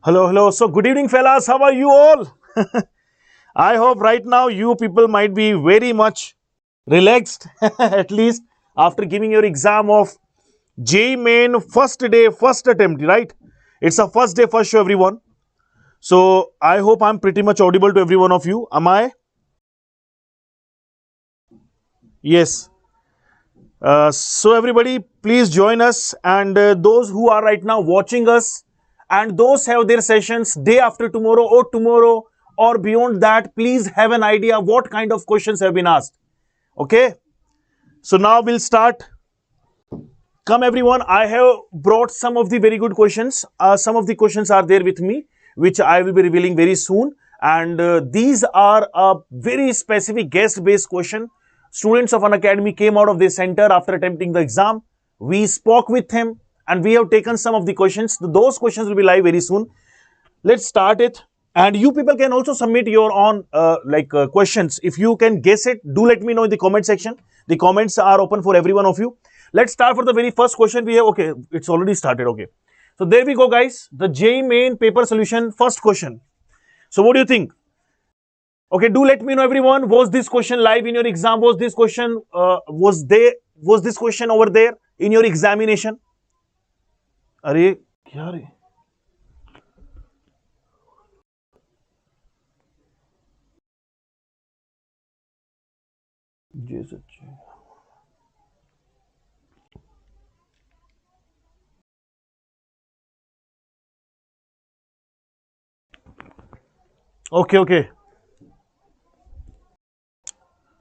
Hello, hello. So, good evening, fellas. How are you all? I hope right now you people might be very much relaxed, at least after giving your exam of JEE Main first day, first attempt, right? It's a first day, first show, everyone. So, I hope I'm pretty much audible to every one of you. Am I? Yes. So everybody, please join us, and those who are right now watching us, and those have their sessions day after tomorrow or beyond that, please have an idea what kind of questions have been asked. Okay. So now we'll start. Come everyone, I have brought some of the very good questions. Some of the questions are there with me, which I will be revealing very soon. And these are a very specific guest-based question. Students of Unacademy came out of this center after attempting the exam. We spoke with him and we have taken some of the questions. Those questions will be live very soon. Let's start it. And you people can also submit your own questions. If you can guess it, do let me know in the comment section. The comments are open for every one of you. Let's start for the very first question we have. Okay, it's already started. Okay. So there we go, guys. The JEE Main paper solution, first question. So what do you think? Okay, do let me know, everyone. Was this question live in your exam? Was this question was this question over there in your examination? अरे क्या रे? जी सच्ची. Okay, okay.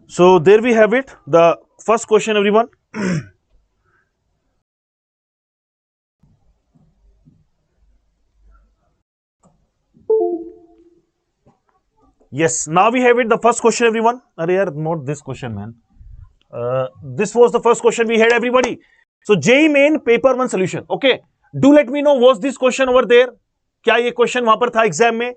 So there we have it. The first question, everyone. Yes, now we have it. The first question, everyone. Arey yaar, not this question, man. This was the first question we had, everybody. So JEE Main paper 1 solution. Okay. Do let me know, was this question over there? क्या ये question वहां पर था exam में?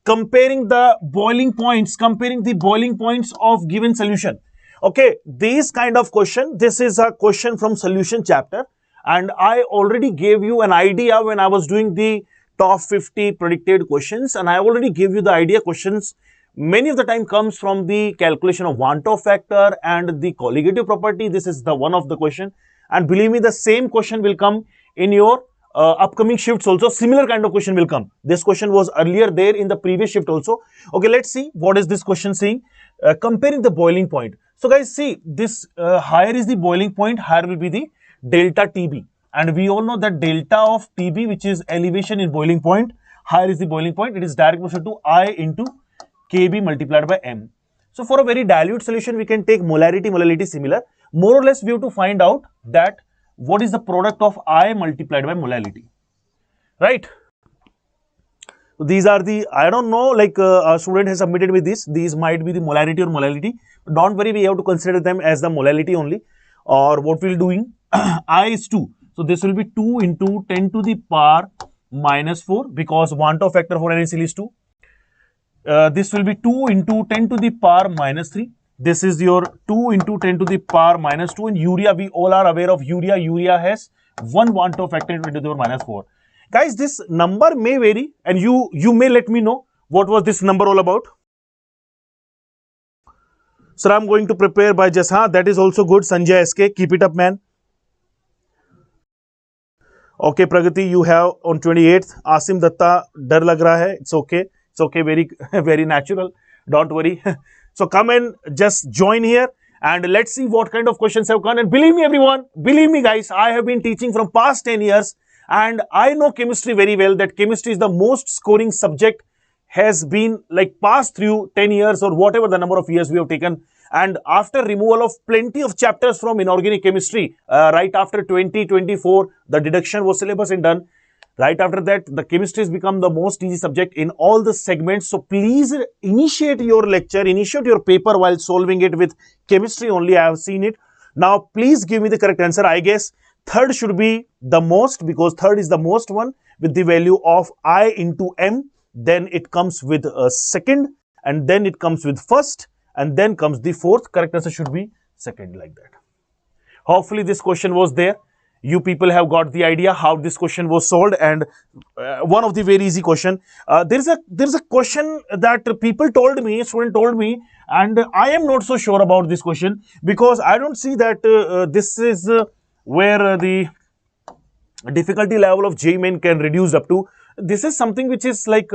Comparing the boiling points of given solution. Okay, this kind of question, this is a question from solution chapter, and I already gave you an idea when I was doing the top 50 predicted questions, and I already gave you the idea questions many of the time comes from the calculation of one-top factor and the colligative property. This is the one of the question, and believe me, the same question will come in your upcoming shifts also. Similar kind of question will come. This question was earlier there in the previous shift also. Okay, let's see what is this question saying. Comparing the boiling point. So guys, see this, higher is the boiling point, higher will be the delta TB, and we all know that delta of TB, which is elevation in boiling point, higher is the boiling point, it is direct proportional to I into Kb multiplied by M. So for a very dilute solution, we can take molarity similar. More or less, we have to find out that what is the product of I multiplied by molality, right? So these are the, I don't know, like a student has submitted with this. These might be the molarity or molality. Don't worry, we have to consider them as the molality only. Or what we'll doing, I is 2. So this will be 2 into 10 to the power minus 4 because one-top factor for NaCl is 2. This will be 2 into 10 to the power minus 3. This is your 2 into 10 to the power minus 2. And urea, we all are aware of urea. Urea has one one-top factor into 10 to the power minus 4. Guys, this number may vary, and you may let me know what was this number all about. Sir, I'm going to prepare by just, that is also good. Sanjay SK, keep it up, man. Okay, Pragati, you have on 28th. Asim Datta, dar lag raha hai. It's okay. It's okay, very, very natural. Don't worry. So come and just join here and let's see what kind of questions have come. And believe me, everyone, believe me, guys, I have been teaching from past 10 years and I know chemistry very well, that chemistry is the most scoring subject, has been like passed through 10 years or whatever the number of years we have taken. And after removal of plenty of chapters from inorganic chemistry, right after 2024, the deduction was syllabus and done. Right after that, the chemistry has become the most easy subject in all the segments. So please initiate your lecture, initiate your paper while solving it with chemistry only. I have seen it. Now, please give me the correct answer. I guess third should be the most, because third is the most one with the value of I into M. Then it comes with a second, and then it comes with first, and then comes the fourth. Correct answer should be second, like that. Hopefully this question was there. You people have got the idea how this question was solved, and one of the very easy question. There is a question that people told me, student told me, and I am not so sure about this question because I don't see that this is where the difficulty level of JEE Main can reduce up to. This is something which is like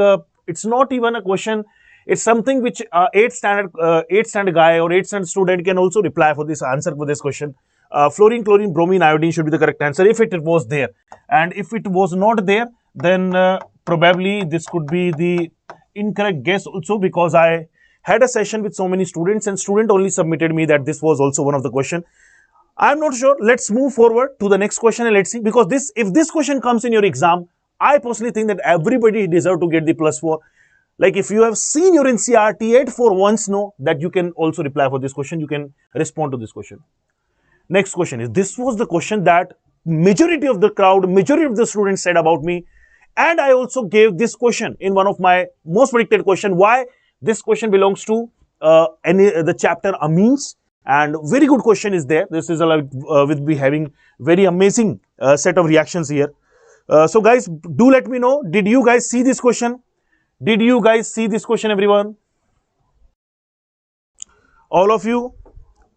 it's not even a question. It's something which 8th standard guy or 8th standard student can also reply for this answer for this question. Fluorine, chlorine, bromine, iodine should be the correct answer if it was there. And if it was not there, then probably this could be the incorrect guess also, because I had a session with so many students and student only submitted me that this was also one of the question. I'm not sure. Let's move forward to the next question and let's see, because if this question comes in your exam, I personally think that everybody deserve to get the +4. Like if you have seen your NCERT 8 for once, know that you can also reply for this question. You can respond to this question. Next question is, this was the question that majority of the crowd, majority of the students said about me. And I also gave this question in one of my most predicted question. Why? This question belongs to the chapter amines. And very good question is there. This is we'll be having very amazing set of reactions here. So guys, do let me know. Did you guys see this question? Did you guys see this question, everyone? All of you?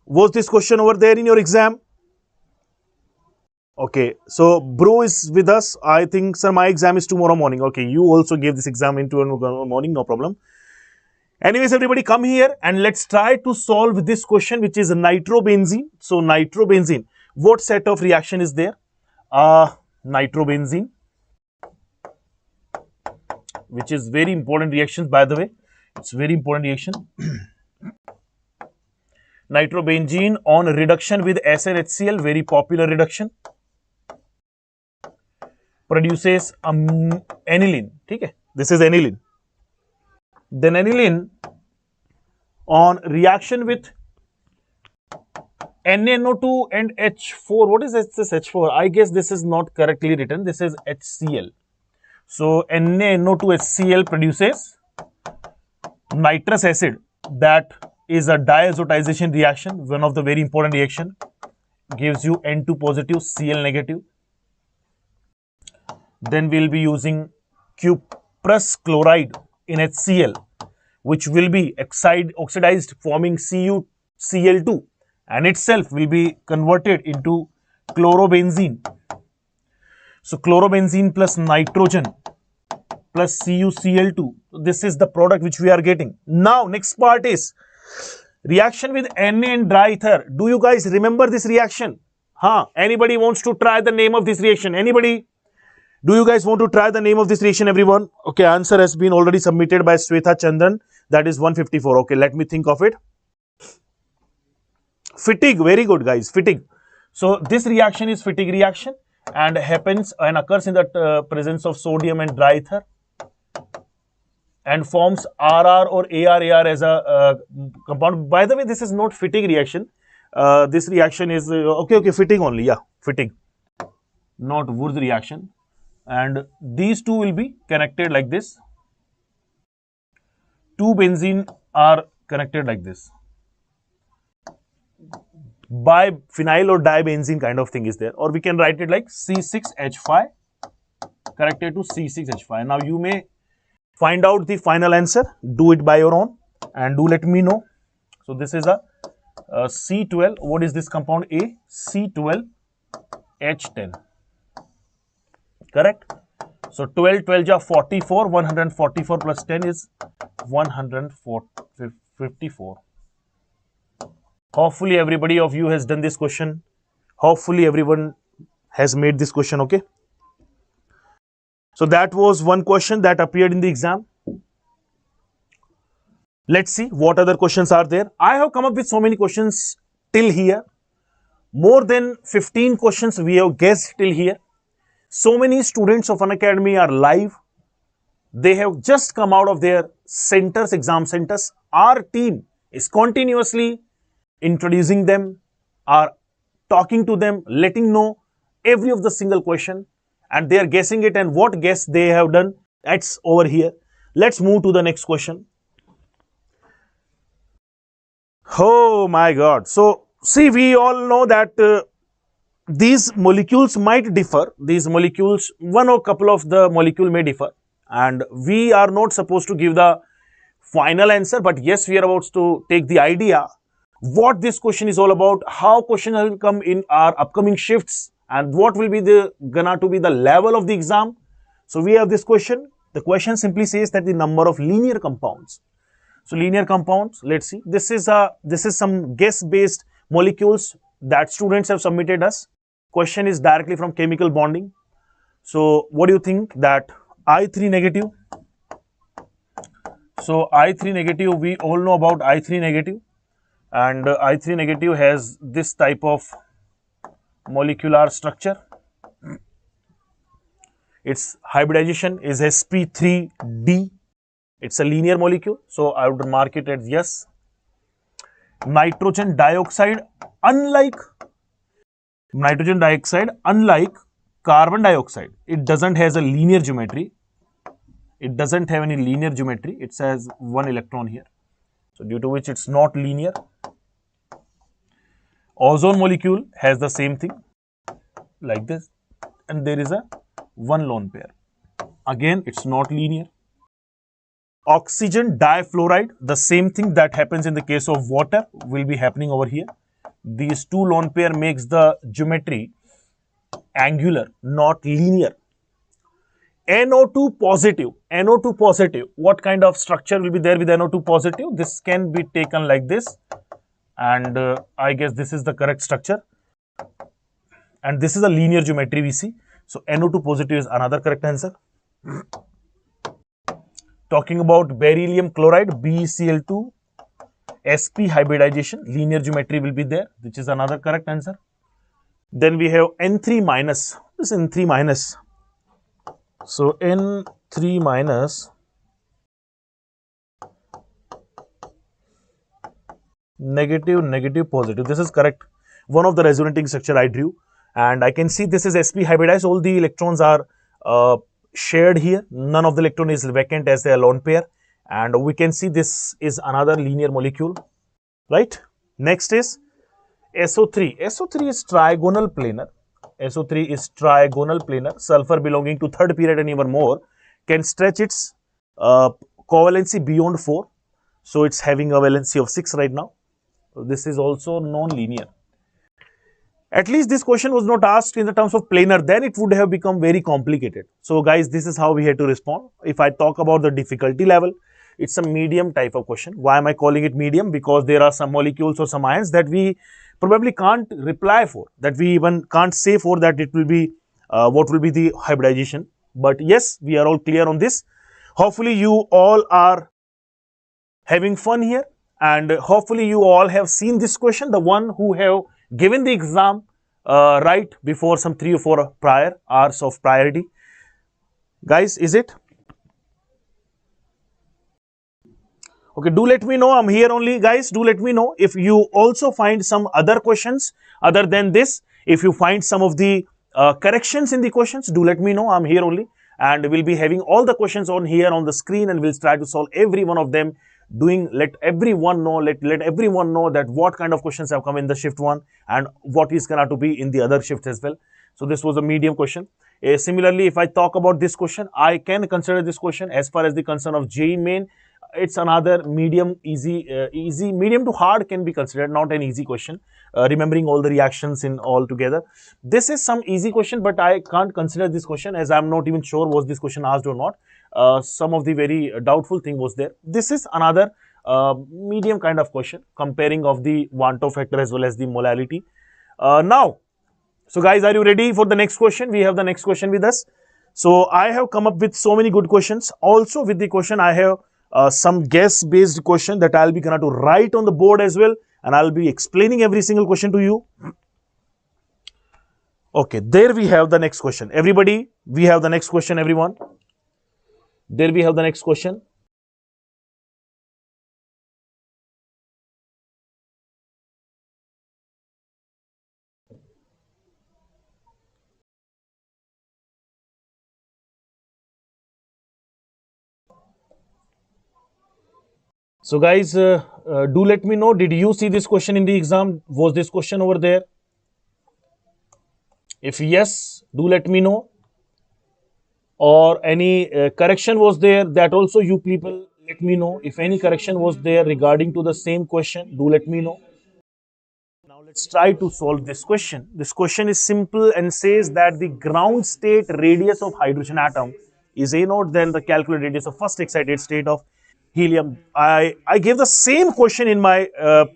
Was this question over there in your exam? Okay, so bro is with us. I think, sir, my exam is tomorrow morning. Okay, you also gave this exam in tomorrow morning, no problem. Anyways, everybody come here and let's try to solve this question, which is nitrobenzene. So nitrobenzene, what set of reaction is there? Nitrobenzene, which is very important reaction, by the way. It's very important reaction. Nitrobenzene on reduction with SnHCl, very popular reduction, produces aniline. Okay, this is aniline. Then aniline on reaction with NaNO2 and H4. What is this H4? I guess this is not correctly written. This is HCl. So NaNO2 HCl produces nitrous acid. That is a diazotization reaction, one of the very important reaction. Gives you N2 positive, Cl negative. Then we'll be using cuprous chloride in HCl, which will be oxidized, forming CuCl2, and itself will be converted into chlorobenzene. So chlorobenzene plus nitrogen plus CuCl2. This is the product which we are getting. Now, next part is reaction with Na and dry ether. Do you guys remember this reaction? Anybody wants to try the name of this reaction? Anybody? Do you guys want to try the name of this reaction, everyone? Okay, answer has been already submitted by Swetha Chandran. That is 154. Okay, let me think of it. Fatigue. Very good, guys. Fatigue. So this reaction is fatigue reaction and happens and occurs in the presence of sodium and dry ether and forms RR or AR as a compound. By the way, this is not fatigue reaction. This reaction is okay, fatigue only. Yeah, fatigue. Not Wurth reaction. And these two will be connected like this. Two benzene are connected like this. Biphenyl or dibenzene kind of thing is there, or we can write it like C6H5 connected to C6H5. Now you may find out the final answer. Do it by your own and do let me know. So this is a C12. What is this compound? A C12H10. Correct. So 12 ja 44, 144 plus 10 is 154. Hopefully everybody of you has done this question. Hopefully everyone has made this question. Okay. So that was one question that appeared in the exam. Let's see what other questions are there. I have come up with so many questions till here. More than 15 questions we have guessed till here. So many students of Unacademy are live. They have just come out of their centers, exam centers. Our team is continuously introducing them, are talking to them, letting know every of the single question, and they are guessing it, and what guess they have done, that's over here. Let's move to the next question. Oh my God. So, see, we all know that these molecules might differ. These molecules, one or couple of the molecule may differ, and we are not supposed to give the final answer, but yes, we are about to take the idea what this question is all about, how questions will come in our upcoming shifts, and what will be the gonna to be the level of the exam. So we have this question. The question simply says that the number of linear compounds. So linear compounds, let's see. This is some guess based molecules that students have submitted us. Question is directly from chemical bonding. So what do you think that I3 negative? So I3 negative, we all know about I3 negative, and I3 negative has this type of molecular structure. Its hybridization is sp3d. It's a linear molecule, so I would mark it as yes. Nitrogen dioxide, unlike carbon dioxide, it doesn't has a linear geometry. It doesn't have any linear geometry. It has one electron here, so due to which it's not linear. Ozone molecule has the same thing like this, and there is a one lone pair. Again, it's not linear. Oxygen difluoride, the same thing that happens in the case of water will be happening over here. These two lone pair makes the geometry angular, not linear. NO2 positive, NO2 positive, what kind of structure will be there with NO2 positive? This can be taken like this, and I guess this is the correct structure, and this is a linear geometry we see. So NO2 positive is another correct answer. Talking about beryllium chloride, BeCl2, sp hybridization, linear geometry will be there, which is another correct answer. Then we have N3 minus. This is N3 minus. So N3 minus, negative, negative, positive. This is correct. One of the resonating structure I drew, and I can see this is sp hybridized. All the electrons are shared here. None of the electron is vacant as they are lone pair, and we can see this is another linear molecule, right? Next is SO3. SO3 is trigonal planar. SO3 is trigonal planar. Sulfur belonging to third period and even more can stretch its covalency beyond 4. So it's having a valency of 6 right now. So this is also non-linear. At least this question was not asked in the terms of planar, then it would have become very complicated. So guys, this is how we had to respond. If I talk about the difficulty level, it's a medium type of question. Why am I calling it medium? Because there are some molecules or some ions that we probably can't reply for, that we even can't say for that it will be what will be the hybridization. But yes, we are all clear on this. Hopefully you all are having fun here, and hopefully you all have seen this question, the one who have given the exam right before some 3 or 4 prior hours of priority. Guys, is it? Okay, do let me know. I'm here only, guys. Do let me know if you also find some other questions other than this. If you find some of the corrections in the questions, do let me know. I'm here only, and we'll be having all the questions on here on the screen, and we'll try to solve every one of them. Let everyone know, let everyone know that what kind of questions have come in the shift 1 and what is going to be in the other shifts as well. So this was a medium question. Similarly, if I talk about this question, I can consider this question as far as the concern of JEE Main. It's another medium, easy, medium to hard can be considered, not an easy question. Remembering all the reactions in all together. This is some easy question, but I can't consider this question as I'm not even sure was this question asked or not. Some of the very doubtful thing was there. This is another medium kind of question, comparing of the Van 't Hoff factor as well as the molality. Now, so guys, are you ready for the next question? We have the next question with us. So I have come up with so many good questions. Also with the question, I have some guess-based question that I'll be going to write on the board as well, and I'll be explaining every single question to you. Okay, there we have the next question. Everybody, we have the next question, everyone. There we have the next question. So guys, do let me know, did you see this question in the exam? Was this question over there? If yes, do let me know. Or any correction was there, that also you people let me know. If any correction was there regarding to the same question, do let me know. Now let's try to solve this question. This question is simple and says that the ground state radius of hydrogen atom is A naught, then the calculated radius of first excited state of helium. I gave the same question in my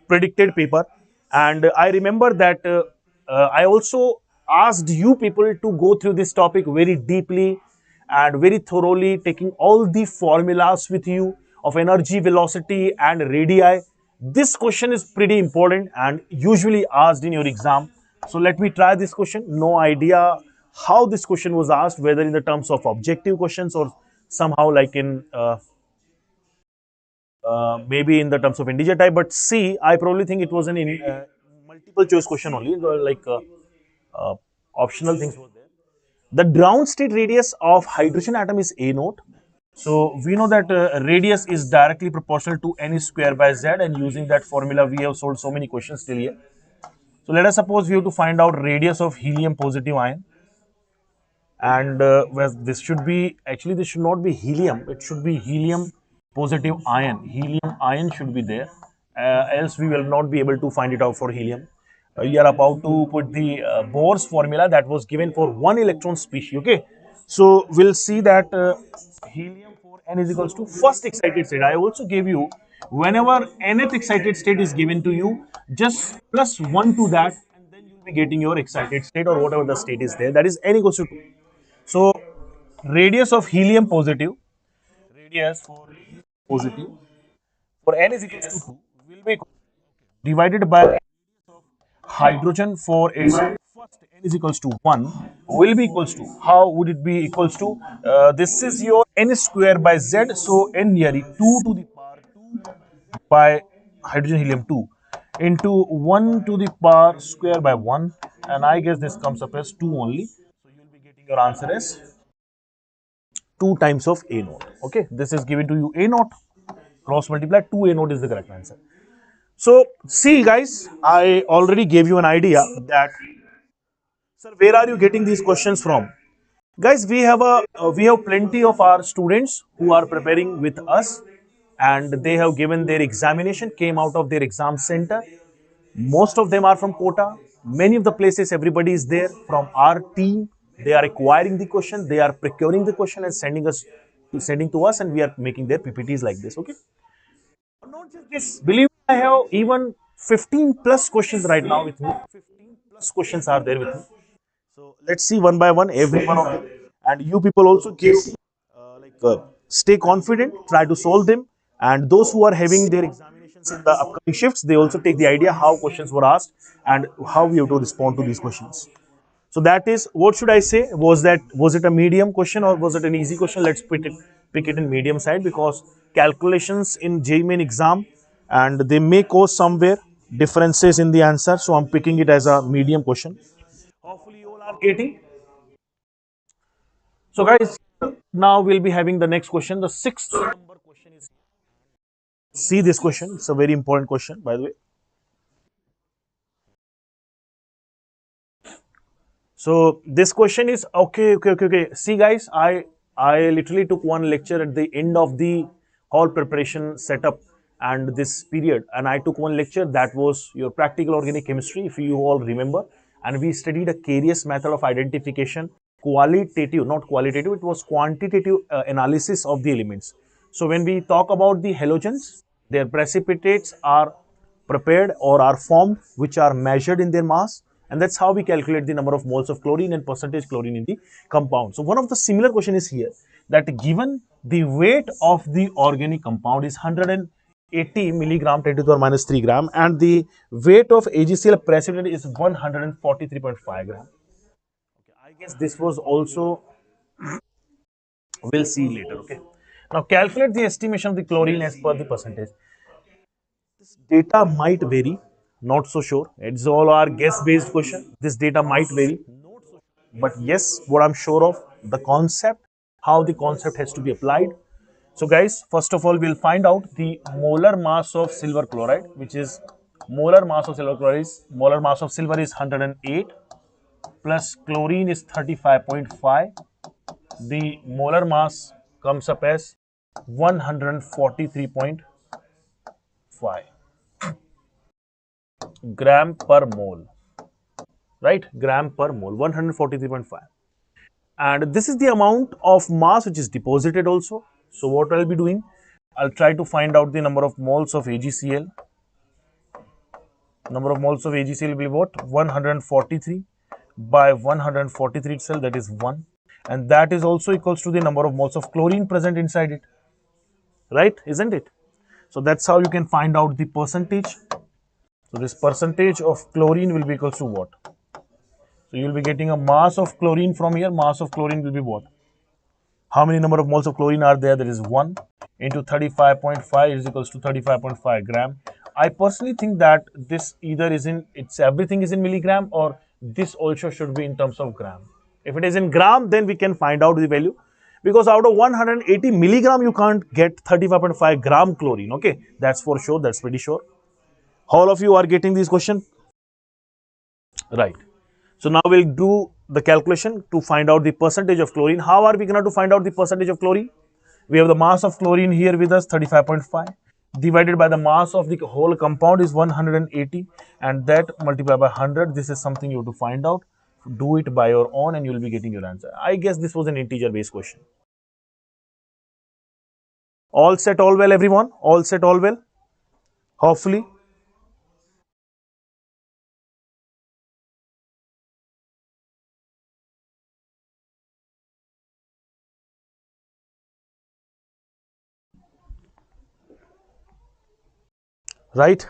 predicted paper, and I remember that I also asked you people to go through this topic very deeply and very thoroughly, taking all the formulas with you of energy, velocity, and radii. This question is pretty important and usually asked in your exam. So let me try this question. No idea how this question was asked, whether in the terms of objective questions or somehow like in maybe in the terms of integer type. But C, I probably think it was an multiple choice question only, like uh, optional things were there. The ground state radius of hydrogen atom is A naught. So we know that radius is directly proportional to n square by z, and using that formula we have solved so many questions till here. So let us suppose we have to find out radius of helium positive ion, and well, this should be, actually this should not be helium, it should be helium positive ion. Helium ion should be there, else we will not be able to find it out for helium. We are about to put the Bohr's formula that was given for one electron species. Okay, so we'll see that helium for n is equals to first excited state. I also gave you, whenever nth excited state is given to you, just plus 1 to that, and then you'll be getting your excited state or whatever the state is there, that is n equals to 2. So radius of helium positive, radius for helium positive for n is equals to 2 will be divided by hydrogen for its first n is equals to 1 will be equals to, how would it be equals to, this is your n square by z, so n nearly 2 to the power 2 by hydrogen helium 2 into 1 to the power square by 1, and I guess this comes up as 2 only, so you'll be getting your answer as 2 times of A naught. Okay, this is given to you A naught, cross multiply 2 A naught is the correct answer. So see guys, I already gave you an idea that, sir, where are you getting these questions from? Guys, we have plenty of our students who are preparing with us, and they have given their examination, came out of their exam center. Most of them are from Kota. Many of the places, everybody is there from our team. They are acquiring the question, they are procuring the question and sending to us, and we are making their PPTs like this. Okay. Not just this. Believe me, I have even 15 plus questions right now with me. 15 plus questions are there with me. So let's see one by one every one of them. And you people also give stay confident, try to solve them. And those who are having their examinations in the upcoming shifts, they also take the idea how questions were asked and how we have to respond to these questions. So that is, what should I say? Was it a medium question or was it an easy question? Let's pick it in medium side, because calculations in JEE Main exam, and they may cause somewhere differences in the answer. So I'm picking it as a medium question. Hopefully you all are getting. So guys, now we'll be having the next question. The sixth number question is, see this question. It's a very important question, by the way. So this question is okay. See, guys, I literally took one lecture at the end of the whole preparation setup and this period, and I took one lecture that was your practical organic chemistry, if you all remember, and we studied a curious method of identification, qualitative, not qualitative, it was quantitative analysis of the elements. So when we talk about the halogens, their precipitates are prepared or are formed, which are measured in their mass, and that's how we calculate the number of moles of chlorine and percentage chlorine in the compound. So one of the similar question is here, that given the weight of the organic compound is 180 milligram 10 to the power minus 3 gram, and the weight of AgCl precipitate is 143.5 gram. Okay, I guess this was also, we'll see later. Okay, now calculate the estimation of the chlorine as per the percentage. Data might vary, not so sure, it's all our guess based question. This data might vary, but yes, what I'm sure of, the concept, how the concept has to be applied. So guys, first of all, we'll find out the molar mass of silver chloride, which is molar mass of silver chloride is, molar mass of silver is 108, plus chlorine is 35.5. The molar mass comes up as 143.5 gram per mole, right? Gram per mole, 143.5. And this is the amount of mass which is deposited also. So what I'll be doing, I'll try to find out the number of moles of AgCl. Number of moles of AgCl will be what? 143 by 143 itself, that is 1. And that is also equals to the number of moles of chlorine present inside it, right? Isn't it? So that's how you can find out the percentage. So this percentage of chlorine will be equals to what? So you will be getting a mass of chlorine from here. Mass of chlorine will be what? How many number of moles of chlorine are there? There is 1 into 35.5 is equals to 35.5 gram. I personally think that this either is in, it's everything is in milligram, or this also should be in terms of gram. If it is in gram, then we can find out the value, because out of 180 milligram, you can't get 35.5 gram chlorine. Okay, that's for sure. That's pretty sure. All of you are getting this question, right? So now we'll do the calculation to find out the percentage of chlorine. How are we going to find out the percentage of chlorine? We have the mass of chlorine here with us, 35.5, divided by the mass of the whole compound is 180, and that multiplied by 100. This is something you have to find out. Do it by your own and you will be getting your answer. I guess this was an integer based question. All set, all well, everyone? All set, all well? Hopefully. Right?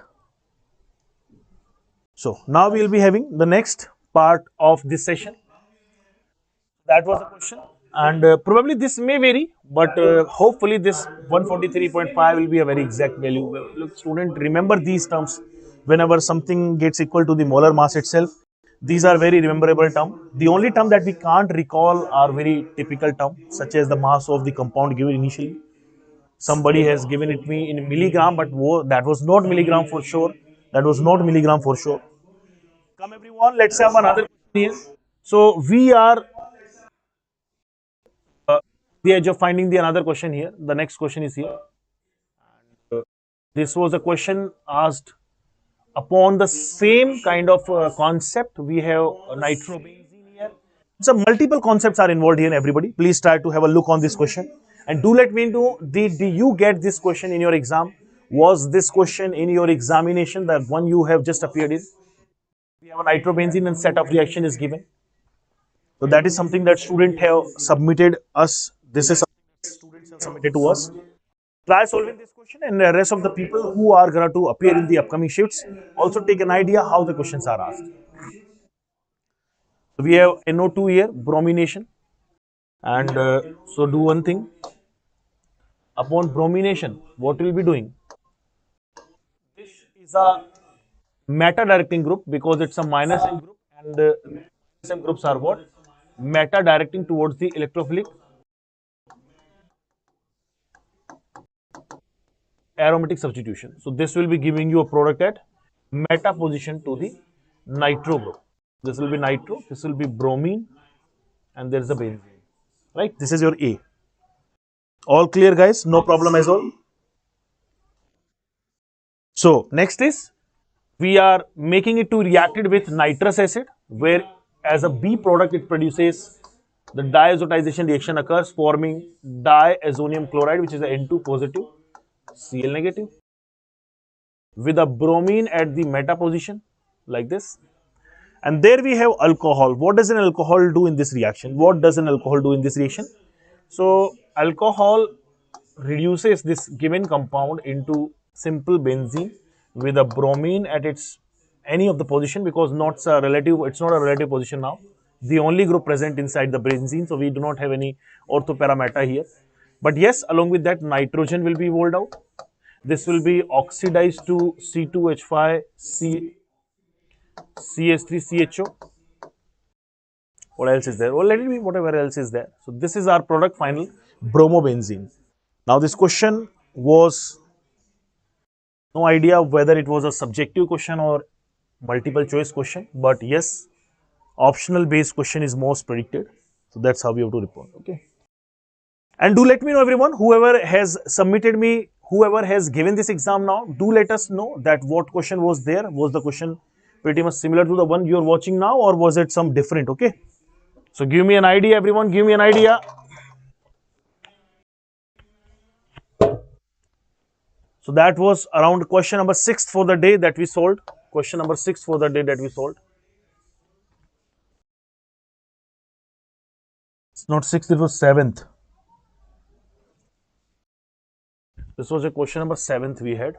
So now we will be having the next part of this session. That was the question, and probably this may vary, but hopefully this 143.5 will be a very exact value. Look, student, remember these terms whenever something gets equal to the molar mass itself. These are very rememberable term. The only term that we can't recall are very typical term, such as the mass of the compound given initially. Somebody has given it me in milligram, but that was not milligram for sure. That was not milligram for sure. Come everyone, let's have another question here. So we are the edge of finding the another question here. The next question is here. This was a question asked upon the same kind of concept. We have nitrobenzene here. So multiple concepts are involved here, everybody. Please try to have a look on this question. And do let me know, did you get this question in your exam? Was this question in your examination, the one you have just appeared in? We have a nitrobenzene and set of reaction is given. So that is something that students have submitted us. This is something that students have submitted to us. Try solving this question, and the rest of the people who are going to appear in the upcoming shifts also take an idea how the questions are asked. So we have NO2 here, bromination, and so do one thing. Upon bromination, what we'll be doing? This is a meta directing group because it's a minus M group, and minus M groups are what? Meta directing towards the electrophilic aromatic substitution. So this will be giving you a product at meta position to the nitro group. This will be nitro, this will be bromine, and there is a benzene. Right? This is your A. All clear, guys? No problem as well. So next is we are making it to reacted with nitrous acid, where as a B product it produces the diazotization reaction occurs, forming diazonium chloride, which is a N2 positive, Cl negative, with a bromine at the meta position like this. And there we have alcohol. What does an alcohol do in this reaction? What does an alcohol do in this reaction? So alcohol reduces this given compound into simple benzene with a bromine at its any of the position, because not a relative, it's not a relative position now. The only group present inside the benzene, so we do not have any orthoparameta here. But yes, along with that, nitrogen will be evolved out. This will be oxidized to C2H5 CH3CHO. What else is there? Well, let it be whatever else is there. So this is our product final, bromobenzene. Now this question was no idea whether it was a subjective question or multiple choice question, but yes, optional based question is most predicted. So that's how we have to report. Okay. And do let me know, everyone, whoever has submitted me, whoever has given this exam now, do let us know that what question was there. Was the question pretty much similar to the one you're watching now, or was it some different? Okay. So give me an idea, everyone. Give me an idea. So that was around question number 6 for the day that we solved. Question number 6 for the day that we solved. It's not 6th, it was 7th. This was a question number 7th we had.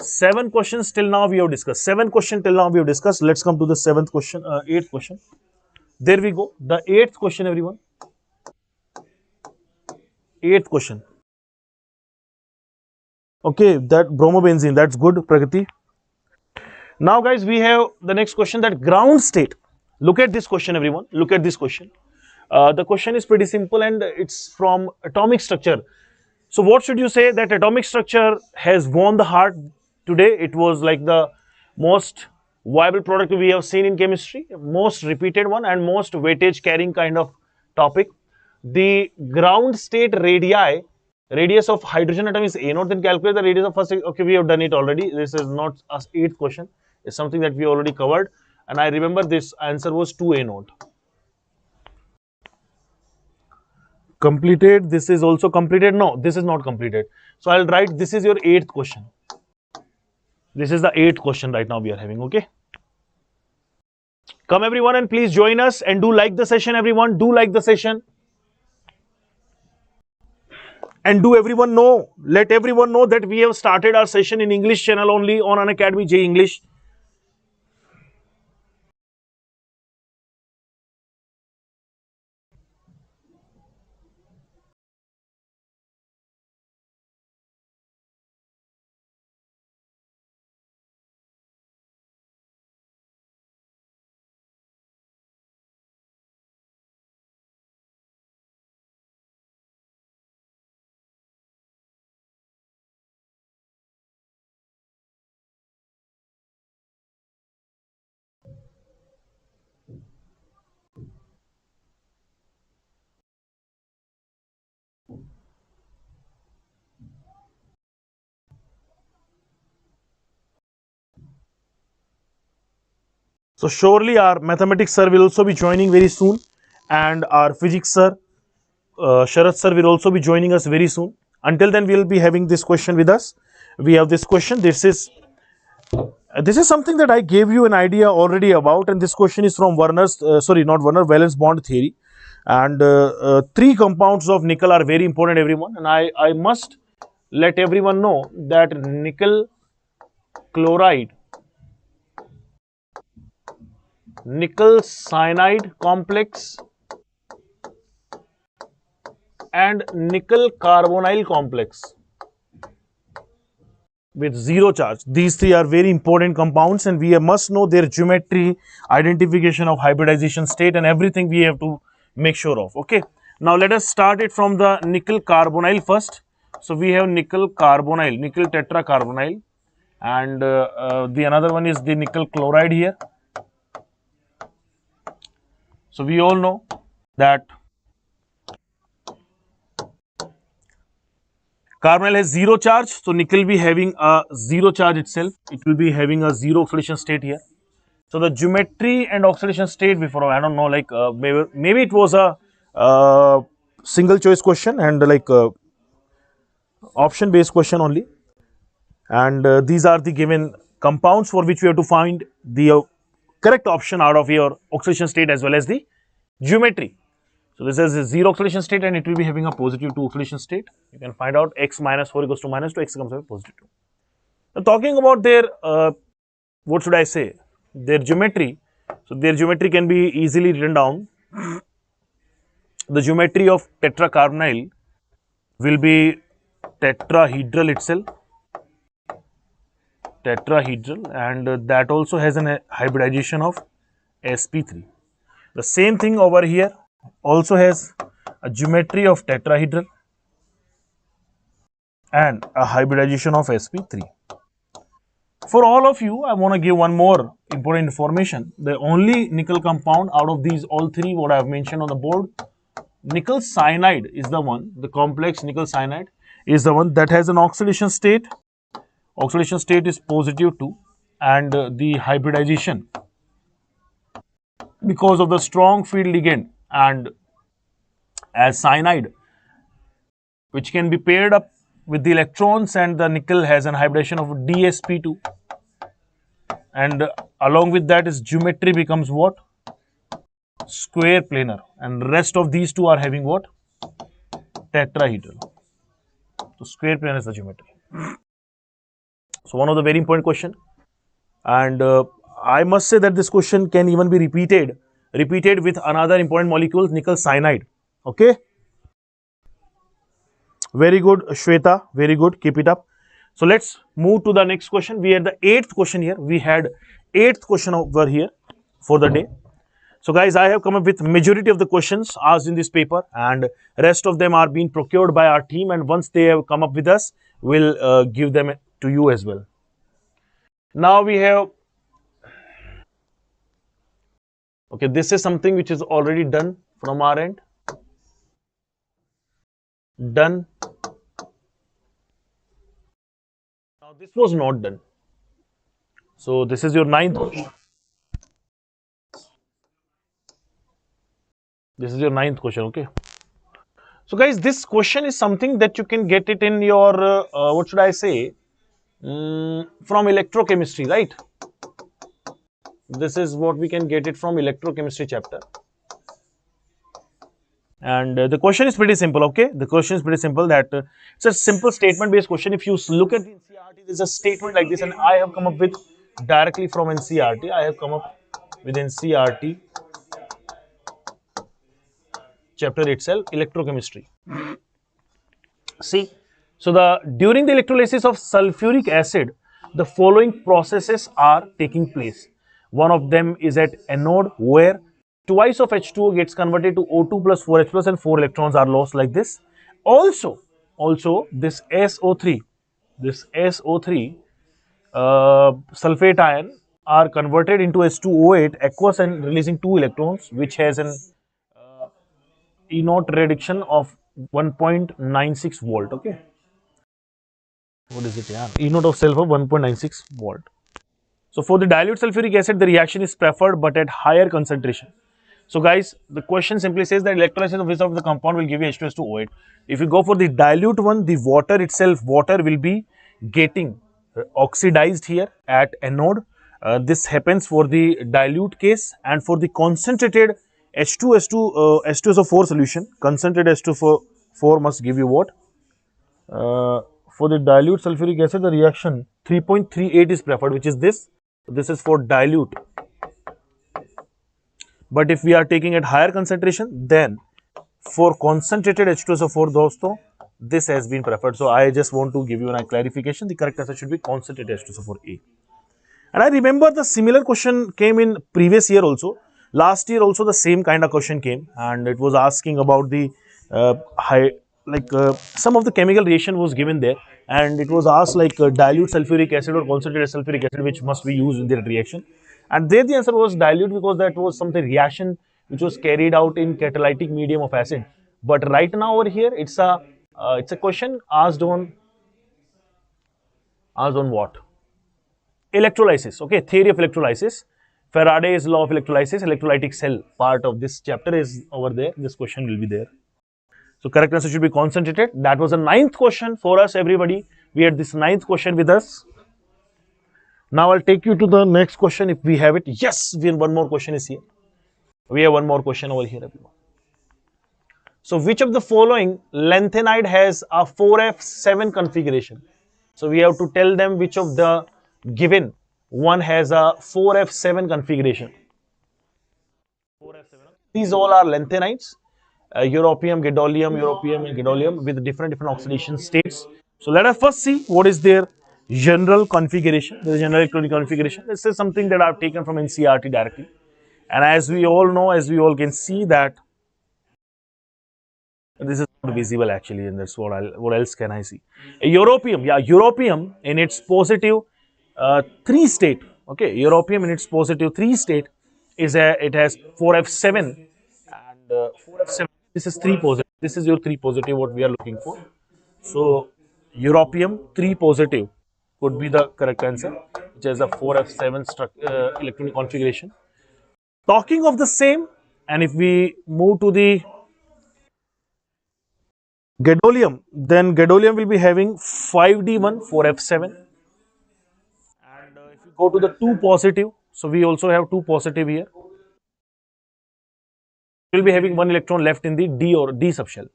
7 questions till now we have discussed. 7 questions till now we have discussed. Let's come to the 7th question, 8th question. There we go. The 8th question, everyone. 8th question. Okay, that bromobenzene, that's good, Pragati. Now, guys, we have the next question, that ground state. Look at this question, everyone. Look at this question. The question is pretty simple and it's from atomic structure. So what should you say? That atomic structure has won the heart today. It was like the most viable product we have seen in chemistry, most repeated one and most weightage carrying kind of topic. The ground state radii, radius of hydrogen atom is A0, then calculate the radius of first. Okay, we have done it already. This is not a 8th question. It's something that we already covered. And I remember this answer was 2A0. Completed. This is also completed. No, this is not completed. So I'll write this is your 8th question. This is the 8th question right now we are having. Okay. Come, everyone, and please join us and do like the session, everyone. Do like the session. And do everyone know, let everyone know that we have started our session in English channel only on Unacademy JEE English. So surely our mathematics sir will also be joining very soon, and our physics sir, Sharath sir, will also be joining us very soon. Until then, we will be having this question with us. We have this question. This is something that I gave you an idea already about, and this question is from Valence bond theory. And 3 compounds of nickel are very important, everyone. And I must let everyone know that nickel chloride, nickel cyanide complex, and nickel carbonyl complex with 0 charge. These 3 are very important compounds, and we must know their geometry, identification of hybridization state, and everything we have to make sure of. Okay. Now let us start it from the nickel carbonyl first. So we have nickel carbonyl, nickel tetracarbonyl, and the another one is the nickel chloride here. So we all know that carbonyl has 0 charge, so nickel will be having a 0 charge itself. It will be having a 0 oxidation state here. So the geometry and oxidation state before, I don't know, like maybe it was a single choice question and like option based question only. And these are the given compounds for which we have to find the correct option out of your oxidation state as well as the geometry. So this is a 0 oxidation state and it will be having a positive 2 oxidation state. You can find out x minus 4 equals to minus 2, x comes out positive 2. Now talking about their, what should I say, their geometry. So their geometry can be easily written down. The geometry of tetracarbonyl will be tetrahedral itself, and that also has a hybridization of sp3. The same thing over here also has a geometry of tetrahedral and a hybridization of sp3. For all of you, I want to give one more important information. The only nickel compound out of these all three what I have mentioned on the board, nickel cyanide is the one, the complex nickel cyanide is the one that has an oxidation state. Oxidation state is positive 2, and the hybridization because of the strong field ligand and as cyanide, which can be paired up with the electrons, and the nickel has an hybridization of dsp2, and along with that is geometry becomes what? Square planar, and rest of these two are having what? Tetrahedral. So square planar is the geometry. So one of the very important question, and I must say that this question can even be repeated with another important molecule, nickel cyanide. Okay, very good, Shweta, very good, keep it up. So let's move to the next question. We had the eighth question here. We had eighth question over here for the day. So guys, I have come up with majority of the questions asked in this paper, and rest of them are being procured by our team, and once they have come up with us, we'll give them to you as well. Now we have, okay, this is something which is already done from our end. Done. Now this was not done. So this is your ninth question. This is your ninth question, okay? So guys, this question is something that you can get it in your, what should I say, from electrochemistry, right? This is what we can get it from electrochemistry chapter. And the question is pretty simple, okay? The question is pretty simple that it's a simple statement based question. If you look at the NCERT, there's a statement like this, and I have come up with directly from NCERT. I have come up with NCERT chapter itself, electrochemistry. See, so during the electrolysis of sulfuric acid, the following processes are taking place. One of them is at anode, where twice of H2O gets converted to O2 plus 4H plus, and 4 electrons are lost like this. Also this SO3 sulfate ion are converted into H2O8 aqueous and releasing 2 electrons, which has an E0 reduction of 1.96 volt. Okay, what is it? Yeah, E0 of self of 1.96 volt. So for the dilute sulfuric acid, the reaction is preferred but at higher concentration. So guys, the question simply says that electrolysis of which of the compound will give you H2SO8. If you go for the dilute one, the water itself, water will be getting oxidized here at anode. This happens for the dilute case, and for the concentrated H2SO4 solution, concentrated H2SO4 must give you what? For the dilute sulfuric acid, the reaction 3.38 is preferred, which is this. This is for dilute. But if we are taking at higher concentration, then for concentrated H2SO4, dosto, this has been preferred. So I just want to give you a clarification. The correct answer should be concentrated H2SO4A. And I remember the similar question came in previous year also. Last year also the same kind of question came, and it was asking about the some of the chemical reaction was given there, and it was asked like dilute sulfuric acid or concentrated sulfuric acid which must be used in the reaction, and there the answer was dilute, because that was something reaction which was carried out in catalytic medium of acid. But right now over here it's a question asked on what? Electrolysis. Okay, theory of electrolysis, Faraday's law of electrolysis, electrolytic cell. Part of this chapter is over there. This question will be there. So correct answer should be concentrated. That was the ninth question for us, everybody. We had this ninth question with us. Now I'll take you to the next question if we have it. Yes, we have one more question is here. We have one more question over here, everyone. So which of the following lanthanide has a 4F7 configuration? So we have to tell them which of the given one has a 4F7 configuration. 4F7. These all are lanthanides, europium, europium, and gadolinium with different oxidation states. So let us first see what is their general configuration. The general electronic configuration. This is something that I've taken from NCERT directly. And as we all know, as we all can see that this is not visible actually, and that's what else can I see? Europium, yeah, europium in its positive Three state. Okay, europium in its positive three state is it has 4f7 and 4f7. This is three positive. This is your three positive what we are looking for. So europium three positive could be the correct answer, which is a 4f7 electronic configuration. Talking of the same, and if we move to the gadolinium, then gadolinium will be having 5d1 4f7. And if you go to the two positive, so we also have two positive here. We'll be having one electron left in the d or d subshell.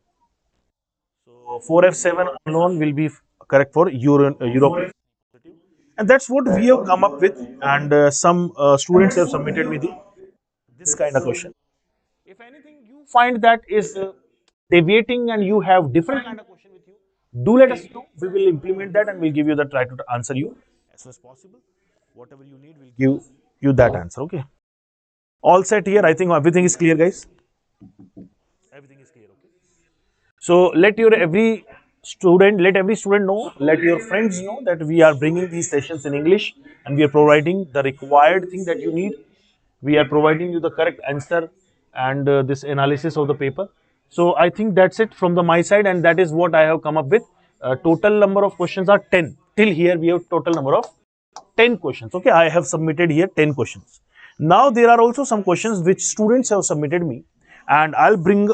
So 4f7 alone will be correct for European. And that's what we have come up with. And some students have submitted me this kind of question. If anything you find that is deviating and you have different kind of question with you, do let us know. We will implement that and we'll give you the try to answer you as soon as possible. Whatever you need, we'll give you that answer. Okay. All set here. I think everything is clear, guys. Everything is clear. Okay. So let every student know, let your friends know that we are bringing these sessions in English and we are providing the required thing that you need. We are providing you the correct answer and this analysis of the paper. So I think that's it from the my side, and that is what I have come up with. Total number of questions are 10. Till here we have total number of 10 questions. Okay, I have submitted here 10 questions. Now there are also some questions which students have submitted me, and I'll bring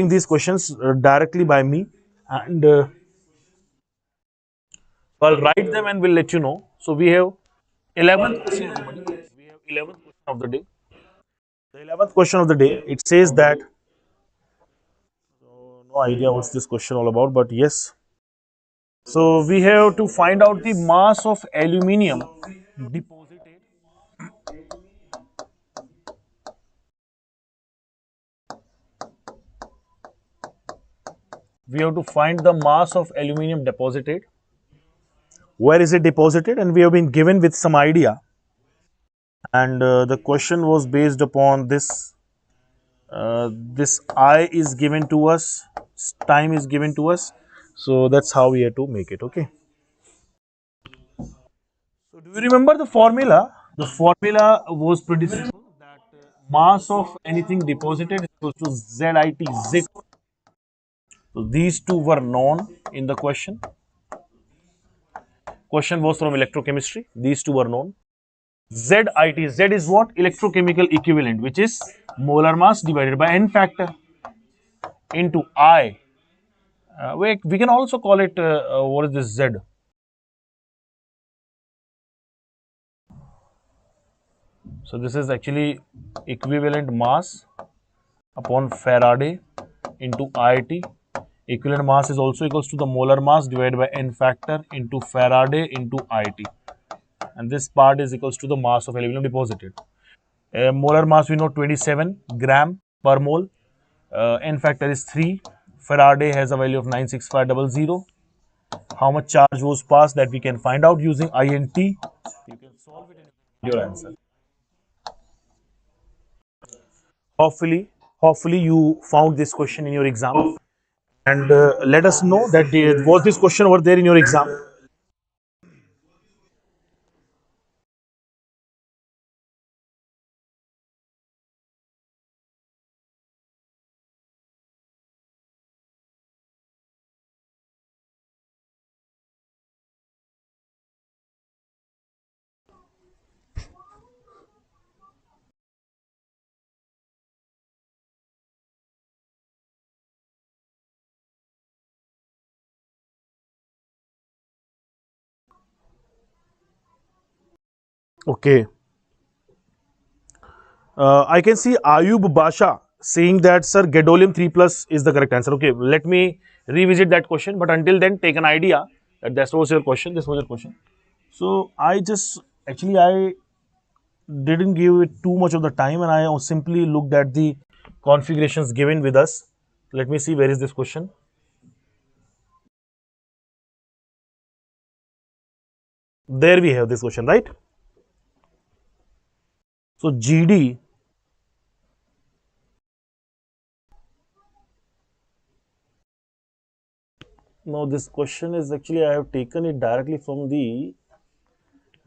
these questions directly by me, and I'll write them and we'll let you know. So we have 11th question, everybody. We have 11th question of the day. The 11th question of the day, it says that, no idea what's this question all about, but yes. So we have to find out the mass of aluminium deposited. We have to find the mass of aluminium deposited. Where is it deposited? And we have been given with some idea. And the question was based upon this. This I is given to us, time is given to us. So that's how we have to make it. Okay. So do you remember the formula? The formula was pretty simple, that mass of anything deposited is equal to ZIT, zit. So these two were known in the question. Question was from electrochemistry. These two were known. ZIT, Z is what? Electrochemical equivalent, which is molar mass divided by N factor into I. We can also call it, what is this Z? So this is actually equivalent mass upon Faraday into IT. Equivalent mass is also equals to the molar mass divided by N factor into Faraday into IT. And this part is equals to the mass of aluminum deposited. Molar mass we know 27 gram per mole. N factor is 3. Faraday has a value of 96500. How much charge was passed, that we can find out using INT. You can solve it in your answer. Hopefully you found this question in your exam, and let us know that was this question over there in your exam. Okay. I can see Ayub Basha saying that, sir, gadolinium 3 plus is the correct answer. Okay, let me revisit that question. But until then, take an idea that this was your question. This was your question. So I just actually I didn't give it too much of the time, and I simply looked at the configurations given with us. Let me see, where is this question. There we have this question, right? So GD, now this question is actually I have taken it directly from the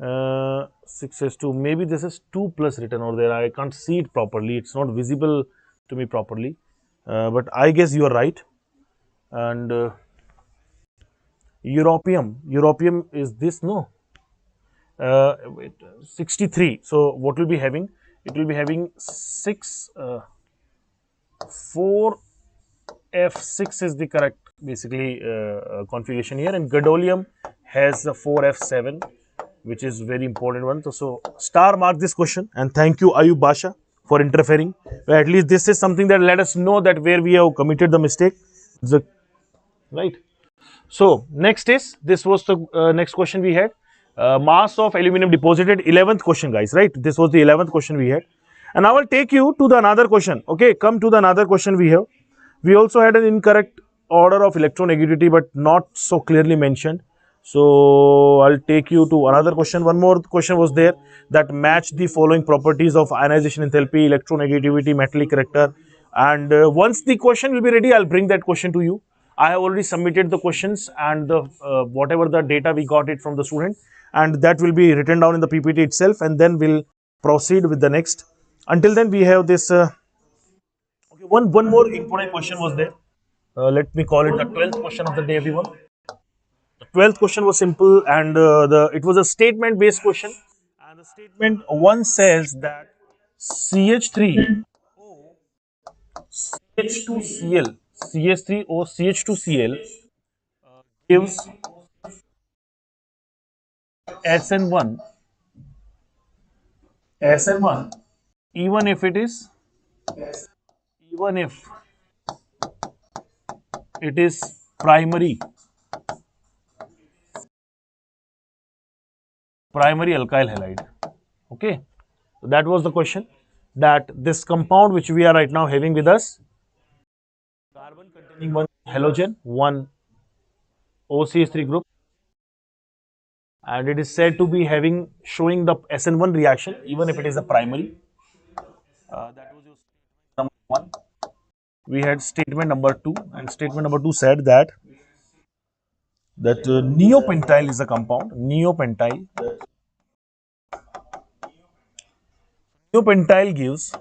6s2. Maybe this is 2 plus written over there. I can't see it properly. It's not visible to me properly. But I guess you are right. And Europeum is this? No. Wait, 63. So what will be having? It will be having 4 F6 is the correct basically configuration here, and gadolinium has the 4F7, which is very important one. So star mark this question, and thank you Ayub Basha for interfering. At least this is something that let us know that where we have committed the mistake. The, right. So next is, this was the next question we had. Mass of aluminum deposited, 11th question, guys, right? This was the 11th question we had. And I will take you to the another question. Okay, come to the another question we have. We also had an incorrect order of electronegativity, but not so clearly mentioned. So I'll take you to another question. One more question was there that match the following properties of ionization enthalpy, electronegativity, metallic character. And once the question will be ready, I'll bring that question to you. I have already submitted the questions and the whatever the data we got it from the student, and that will be written down in the PPT itself, and then we'll proceed with the next. Until then, we have this. Okay, one more important question was there. Let me call it the 12th question of the day, everyone. The 12th question was simple, and it was a statement based question. And the statement one says that CH3 CH2Cl CH3O CH2Cl gives SN1 SN1, even if it is even if it is primary alkyl halide. Okay, so that was the question, that this compound which we are right now having with us, carbon containing one halogen, one OCH3 group, and it is said to be having showing the SN1 reaction even if it is a primary. That was your statement number one. We had statement number two, and statement number two said that neopentyl is a compound. Neopentyl gives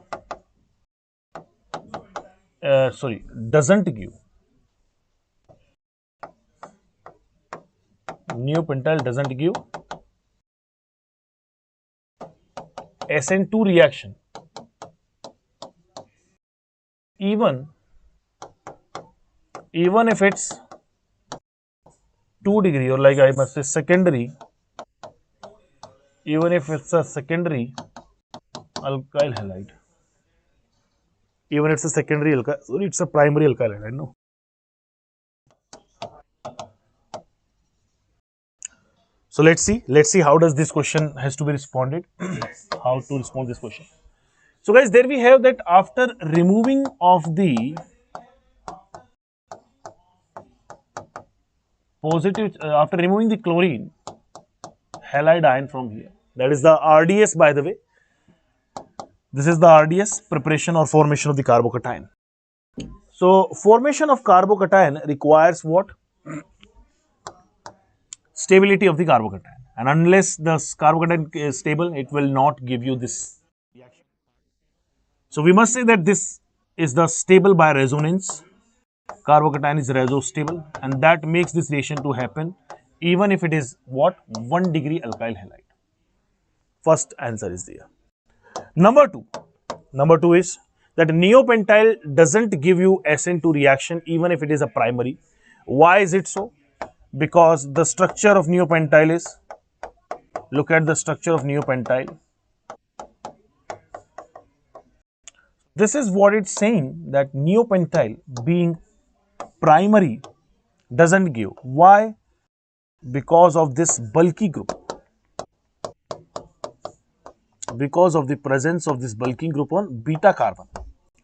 sorry, doesn't give. Neopentyl doesn't give SN2 reaction, even if it's 2 degree, or like I must say secondary, even if it's a secondary alkyl halide, even it's a secondary alkyl, sorry, it's a primary alkyl halide. No. So let's see how does this question has to be responded. How to respond this question. So guys, there we have that after removing of the positive, after removing the chlorine halide ion from here, that is the RDS, by the way. This is the RDS, preparation or formation of the carbocation. So formation of carbocation requires what? Stability of the carbocation, and unless the carbocation is stable, it will not give you this reaction. So we must say that this is the stable by resonance. Carbocation is resostable, and that makes this reaction to happen even if it is what? 1 degree alkyl halide. First answer is there. Number two is that neopentyl doesn't give you SN2 reaction even if it is a primary. Why is it so? Because the structure of neopentyl is, look at the structure of neopentyl. This is what it's saying, that neopentyl being primary doesn't give. Why? Because of this bulky group. Because of the presence of this bulking group on beta carbon,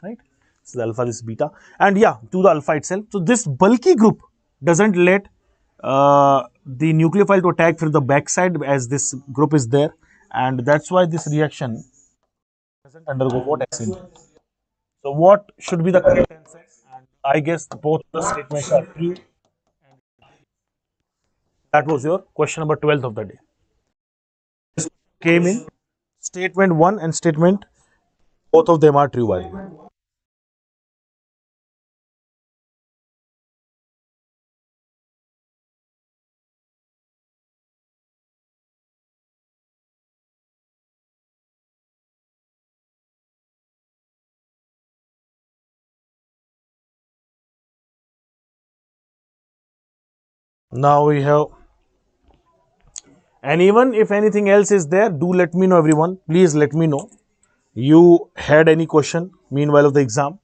right? So the alpha, this beta, and yeah, to the alpha itself. So this bulky group doesn't let the nucleophile to attack from the backside as this group is there, and that's why this reaction doesn't undergo what action. So what should be the correct answer? And I guess both the statements are true. That was your question number 12th of the day. came in. Statement 1 and statement, both of them are true value. Now we have, and even if anything else is there, do let me know, everyone. Please let me know. You had any question meanwhile of the exam,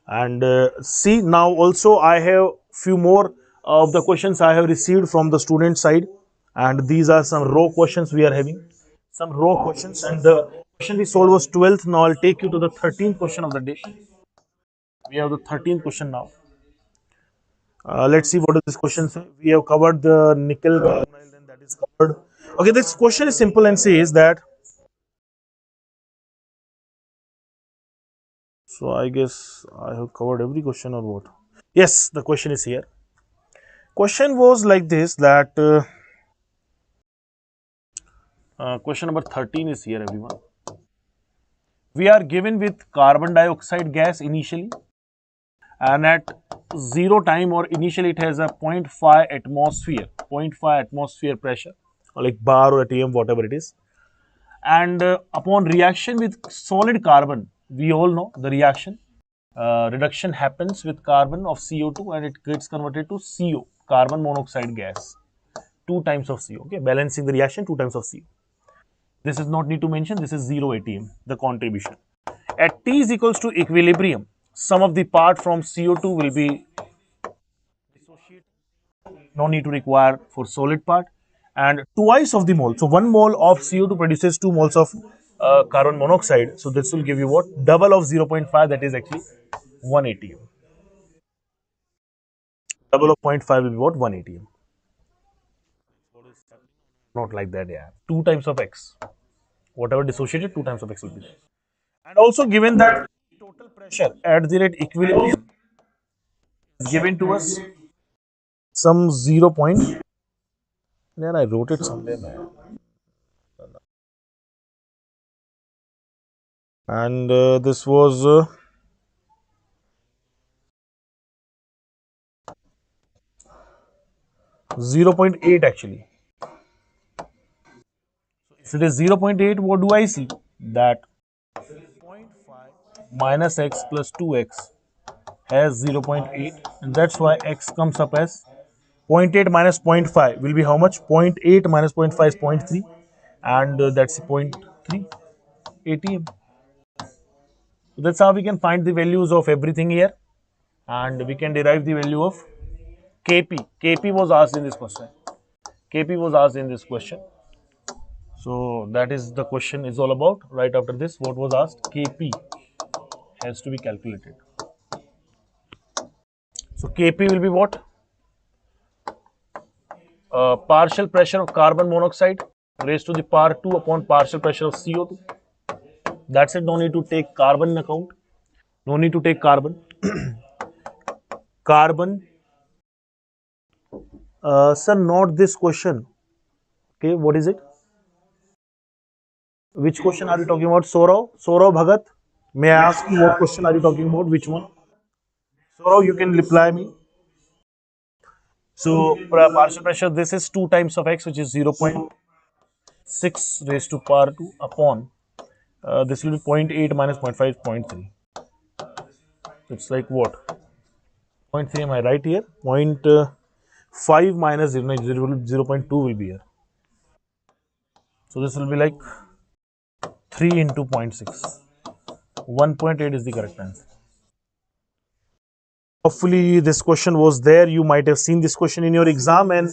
and see, now also I have few more of the questions I have received from the student side, and these are some raw questions we are having, some raw questions, and the question we solved was 12th. Now I'll take you to the 13th question of the day. We have the 13th question now. Let's see what does this question say. We have covered the nickel carbonyl, then that is covered. Okay, this question is simple and says that, so I guess I have covered every question or what? Yes, the question is here. Question was like this, that question number 13 is here, everyone. We are given with carbon dioxide gas initially, and at zero time, or initially it has a zero point 0.5 atmosphere, zero point 0.5 atmosphere pressure, or like bar or atm, whatever it is. And upon reaction with solid carbon, we all know the reaction. Reduction happens with carbon of CO2 and it gets converted to CO, carbon monoxide gas. Two times of CO, okay, balancing the reaction, two times of CO. This is not need to mention, this is 0 atm, the contribution. At T is equals to equilibrium, sum of the part from CO2 will be dissociated, no need to require for solid part, and twice of the mole. So 1 mole of CO2 produces 2 moles of carbon monoxide. So this will give you what? Double of 0.5, that is actually 1 atm. Double of zero point 0.5 will be what? 1 atm. Not like that, yeah. 2 times of x. Whatever dissociated, 2 times of x will be there. And also given that total pressure at the rate equilibrium is given to us some 0 point. There I wrote it somewhere, man. And this was 0.8 actually. If it is 0.8, what do I see? That 0.5 minus x plus 2x has 0.8, and that's why x comes up as zero point 0.8 minus 0.5 will be how much? 0.8 minus 0.5 is 0.3, and that's zero point 0.3 atm. So that's how we can find the values of everything here, and we can derive the value of Kp. Kp was asked in this question. Kp was asked in this question. So that is the question is all about. Right after this, what was asked? Kp has to be calculated. So Kp will be what? Partial pressure of carbon monoxide raised to the power 2 upon partial pressure of CO2. That's it. No need to take carbon in account. No need to take carbon. Carbon. Sir, not this question. Okay, what is it? Which question are you talking about? Saurav? Saurav Bhagat? May I ask you what question are you talking about? Which one? Saurav, you can reply me. So, partial pressure, this is 2 times of x, which is 0.6 raised to power 2 upon. This will be 0.8 minus 0.5 is 0.3. It's like what? 0.3, am I right here? 0.5 minus 0.2 will be here. So, this will be like 3 into 0.6. 1.8 is the correct answer. Hopefully, this question was there. You might have seen this question in your exam, and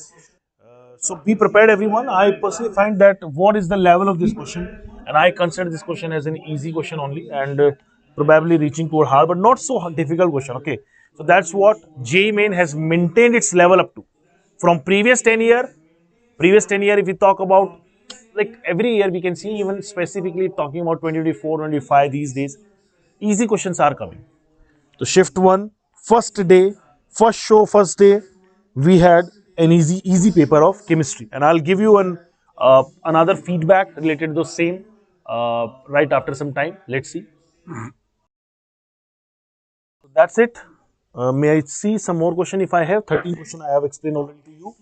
so be prepared, everyone. I personally find that what is the level of this question, and I consider this question as an easy question only, and probably reaching to a hard, but not so difficult question. Okay, so that's what JEE Main has maintained its level up to from previous 10 year. Previous 10 year, if we talk about, like every year, we can see, even specifically talking about 2024, 25 these days, easy questions are coming. So shift one, first day, first show, first day, we had an easy paper of chemistry, and I'll give you an another feedback related to the same right after some time. Let's see. So that's it. May I see some more question if I have? 13 question I have explained already to you.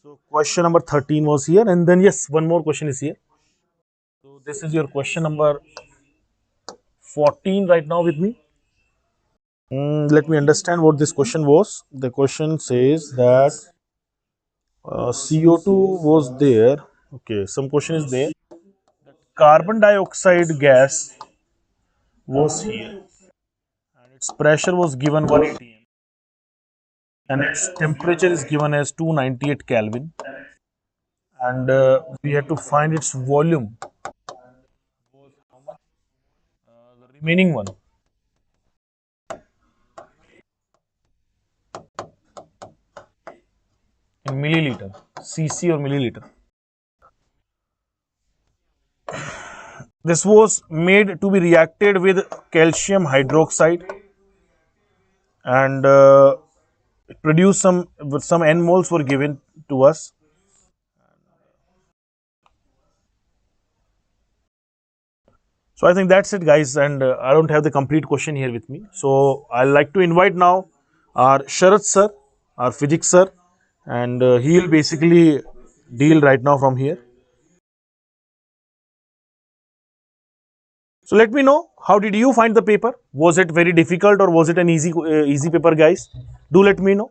So question number 13 was here, and then yes, one more question is here. So this is your question number 14 right now with me. Let me understand what this question was. The question says that CO2 was there. Okay, some question is there. Carbon dioxide gas was here, and its pressure was given 180 and its temperature is given as 298 Kelvin, and we had to find its volume, the remaining one, in milliliter, cc or milliliter. This was made to be reacted with calcium hydroxide and produce some n moles were given to us. So I think that's it, guys, and I don't have the complete question here with me. So I'd like to invite now our Sharat sir, our physics sir, and he'll basically deal right now from here. So let me know, how did you find the paper? Was it very difficult or was it an easy paper, guys? Do let me know.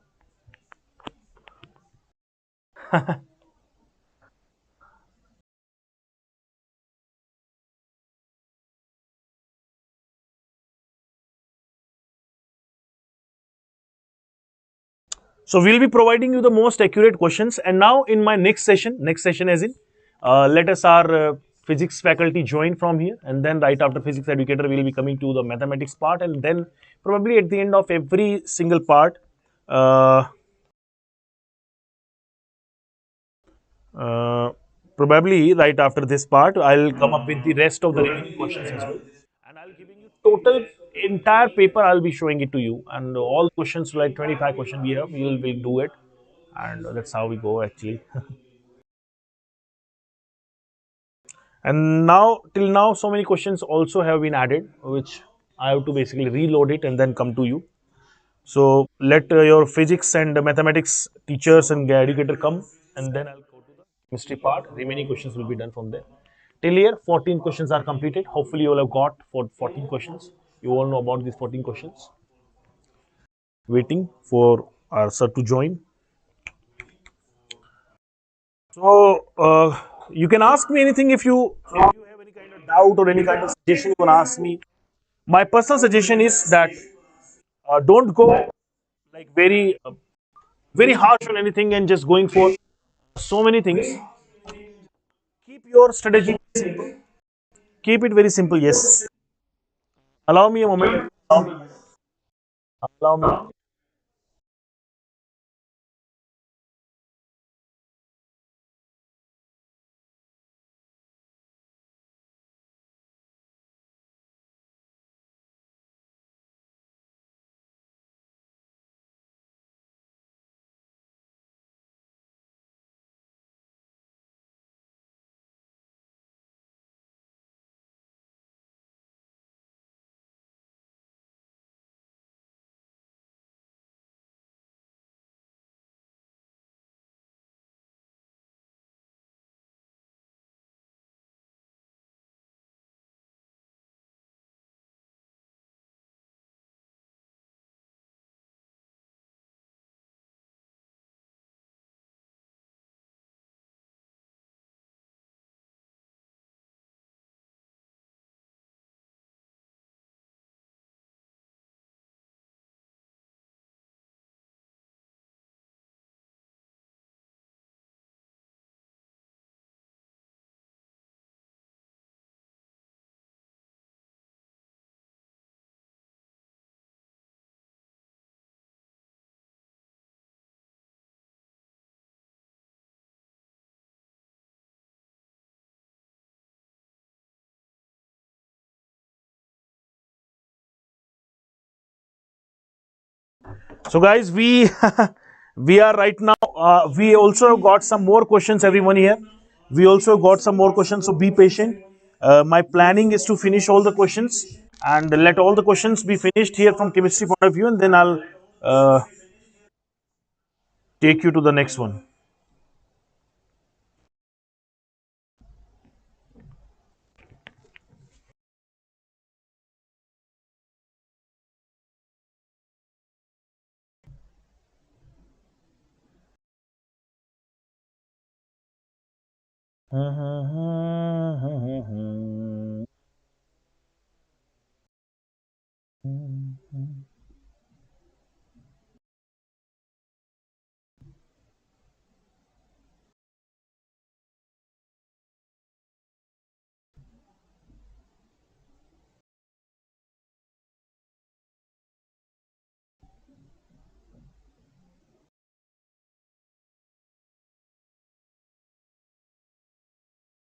So we'll be providing you the most accurate questions. And now in my next session as in, let us our physics faculty join from here, and then right after physics educator will be coming to the mathematics part, and then probably at the end of every single part, uh, uh, probably right after this part, I'll come up with the rest of the remaining questions as well, and I'll giving you total entire paper. I'll be showing it to you, and all questions like 25 questions we have, we'll do it, and that's how we go actually. And now, till now, so many questions also have been added, which I have to basically reload it and then come to you. So let your physics and mathematics teachers and educator come, and then I'll go to the chemistry part. Remaining questions will be done from there. Till here, 14 questions are completed. Hopefully, you all have got for 14 questions. You all know about these 14 questions. Waiting for our sir to join. So you can ask me anything if you have any kind of doubt or any kind of suggestion. You can ask me. My personal suggestion is that don't go like very harsh on anything and just going for so many things. Keep your strategy simple. Keep it very simple. Yes. Allow me a moment. Allow me. So guys, we we are right now. We also got some more questions. Everyone here. We also got some more questions, so be patient. My planning is to finish all the questions and let all the questions be finished here from chemistry point of view, and then I'll uh, take you to the next one.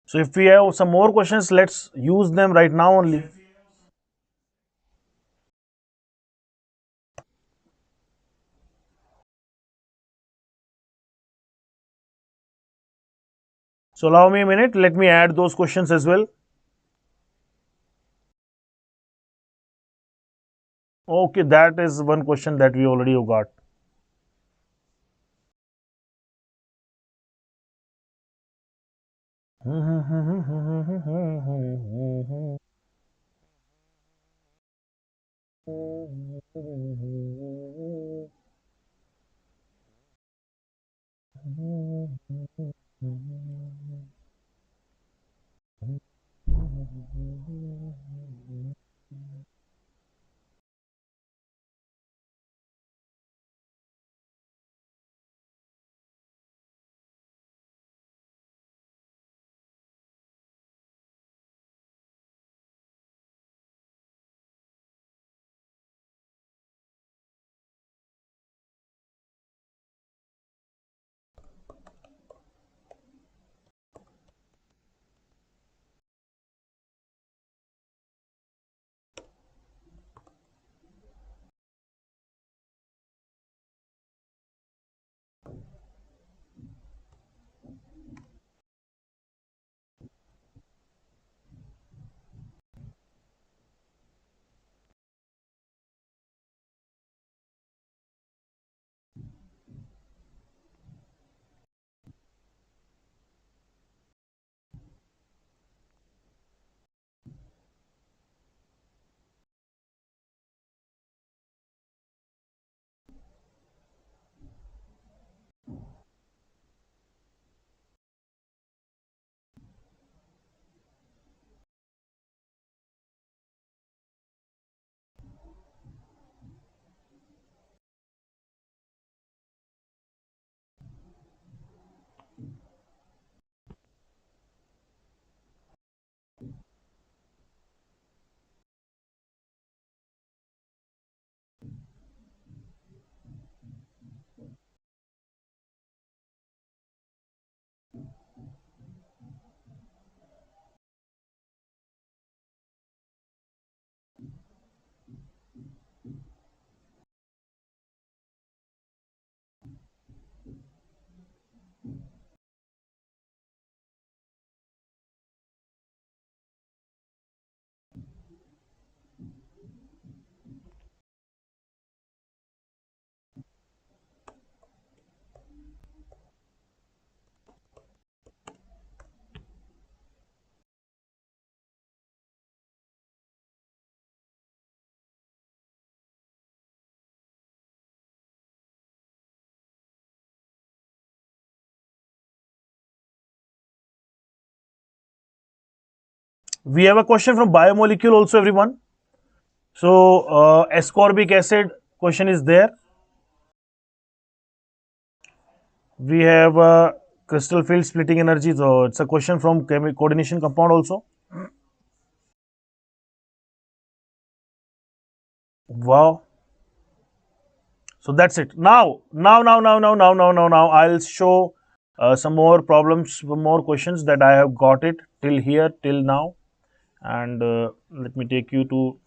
So if we have some more questions, let's use them right now only. So allow me a minute. Let me add those questions as well. Okay, that is one question that we already got. We have a question from biomolecule also, everyone. So ascorbic acid question is there. We have crystal field splitting energy. So it's a question from coordination compound also. Wow. So that's it. Now, I'll show some more problems, some more questions that I have got it till here, till now. And let me take you to.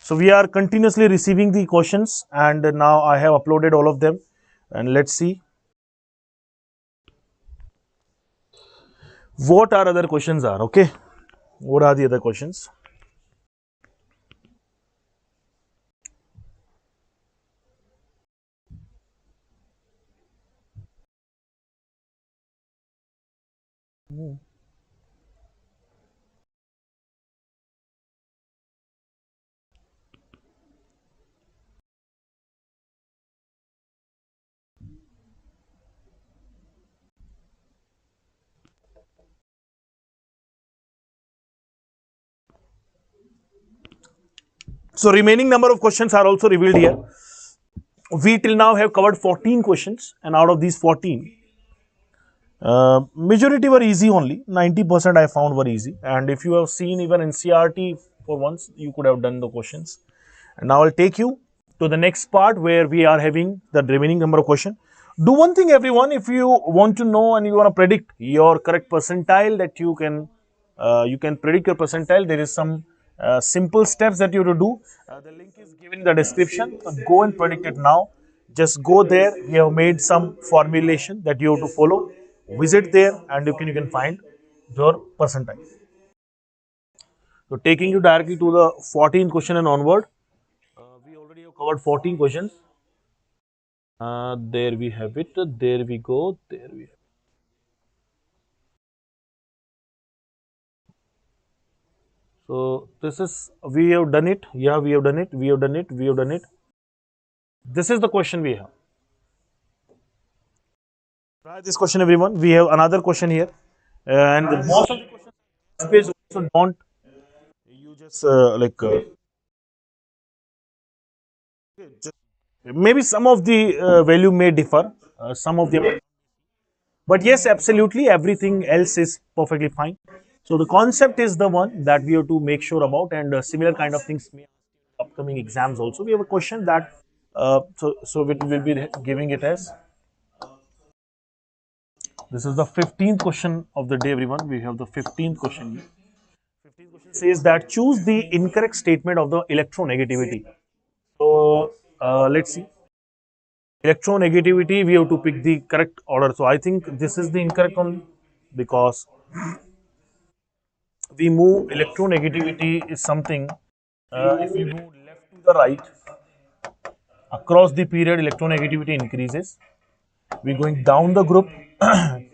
So we are continuously receiving the questions, and now I have uploaded all of them, and let's see what our other questions are. Okay, what are the other questions? So remaining number of questions are also revealed here. We till now have covered 14 questions, and out of these 14, majority were easy only. 90% I found were easy. And if you have seen even in CRT for once, you could have done the questions. And now I'll take you to the next part where we are having the remaining number of questions. Do one thing, everyone. If you want to know and you want to predict your correct percentile, that you can predict your percentile. There is some simple steps that you have to do. The link is given in the description. So go and predict it now. Just go there. We have made some formulation that you have to follow. Visit there, and you can find your percentile. So taking you directly to the 14th question and onward. We already have covered 14 questions. There we have it. There we go. There we have. So this is, we have done it. Yeah, we have done it. We have done it. We have done it. This is the question we have. Try this question, everyone. We have another question here, and most of the questions also don't. You just just maybe some of the value may differ. Some of them. But yes, absolutely, everything else is perfectly fine. So the concept is the one that we have to make sure about, and similar kind of things may upcoming exams also. We have a question that so we will be giving it as, this is the 15th question of the day, everyone. We have the 15th question here. 15th question says that choose the incorrect statement of the electronegativity. So let's see. Electronegativity, we have to pick the correct order. So I think this is the incorrect one, because we move electronegativity is something, if we move left to the right across the period, electronegativity increases. We're going down the group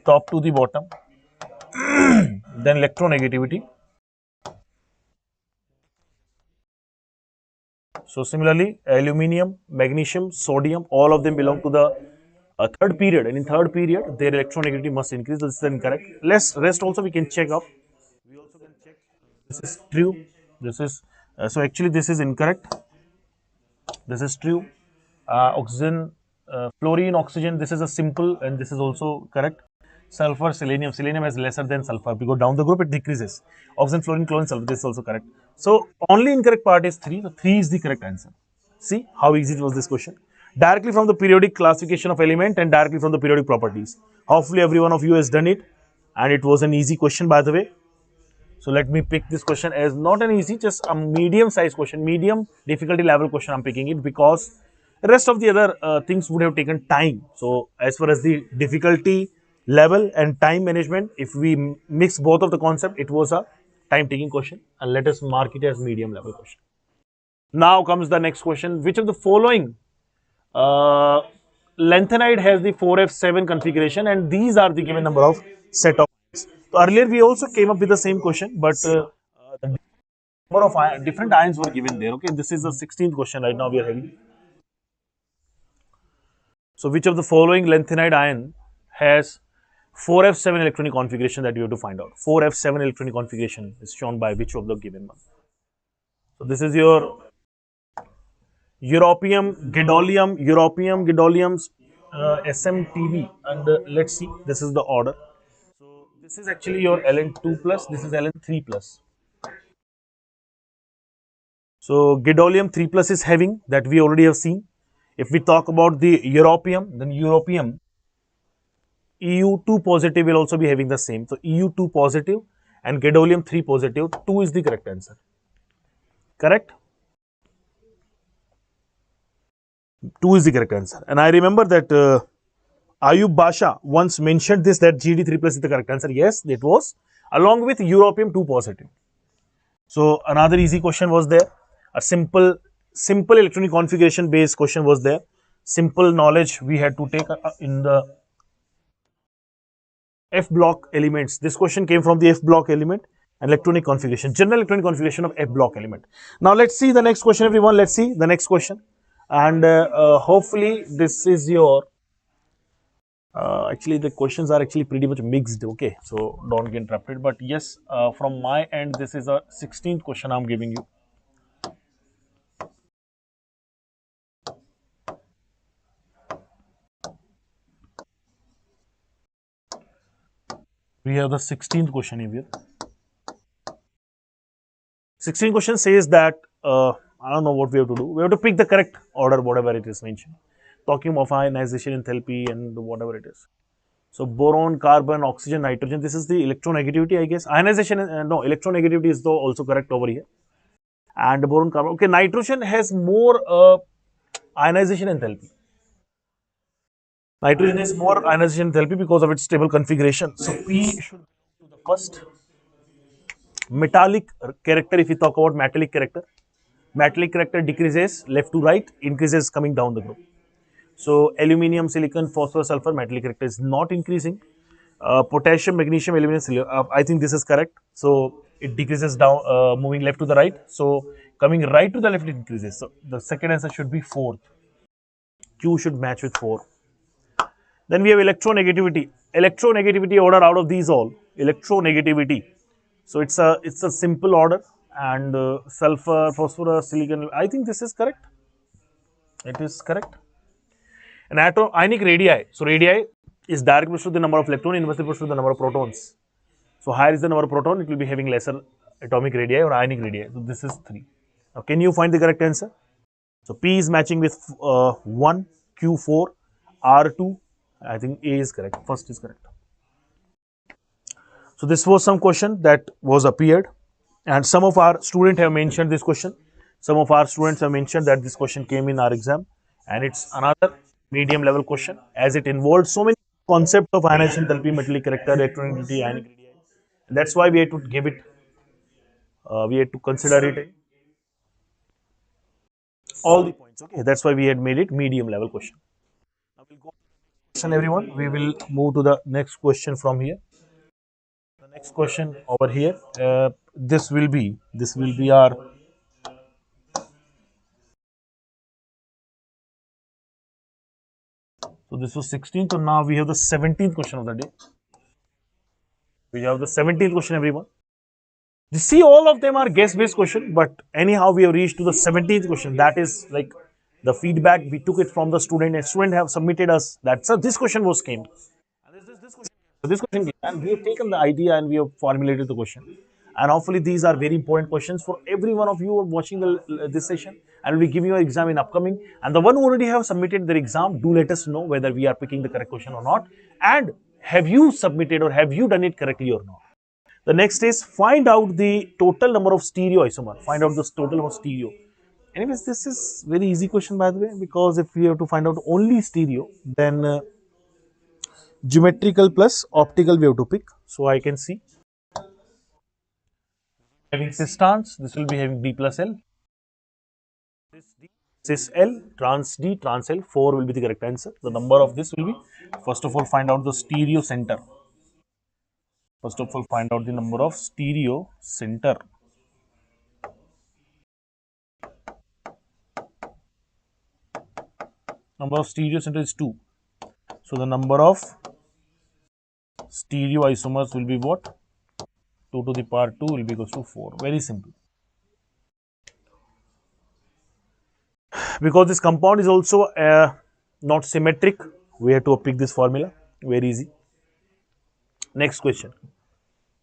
top to the bottom, then electronegativity. So similarly, aluminium, magnesium, sodium, all of them belong to the third period, and in third period their electronegativity must increase. This is incorrect. Less rest also we can check up. We also can check this is true. This is so actually this is incorrect. This is true. Oxygen, fluorine, oxygen, this is a simple, and this is also correct. Sulfur, selenium, selenium is lesser than sulfur. We go down the group, it decreases. Oxygen, fluorine, chlorine, sulfur, this is also correct. So only incorrect part is 3. So 3 is the correct answer. See how easy it was, this question. Directly from the periodic classification of element and directly from the periodic properties. Hopefully every one of you has done it, and it was an easy question, by the way. So let me pick this question as not an easy, just a medium size question, medium difficulty level question. I'm picking it because the rest of the other things would have taken time. So as far as the difficulty level and time management, if we mix both of the concept, it was a time taking question, and let us mark it as medium level question. Now comes the next question. Which of the following uh, lanthanide has the 4f7 configuration, and these are the given number of set of ions. So earlier we also came up with the same question, but the number of different ions were given there. Okay, this is the 16th question right now we are having. So which of the following lanthanide ion has 4f7 electronic configuration, that you have to find out. 4f7 electronic configuration is shown by which of the given one. So this is your European gadolinium, SMTB, and let's see, this is the order. So this is actually your Ln2 plus, this is Ln3 plus. So gadolinium 3 plus is having, that we already have seen. If we talk about the europium, then europium EU2 positive will also be having the same. So EU2 positive and gadolinium 3 positive, 2 is the correct answer. Correct? 2 is the correct answer. And I remember that Ayub Basha once mentioned this, that GD3 plus is the correct answer. Yes, it was, along with Europium 2 positive. So another easy question was there. A simple electronic configuration based question was there. Simple knowledge we had to take in the F block elements. This question came from the F block element and electronic configuration, general electronic configuration of F block element. Now let's see the next question, everyone. Let's see the next question, and hopefully this is your. Actually, the questions are actually pretty much mixed. Okay, so don't get interrupted. But yes, from my end, this is a 16th question I'm giving you. We have the 16th question here. 16th question says that I don't know what we have to do. We have to pick the correct order, whatever it is mentioned. Talking of ionization enthalpy and whatever it is. So boron, carbon, oxygen, nitrogen. This is the electronegativity, I guess. Ionization, no, electronegativity is though also correct over here. And boron, carbon. Okay, nitrogen has more ionization enthalpy. Nitrogen has more ionization enthalpy because of its stable configuration. So P should be the first. Metallic character, if we talk about metallic character decreases left to right, increases coming down the group. So aluminium, silicon, phosphorus, sulfur, metallic character is not increasing. Potassium, magnesium, aluminum, silicon. I think this is correct. So it decreases down, moving left to the right. So coming right to the left, it increases. So the second answer should be 4th. Q should match with 4. Then we have electronegativity. Electronegativity order out of these all. Electronegativity. So it's a simple order, and sulfur, phosphorus, silicon. I think this is correct. It is correct. An atom ionic radii. So radii is direct proportional to the number of electrons, inversely proportional to the number of protons. So higher is the number of proton, it will be having lesser atomic radii or ionic radii. So this is 3. Now can you find the correct answer? So P is matching with 1, Q4, R2. I think A is correct. First is correct. So this was some question that was appeared, and some of our students have mentioned this question. Some of our students have mentioned that this question came in our exam, and it's another medium level question as it involved so many concepts of ionization, enthalpy, metallic character, electronegativity, ionic radii. And that's why we had to give it. We had to consider it all the points. Okay, that's why we had made it medium level question. Now we'll go to the next question, everyone. We will move to the next question from here. The next question over here. This will be our. So this was 16th. So now we have the 17th question of the day. We have the 17th question, everyone. You see, all of them are guess-based question, but anyhow, we have reached to the 17th question. That is like the feedback we took it from the student, and student have submitted us that sir, this question was came. This question came, and we have taken the idea and we have formulated the question. And hopefully, these are very important questions for every one of you who are watching this session. And we'll be giving you an exam in upcoming. And the one who already have submitted their exam, do let us know whether we are picking the correct question or not. And have you submitted or have you done it correctly or not? The next is find out the total number of stereoisomer. Find out the total number of stereo. Anyways, this is very easy question by the way, because if we have to find out only stereo, then geometrical plus optical we have to pick. So I can see having cis trans, this will be having D plus L. Cis L, trans D, trans L, 4 will be the correct answer. The number of this will be, first of all, find out the stereo center. First of all, find out the number of stereo center. Number of stereo center is 2. So the number of stereoisomers will be what? 2 to the power 2 will be equals to 4. Very simple. Because this compound is also not symmetric, we have to pick this formula. Very easy. Next question.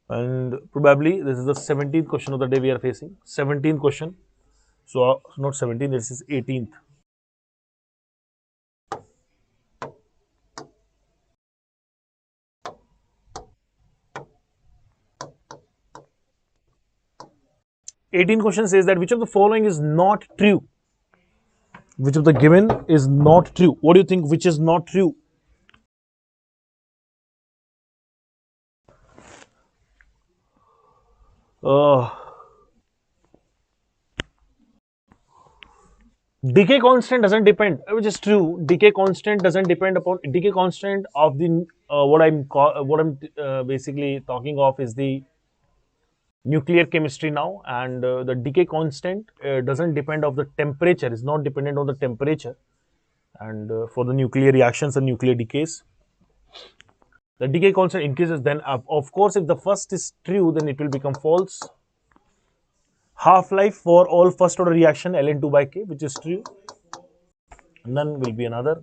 And probably this is the 17th question of the day we are facing. 17th question. So not 17th, this is 18th. 18th question says that which of the following is not true? Which of the given is not true? What do you think? Which is not true? Uh, Decay constant doesn't depend, which is true. Decay constant doesn't depend upon decay constant of the what I'm basically talking of is the nuclear chemistry now, and the decay constant doesn't depend of the temperature. Is not dependent on the temperature, and for the nuclear reactions and nuclear decays, the decay constant increases. Then, of course, if the first is true, then it will become false. Half life for all first order reaction ln2 by k, which is true. None will be another.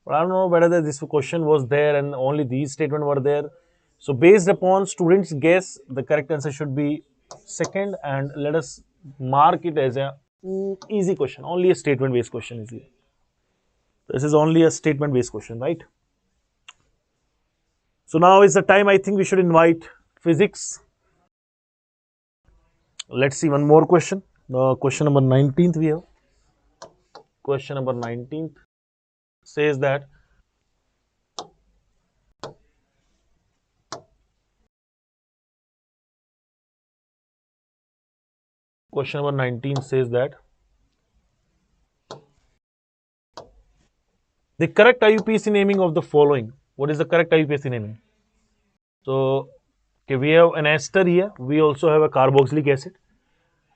But I don't know whether this question was there and only these statements were there. So based upon students' guess, the correct answer should be second, and let us mark it as a easy question. Only a statement-based question is here. This is only a statement-based question, right? So now is the time I think we should invite physics. Let's see one more question. Question number 19th we have. Question number 19th says that question number 19 says that the correct IUPAC naming of the following. What is the correct IUPAC naming? So, okay, we have an ester here. We also have a carboxylic acid.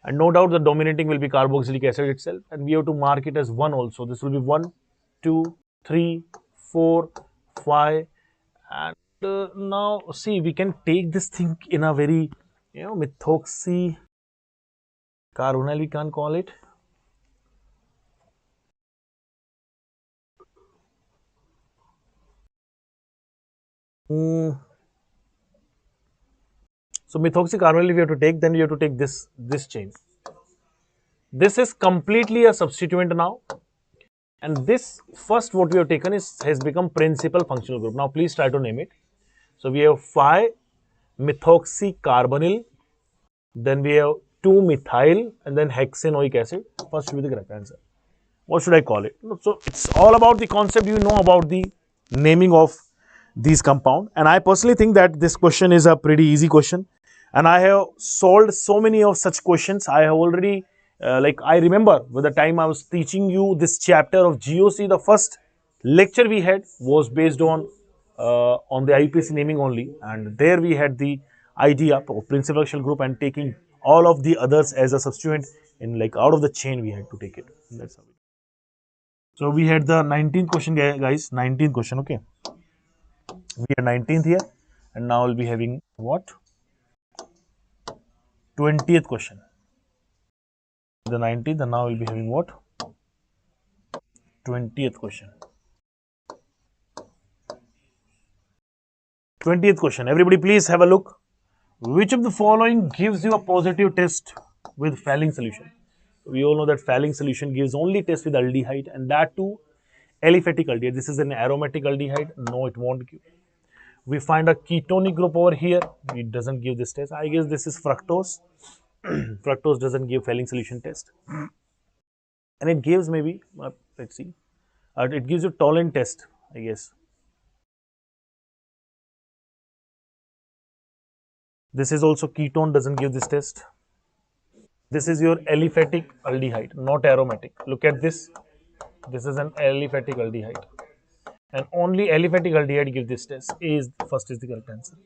And no doubt the dominating will be carboxylic acid itself. And we have to mark it as 1 also. This will be 1, 2, 3, 4, 5. And now, see, we can take this thing in a very, methoxy carbonyl, we can call it. So methoxycarbonyl we have to take, then we have to take this chain. This is completely a substituent now, and this first what we have taken has become principal functional group. Now please try to name it. So we have 5-methoxycarbonyl, then we have 2-methyl, and then hexanoic acid. First should be the correct answer. What should I call it? So it's all about the concept. You know about the naming of these compound, and I personally think that this question is a pretty easy question, and I have solved so many of such questions. I have already I remember with the time I was teaching you this chapter of GOC, the first lecture we had was based on the IUPAC naming only, and there we had the idea of principal functional group and taking all of the others as a substituent in out of the chain we had to take it. That's how. So we had the 19th question, guys. 19th question, okay. We are 19th here, and now we'll be having what? 20th question. The 19th, and now we'll be having what? 20th question. 20th question. Everybody, please have a look. Which of the following gives you a positive test with Fehling solution? We all know that Fehling solution gives only test with aldehyde, and that too aliphatic aldehyde. This is an aromatic aldehyde. No, it won't give. We find a ketonic group over here. It doesn't give this test. I guess this is fructose. Fructose doesn't give Fehling solution test. And it gives maybe, let's see, it gives you tolerant test, I guess. This is also ketone, doesn't give this test. This is your aliphatic aldehyde, not aromatic. Look at this. This is an aliphatic aldehyde. And only aliphatic aldehyde gives this test. First is the correct answer.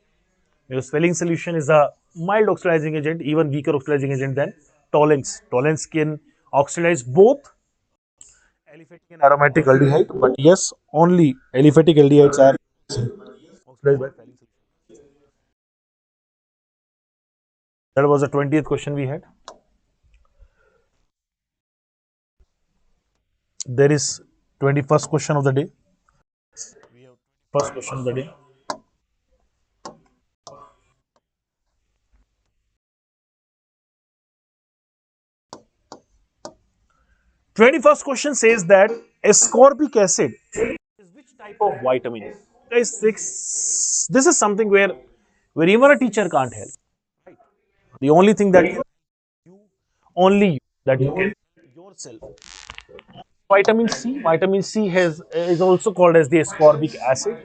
Because Fehling solution is a mild oxidizing agent, even weaker oxidizing agent than tolens. Tolens can oxidize both aliphatic and aromatic aldehyde, but yes, only aliphatic aldehydes are oxidized by Fehling solution. That was the 20th question we had. There is 21st question of the day. We have first question of the day. Twenty-first question says that ascorbic acid is which type of vitamin? Guys, this is something where even a teacher can't help. Right? The only thing that only you, that you can help yourself Vitamin C has is also called as the ascorbic acid.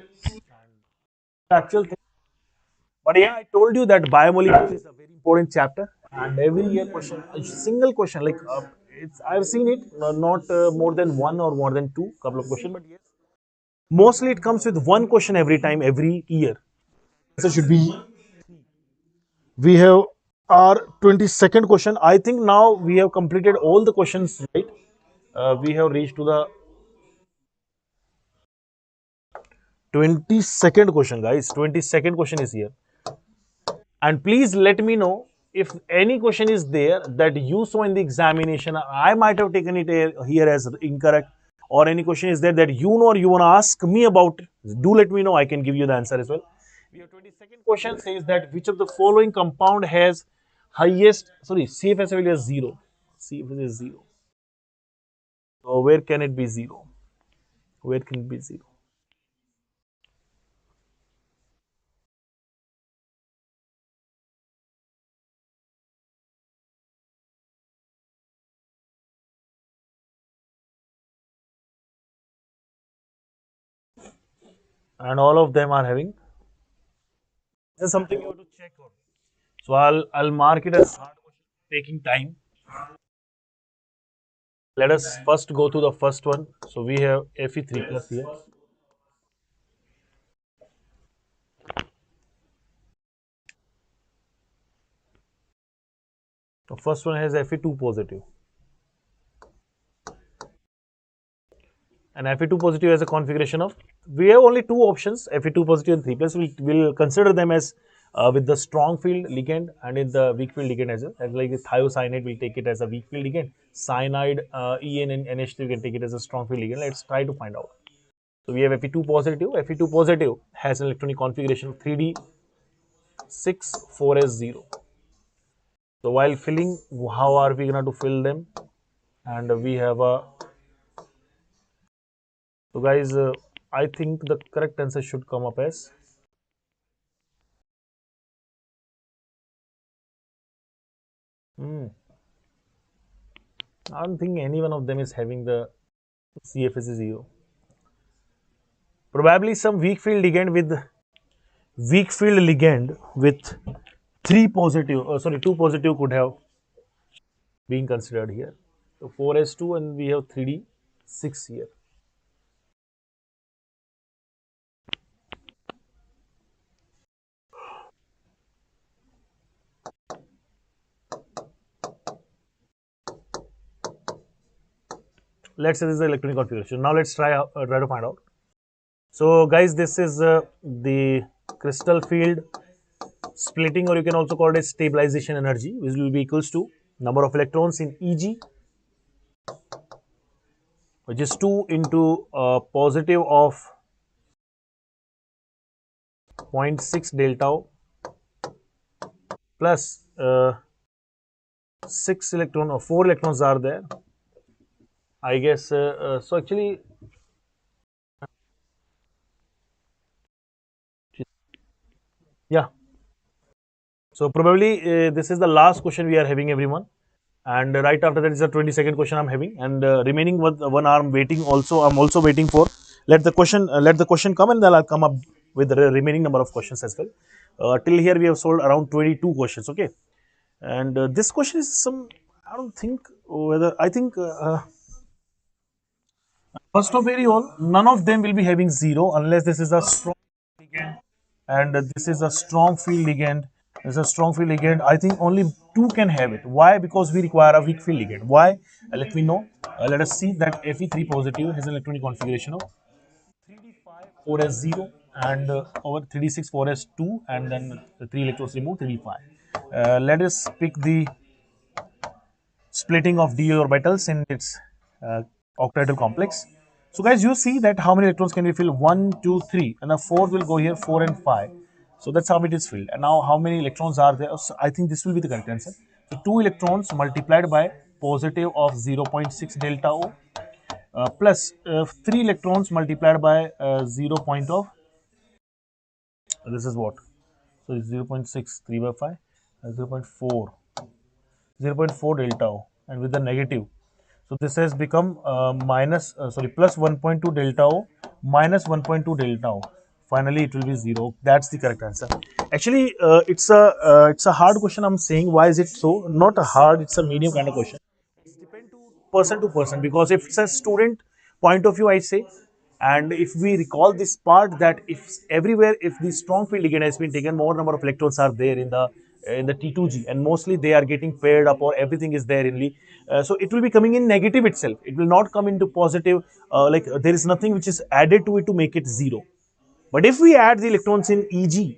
The actual thing. But yeah, I told you that biomolecule is a very important chapter, and every year question, a single question, like it's I've seen it, not more than one or more than two, couple of questions, but yes, mostly it comes with one question every time, every year. So should be we have our 22nd question. I think now we have completed all the questions, right? We have reached to the 22nd question, guys. 22nd question is here. And please let me know if any question is there that you saw in the examination. I might have taken it here as incorrect, or any question is there that you know or you want to ask me about. Do let me know. I can give you the answer as well. We have 22nd question says that which of the following compound has highest, sorry, CFS value is 0. CFS is 0. So where can it be 0? Where can it be 0? And all of them are having. There's something you have to check on. So I'll mark it as hard question, taking time. Let us first go to the first one. So we have Fe3 plus here. The first one has Fe2 positive. And Fe2 positive has a configuration of, we have only two options, Fe2 positive and 3 plus. We'll consider them as with the strong field ligand and in the weak field ligand as well. As like thiocyanate, we'll take it as a weak field ligand. Cyanide, En and NH3, we can take it as a strong field ligand. Let's try to find out. So we have Fe2 positive. Fe2 positive has an electronic configuration of 3D6 4s0. So while filling, how are we going to fill them? And we have a, so guys, I think the correct answer should come up as, I don't think any one of them is having the CFS 0. Probably some weak field ligand with three positive, sorry, two positive could have been considered here. So 4s2 and we have 3d6 here. Let's say this is the electronic configuration. Now let's try to find out. So guys, this is the crystal field splitting, or you can also call it stabilization energy, which will be equals to number of electrons in Eg, which is 2 into positive of 0.6 delta O plus 6 electron or 4 electrons are there. I guess so. Actually, yeah. So probably this is the last question we are having, everyone. And right after that is the 22nd question I'm having, and remaining one arm waiting. Also, I'm also waiting for, let the question come, and then I'll come up with the remaining number of questions as well. Till here we have solved around 22 questions. Okay, and this question is some, I don't think whether, I think first of all, none of them will be having 0 unless this is a strong ligand, and this is a strong field ligand. This is a strong field ligand. I think only two can have it. Why? Because we require a weak field ligand. Why? Let me know. Let us see that Fe3 positive has an electronic configuration of 3d5 4s0 and over 3d6 4s2, and then the 3 electrons removed 3d5. Let us pick the splitting of d orbitals in its octahedral complex. So guys, you see that how many electrons can we fill? 1, 2, 3, and the 4 will go here, 4 and 5. So that's how it is filled. And now how many electrons are there? So I think this will be the correct answer. So 2 electrons multiplied by positive of 0.6 delta O plus 3 electrons multiplied by 0. Of, this is what? So it's 0.6, 3 by 5, 0.4, 0.4 delta O, and with the negative. So this has become plus 1.2 delta O minus 1.2 delta O. Finally, it will be 0. That's the correct answer. Actually, it's a hard question. I'm saying, why is it so? Not a hard. It's a medium kind of question. It's depend to person, because if it's a student point of view, I say, and if we recall this part, that if everywhere, if the strong field ligand has been taken, more number of electrons are there in the T2G, and mostly they are getting paired up, or everything is there in so it will be coming in negative itself. It will not come into positive. There is nothing which is added to it to make it 0. But if we add the electrons in EG,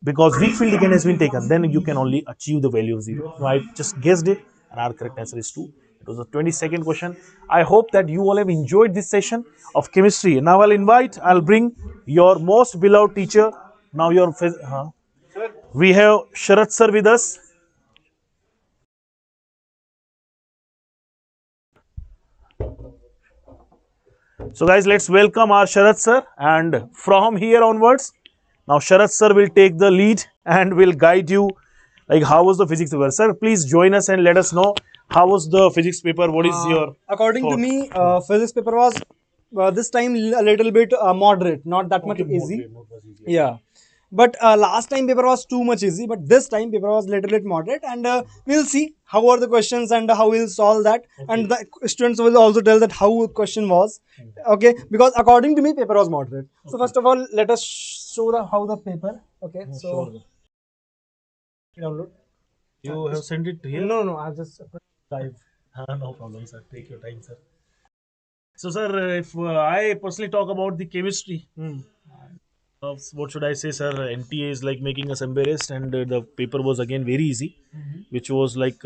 because weak field ligand has been taken, then you can only achieve the value of 0. So I just guessed it, and our correct answer is 2. It was a 22nd question. I hope that you all have enjoyed this session of chemistry. Now I'll bring your most beloved teacher. Now we have Sharat sir with us. So guys, let's welcome our Sharat sir, and from here onwards, now Sharat sir will take the lead and will guide you like how was the physics paper. Sir, please join us and let us know how was the physics paper. What is your According to thought? me, physics paper was this time a little bit moderate, not that much easy. Yeah, but last time paper was too much easy, but this time paper was little bit moderate, and we'll see how are the questions and how we'll solve that, and the students will also tell that how the question was. Okay, because according to me, paper was moderate. So first of all, let us show the how the paper. Okay, so Sure. download. You have sent it here? No, I just type. No problem, sir. Take your time, sir. So, sir, if I personally talk about the chemistry, what should I say, sir? NTA is like making us embarrassed, and the paper was again very easy, which was like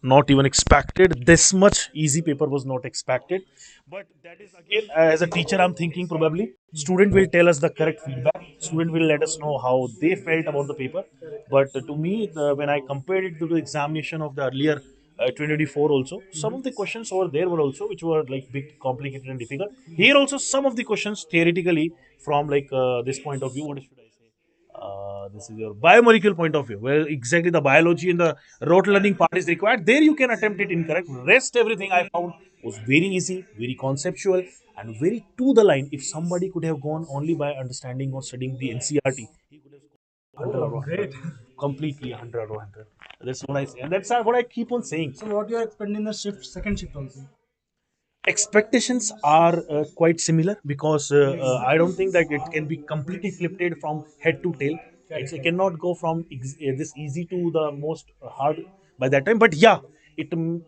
not even expected. This much easy paper was not expected. But that is again, as a teacher, I'm thinking probably student will tell us the correct feedback. Student will let us know how they felt about the paper. But to me, when I compared it to the examination of the earlier 2024 also, some of the questions over there were also which were like big, complicated and difficult. Here also some of the questions theoretically from like this point of view. What should I say? This is your biomolecule point of view, where exactly the biology and the rote learning part is required. There you can attempt it incorrect. Rest everything I found was very easy, very conceptual, and very to the line. If somebody could have gone only by understanding or studying the NCRT, he could have scored 100 out of 100. Completely 100 out of 100. That's what I say, and that's what I keep on saying. So what you are expecting the shift, second shift also? Expectations are quite similar, because I don't think that it can be completely flipped from head to tail. It cannot go from this easy to the most hard by that time. But yeah,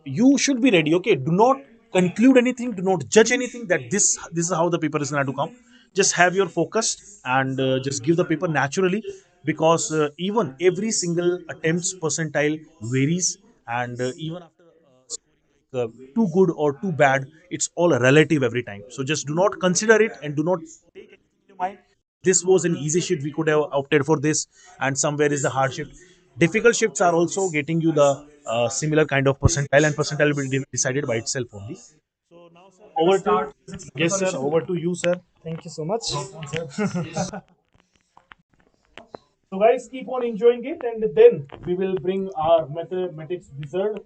you should be ready. Okay, do not conclude anything. Do not judge anything. That this is how the paper is going to come. Just have your focus and just give the paper naturally, because even every single attempts percentile varies, and even after too good or too bad, it's all relative every time. So just do not consider it, and do not take anything in your mind. This was an easy shift, we could have opted for this, and somewhere is the hard shift. Difficult shifts are also getting you the similar kind of percentile, and percentile will be decided by itself only. So now, sir, Let us over to, start physics paper yes sir, solution. over to you, sir. Thank you so much. So guys, keep on enjoying it, and then we will bring our mathematics wizard.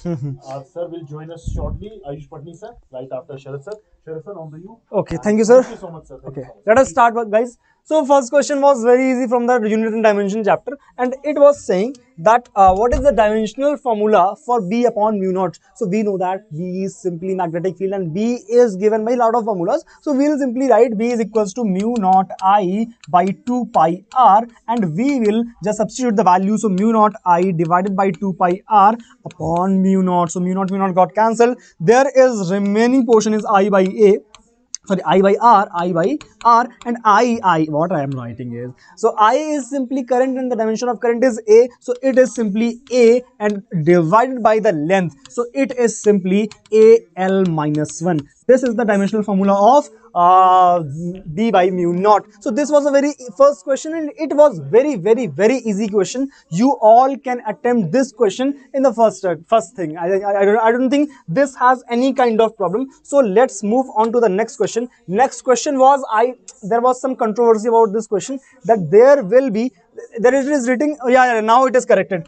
Our sir will join us shortly. Ayush Patni sir, right after Sharad sir. Sharad sir, on to you. Okay, And thank you, sir. thank you so much, sir. Thank you Okay, so much. let us start, guys. So first question was very easy from the unit and dimension chapter, and it was saying that what is the dimensional formula for B upon mu naught? So we know that B is simply magnetic field, and B is given by a lot of formulas. So we will simply write B is equals to mu naught I by 2 pi r, and we will just substitute the value. So mu naught I divided by 2 pi r upon mu naught. So mu naught got cancelled. There is remaining portion is I by A, sorry, I by r, and I what I am writing is, so I is simply current, and the dimension of current is A, so it is simply A, and divided by the length, so it is simply AL minus 1. This is the dimensional formula of B by mu naught. So this was a very first question, and it was very easy question. You all can attempt this question in the first thing. I don't think this has any kind of problem. So let's move on to the next question. Next question was, there was some controversy about this question, that there will be, there it is written, yeah, now it is corrected.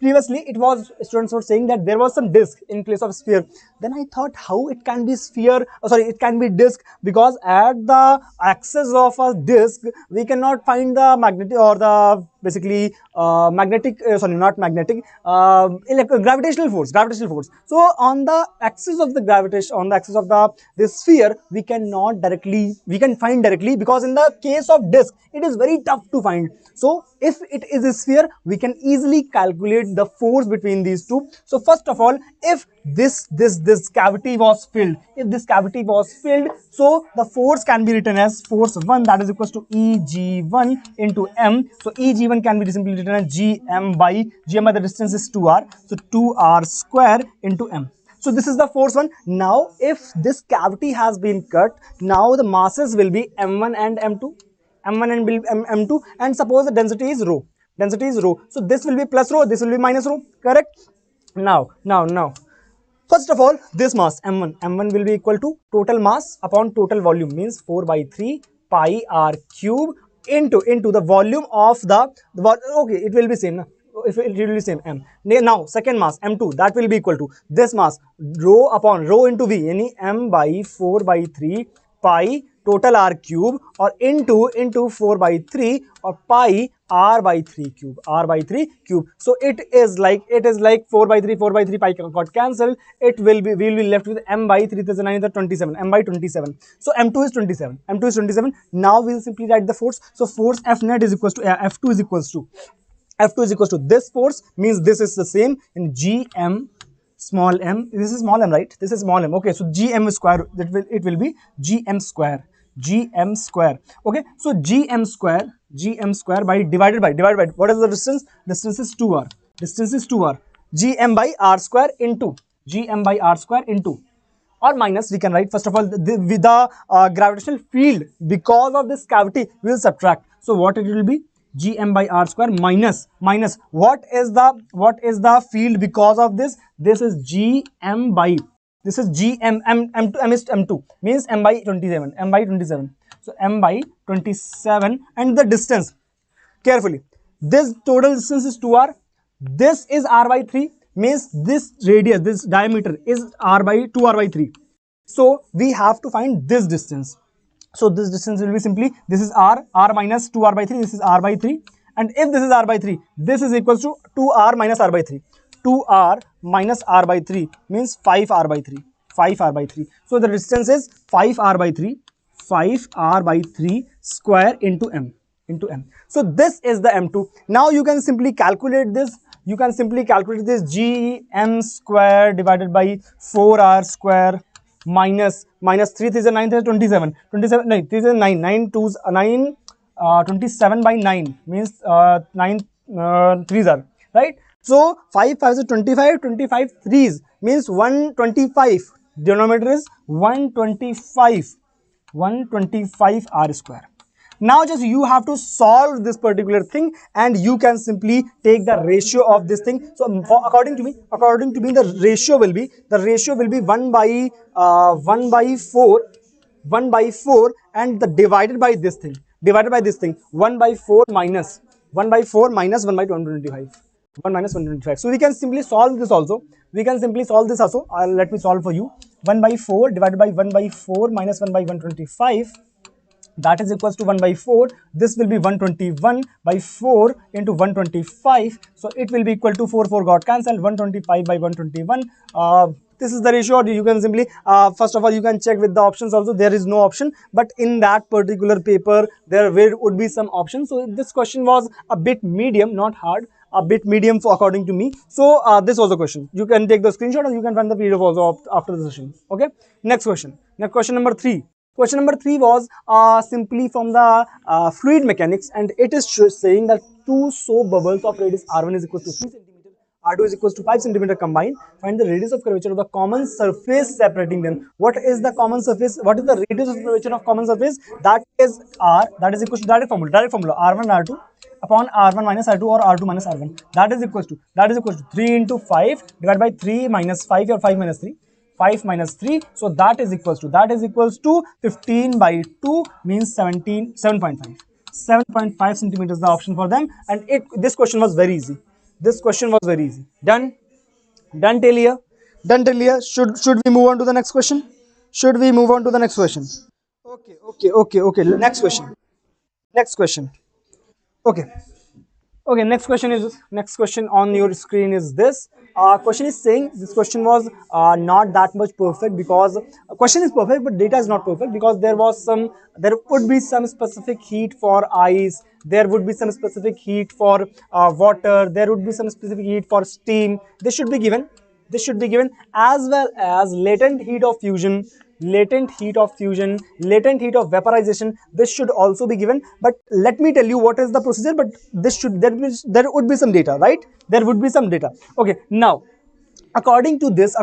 previously it was, students were saying that there was some disk in place of sphere. Then I thought how it can be sphere, sorry, it can be disk, because at the axis of a disk we cannot find the magnetic or the basically magnetic, sorry, not magnetic, gravitational force. So on the axis of the gravitation, on the axis of the this sphere, we cannot directly, we can find directly, because in the case of disk it is very tough to find. So if it is a sphere, we can easily calculate the force between these two. So first of all, if this cavity was filled, if this cavity was filled, so the force can be written as force 1, that is equals to Eg1 into m. So Eg1 can be simply written as gm by the distance is 2r, so 2r square into m. So this is the force 1. Now if this cavity has been cut, now the masses will be m1 and m2, m1 and m2, and suppose the density is rho, so this will be plus rho, this will be minus rho, correct? Now first of all, this mass m1 will be equal to total mass upon total volume, means 4 by 3 pi r cube into the volume of okay, it will be same na? If it will be same m. Now second mass m2, that will be equal to this mass rho upon rho into v, any m by 4 by 3 pi total r cube, or into 4 by 3 or pi r by 3 cube, so it is like 4 by 3 pi got cancelled, it will be, we will be left with m by 3 is 9 27, m by 27. So m2 is 27. Now we will simply write the force. So force F net is equals to F2 is equals to this force, means this is the same in gm small m, this is small m, right? This is small m. Okay, so gm square, it will be gm square. Okay, so gm square by divided by what is the distance? Distance is 2r. Gm by r square into or minus, we can write first of all with the gravitational field because of this cavity we will subtract. So what it will be? Gm by r square minus what is the field because of this? This is gm by, this is gm m2 means m by 27. So m by 27, and the distance, carefully, this total distance is 2r, this is r by 3, means this radius, this diameter is r by 2r by 3. So we have to find this distance. So this distance will be simply, this is r minus 2r by 3, this is r by 3, and if this is r by 3, this is equals to 2r minus r by 3. 2r minus r by 3 means 5r by 3. So the distance is 5r by 3 square into m. So this is the m2. Now you can simply calculate this. Gm square divided by 4r square minus 3 is a 9 is 27. No, 3 is a 9 2's 9, 27 by 9 means 9 3's are right. So 5 5 is 25, 25 3's means 125. Denominator is 125 r square. Now just you have to solve this particular thing, and you can simply take the ratio of this thing. So according to me the ratio will be 1 by 4, and the divided by this thing 1 by 4 minus 1 by 125. So we can simply solve this also. Let me solve for you. 1 by 4 divided by 1 by 4 minus 1 by 125, that is equals to 1 by 4. This will be 121 by 4 into 125. So it will be equal to 4 got cancelled, 125 by 121. This is the ratio. Or you can simply first of all you can check with the options also. There is no option, but in that particular paper there would be some options. So this question was a bit medium, not hard, a bit medium for according to me. So this was the question. You can take the screenshot, or you can find the PDF also after the session. Okay, next question number 3. Question number 3 was simply from the fluid mechanics, and it is saying that two soap bubbles of radius r1 is equal to 3 cm, r2 is equal to 5 cm combined. Find the radius of curvature of the common surface separating them. What is the common surface? What is the radius of curvature of common surface? That is r, that is equal to direct formula r1 r2 upon r1 minus r2 or r2 minus r1. That is equal to 3 into 5 divided by 3 minus 5 or 5 minus 3. 5 minus 3, so that is equals to 15 by 2 means 7.5 centimeters the option for them. And this question was very easy. This question was very easy. Done. Done till here. Done till here. Should we move on to the next question? Should we move on to the next question? Okay. Next question. Next question. Okay. Okay, next question on your screen is this. Question is saying this question was not that much perfect because question is perfect, but data is not perfect because there would be some specific heat for ice, there would be some specific heat for water, there would be some specific heat for steam. This should be given as well as latent heat of fusion, latent heat of vaporization. This should also be given, but let me tell you what is the procedure. But this should there would be some data, right? There would be some data. Okay, now according to this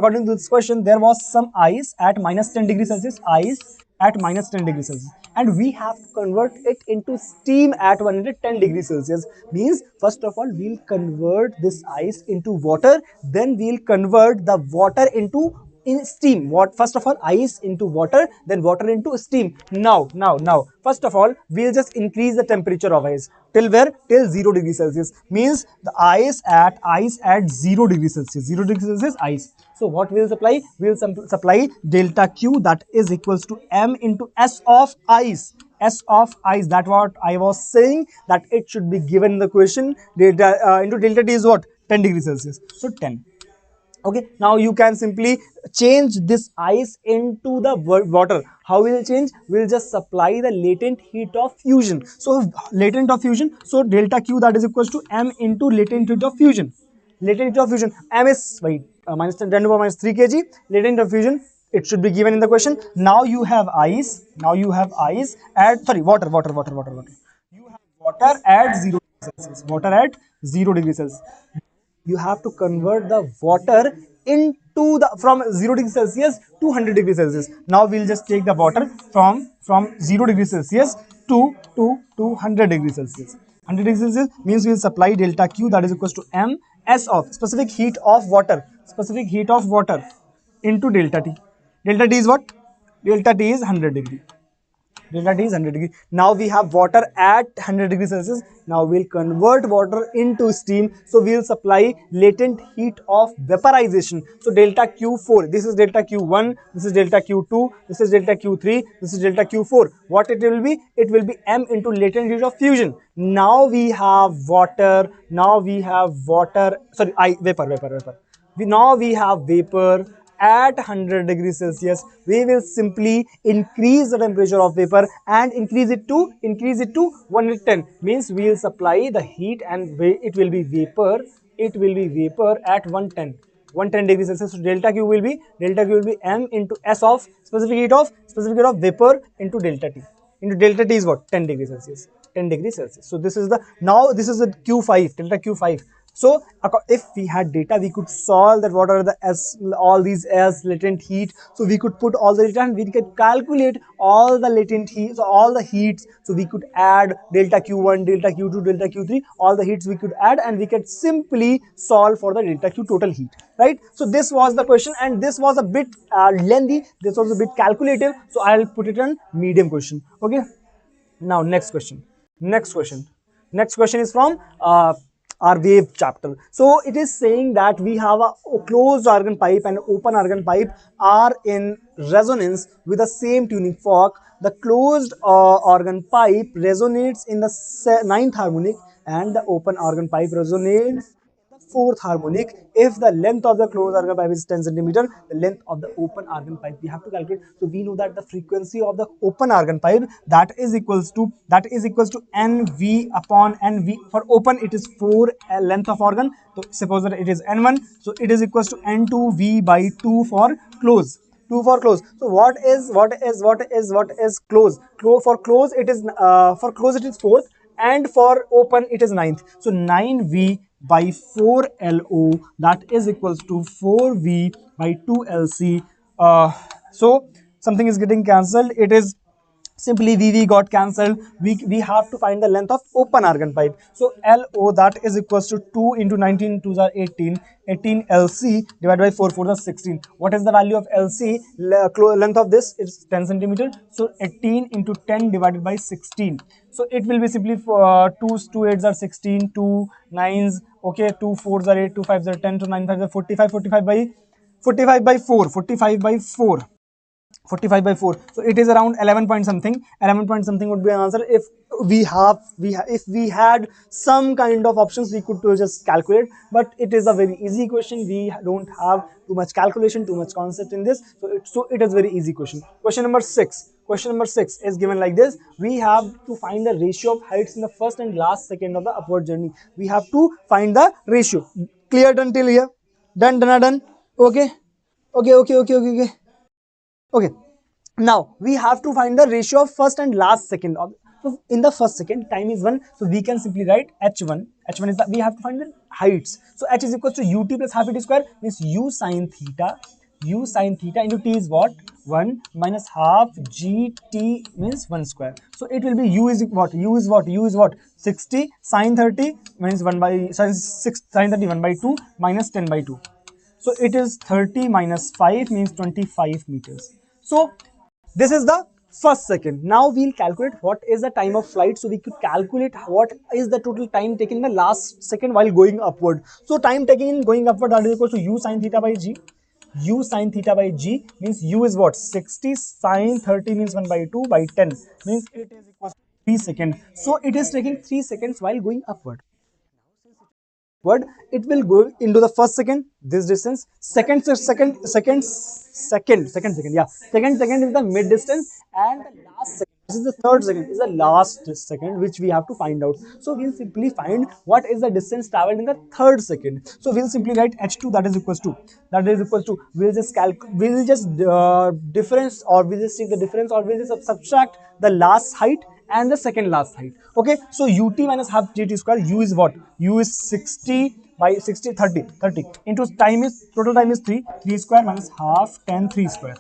question, there was some ice at minus 10 degrees Celsius, ice at minus 10 degrees Celsius, and we have to convert it into steam at 110 degrees Celsius. Means first of all we'll convert this ice into water, then we'll convert the water into in steam. What first of all ice into water, then water into steam. Now first of all we'll just increase the temperature of ice till where? Till 0 degrees Celsius. Means the ice at 0 degrees Celsius, 0 degrees Celsius ice. So what we'll supply? We'll supply delta Q, that is equals to M into S of ice. S of ice, that what I was saying, that it should be given in the question. Delta into delta T is what? 10 degrees Celsius. So 10. Okay, now you can simply change this ice into the water. How will it change? We'll just supply the latent heat of fusion. So latent of fusion, so delta Q, that is equals to M into latent heat of fusion. Latent heat of fusion, M is minus 10 to the power minus 3 kg. Latent heat of fusion, it should be given in the question. Now you have ice, at, sorry, water. You have water at 0 degrees Celsius, water at 0 degrees Celsius. You have to convert the water into the from 0 degrees Celsius to 100 degrees Celsius. Now we'll just take the water from 0 degrees Celsius to 100 degrees Celsius. 100 degrees Celsius means we'll supply delta Q, that is equals to M S of specific heat of water into delta T. Delta T is what? Delta T is 100 degree. Delta T is 100 degree. Now we have water at 100 degrees Celsius. Now we'll convert water into steam. So we'll supply latent heat of vaporization. So delta Q4. This is delta Q1. This is delta Q2. This is delta Q3. This is delta Q4. What it will be? It will be M into latent heat of fusion. Now we have water. Sorry, vapor. Now we have vapor at 100 degrees Celsius. We will simply increase the temperature of vapor and increase it to 110. Means we will supply the heat and it will be vapor. It will be vapor at 110 degrees Celsius. So delta Q will be M into S of specific heat of vapor into delta T. Into delta T is what? 10 degrees Celsius. 10 degrees Celsius. So this is the Q5, delta Q5. So if we had data, we could solve that what are the S, all these S latent heat. So we could put all the data and we could calculate all the latent heat, so all the heats. So we could add delta Q1, delta Q2, delta Q3, all the heats we could add, and we could simply solve for the delta Q total heat, right? So this was the question, and this was a bit lengthy. This was a bit calculative. So I'll put it on medium question. Okay. Now next question is from our wave chapter. So it is saying that we have a closed organ pipe and open organ pipe are in resonance with the same tuning fork. The closed organ pipe resonates in the ninth harmonic and the open organ pipe resonates fourth harmonic. If the length of the closed organ pipe is 10 centimeter, the length of the open organ pipe we have to calculate. So we know that the frequency of the open organ pipe, that is equals to NV upon NV. For open it is 4 length of organ. So suppose that it is N1, so it is equals to N2V by 2 for close. 2 for close. So what is close? For close it is fourth, and for open it is ninth. So 9V by 4 LO, that is equals to 4V by 2 LC. So something is getting cancelled. It is simply VV got cancelled. We have to find the length of open argon pipe. So LO, that is equals to 2 into 19 2s are 18. 18 LC divided by 4 4 are 16. What is the value of LC? Length of this is 10 centimeter. So 18 into 10 divided by 16. So it will be simply 2 8s are 16, 2 9s, okay, 2 4s are 8, 2 5s are 10, 2 9 5s are 45, 45 by 4, 45 by 4. 45 by 4, so it is around 11 point something. 11 point something would be an answer. If if we had some kind of options, we could just calculate, but it is a very easy question. We don't have too much calculation, too much concept in this, so it is very easy question. Question number 6. Question number 6 is given like this. We have to find the ratio of heights in the first and last second of the upward journey. We have to find the ratio. Clear done till here? Done. Okay, okay. Okay, now we have to find the ratio of first and last second. So in the first second, time is 1, so we can simply write h1. H1 is that we have to find the heights. So h is equals to ut plus half it square, means u sine theta. U sine theta into t is what? 1 minus half gt means 1 square. So it will be u is what? U is what? U is what? 60 sine 30 means 1 by sine 6 sine 30 1 by 2 minus 10 by 2. So it is 30 minus 5 means 25 meters. So this is the first second. Now we'll calculate what is the time of flight. So we could calculate what is the total time taken in the last second while going upward. So time taken in going upward, that is equal to u sine theta by g. U sine theta by g means u is what? 60 sine 30 means 1 by 2 by 10 means it is equal to 3 seconds. So it is taking 3 seconds while going upward. Word, it will go into the first second, this distance, second is the mid distance, and the last second, this is the third second, is the last second, which we have to find out. So we'll simply find what is the distance traveled in the third second. So we'll simply write h2, that is equals to we'll just difference, or we'll just take the difference, or we'll just subtract the last height and the second last height. Okay, so ut minus half gt square, u is what? U is 60 by 60 30 into time is total time is 3 square minus half 10 3 square,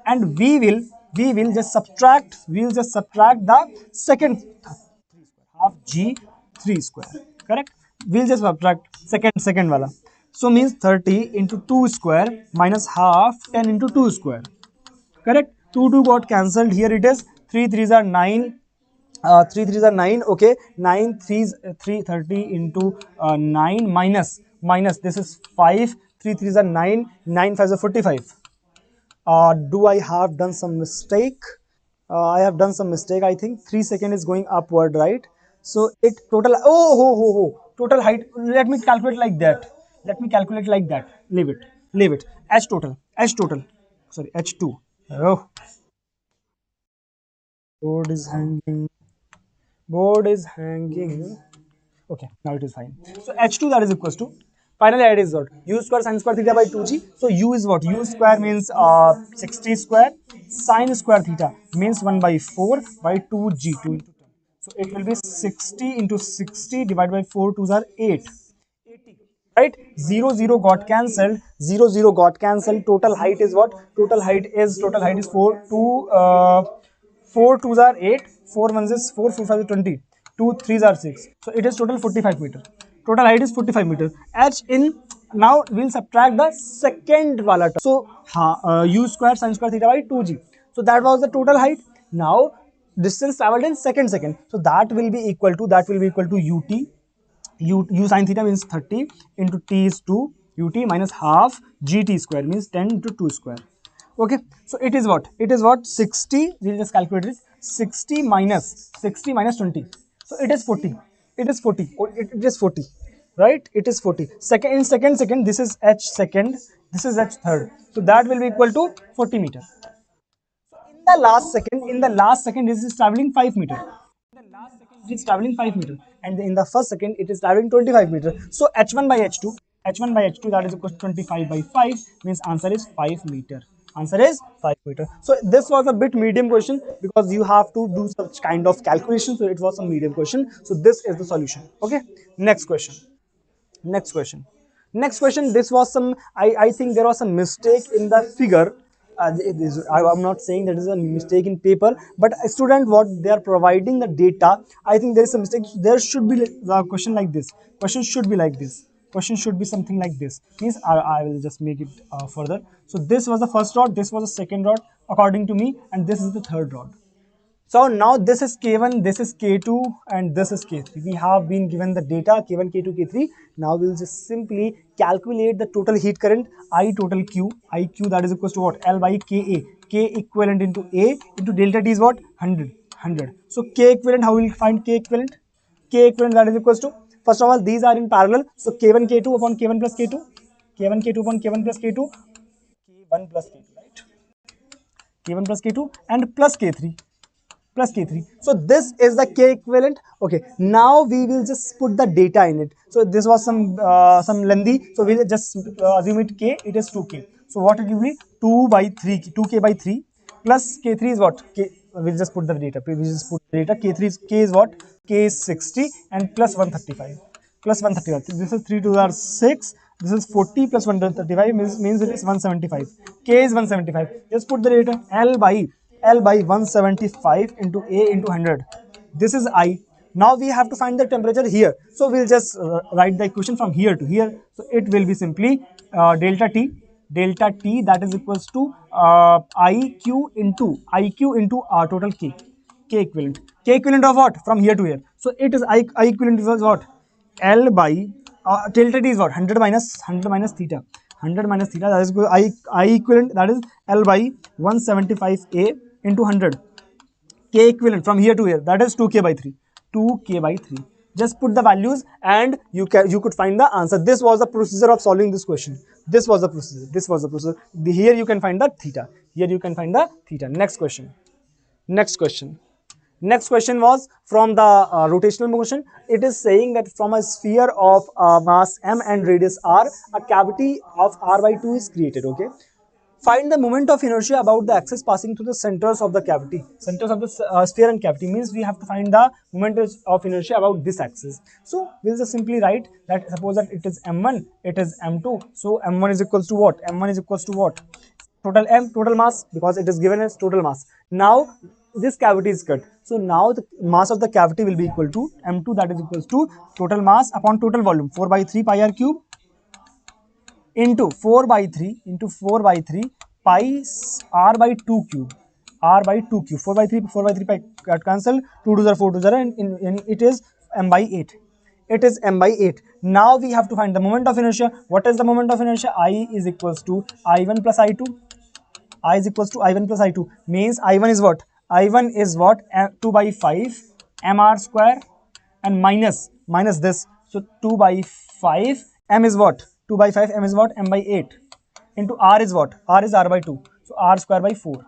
and we will just subtract, the second half g 3 square, correct? We'll just subtract second wala, so means 30 into 2 square minus half 10 into 2 square, correct? 2 got cancelled. Here it is 3 3s are 9, 3 3s are 9, okay, 9 3s 330 into 9 minus this is 5, 3 3s are 9, 9 5s are 45. Do I have done some mistake? I have done some mistake. I think 3 second is going upward, right? So it total, total height, let me calculate like that. Leave it. H total, sorry, H2. Oh, board is hanging. Board is hanging. Okay, now it is fine. So h2, that is equals to, finally it is what? U square sine square theta by 2g. So u is what? U square means 60 square, sine square theta means 1 by 4 by 2g, 2 into 10. So it will be 60 into 60 divided by 4 2s are 8. Right, 0 got cancelled, 0 got cancelled. Total height is what? Total height is 4 2 4 2s are 8, 4 1s is 4 4 5 is 20, 2 3s are 6, so it is total 45 meter. Total height is 45 meter. H in, now we'll subtract the second wala term. So u square sin square theta by 2g, so that was the total height. Now distance traveled in second, so that will be equal to ut. U sin theta means 30 into t is 2, ut minus half gt square means 10 into 2 square. Okay, so it is what? 60, we'll just calculate it. 60 minus 20, so it is 40. It is 40, right? It is 40. Second, in second, this is h second, this is h third, so that will be equal to 40 meter. In the last second this is traveling 5 meter. It is traveling 5 meter, and in the first second it is traveling 25 meter. So h1 by h2 that is equal to 25 by 5 means answer is 5 meter. Answer is 5 meter. So this was a bit medium question because you have to do such kind of calculation, so it was a medium question. So this is the solution. Okay, next question. Next question. This was some, I think there was some mistake in the figure. I'm not saying that is a mistake in paper, but a student what they are providing the data, I think there is a mistake. There should be the question like this. Question should be like this. Question should be something like this. Means I will just make it further. So this was the first rod, this was the second rod according to me, and this is the third rod. So now this is K1, this is K2, and this is K3. We have been given the data K1, K2, K3. Now we'll just simply calculate the total heat current, I total Q, IQ, that is equals to what? L by Ka. K equivalent into A into delta T is what? 100. 100. So K equivalent, how will we find K equivalent? K equivalent, that is equals to, first of all, these are in parallel. So K1, K2 upon K1 plus K2. K1, K2 upon K1 plus K2. K1 plus K2, right? K1 plus K2 and plus K3. Plus K3. So this is the K equivalent. Okay, now we will just put the data in it. So this was some lengthy. So we'll just assume it K, it is 2K. So what it will be? 2 by 3, 2K by 3 plus K3 is what? K, we'll just put the data. We'll just put the data. K3 is, K is what? K is 60 and plus 135. Plus 135. This is 3 to the 6. This is 40 plus 135 means it is 175. K is 175. Just put the data. L by 175 into A into 100. This is I. Now we have to find the temperature here. So we'll just write the equation from here to here. So it will be simply delta T that is equals to IQ into R total K. K equivalent. K equivalent of what? From here to here. So it is I equivalent is what? L by delta T is what? 100 minus theta. 100 minus theta, that is I equivalent, that is L by 175A into 100. K equivalent from here to here, that is 2K by 3. 2K by 3. Just put the values and you could find the answer. This was the procedure of solving this question. This was the procedure. This was the procedure. Here you can find the theta. Here you can find the theta. Next question. Next question. Next question was from the rotational motion. It is saying that from a sphere of mass m and radius r, a cavity of r by 2 is created. Okay. Find the moment of inertia about the axis passing through the centers of the cavity. Centers of the sphere and cavity means we have to find the moment of inertia about this axis. So we'll just simply write that, suppose that it is m1, it is m2. So m1 is equals to what? M1 is equals to what? Total m, total mass, because it is given as total mass. Now this cavity is cut. So now the mass of the cavity will be equal to m2, that is equals to total mass upon total volume, 4 by 3 pi r cube into 4 by 3 pi r by 2 cube. R by 2 cube. 4 by 3 pi got cancelled. 2 to the 4 to the, and it is m by 8. It is m by 8. Now we have to find the moment of inertia. What is the moment of inertia? I is equals to I1 plus I2. I is equals to I1 plus I2 means I1 is what? I1 is what? 2 by 5 mr square and minus this. So 2 by 5 m is what? 2 by 5 m is what? M by 8 into r is what? R is r by 2. So r square by 4.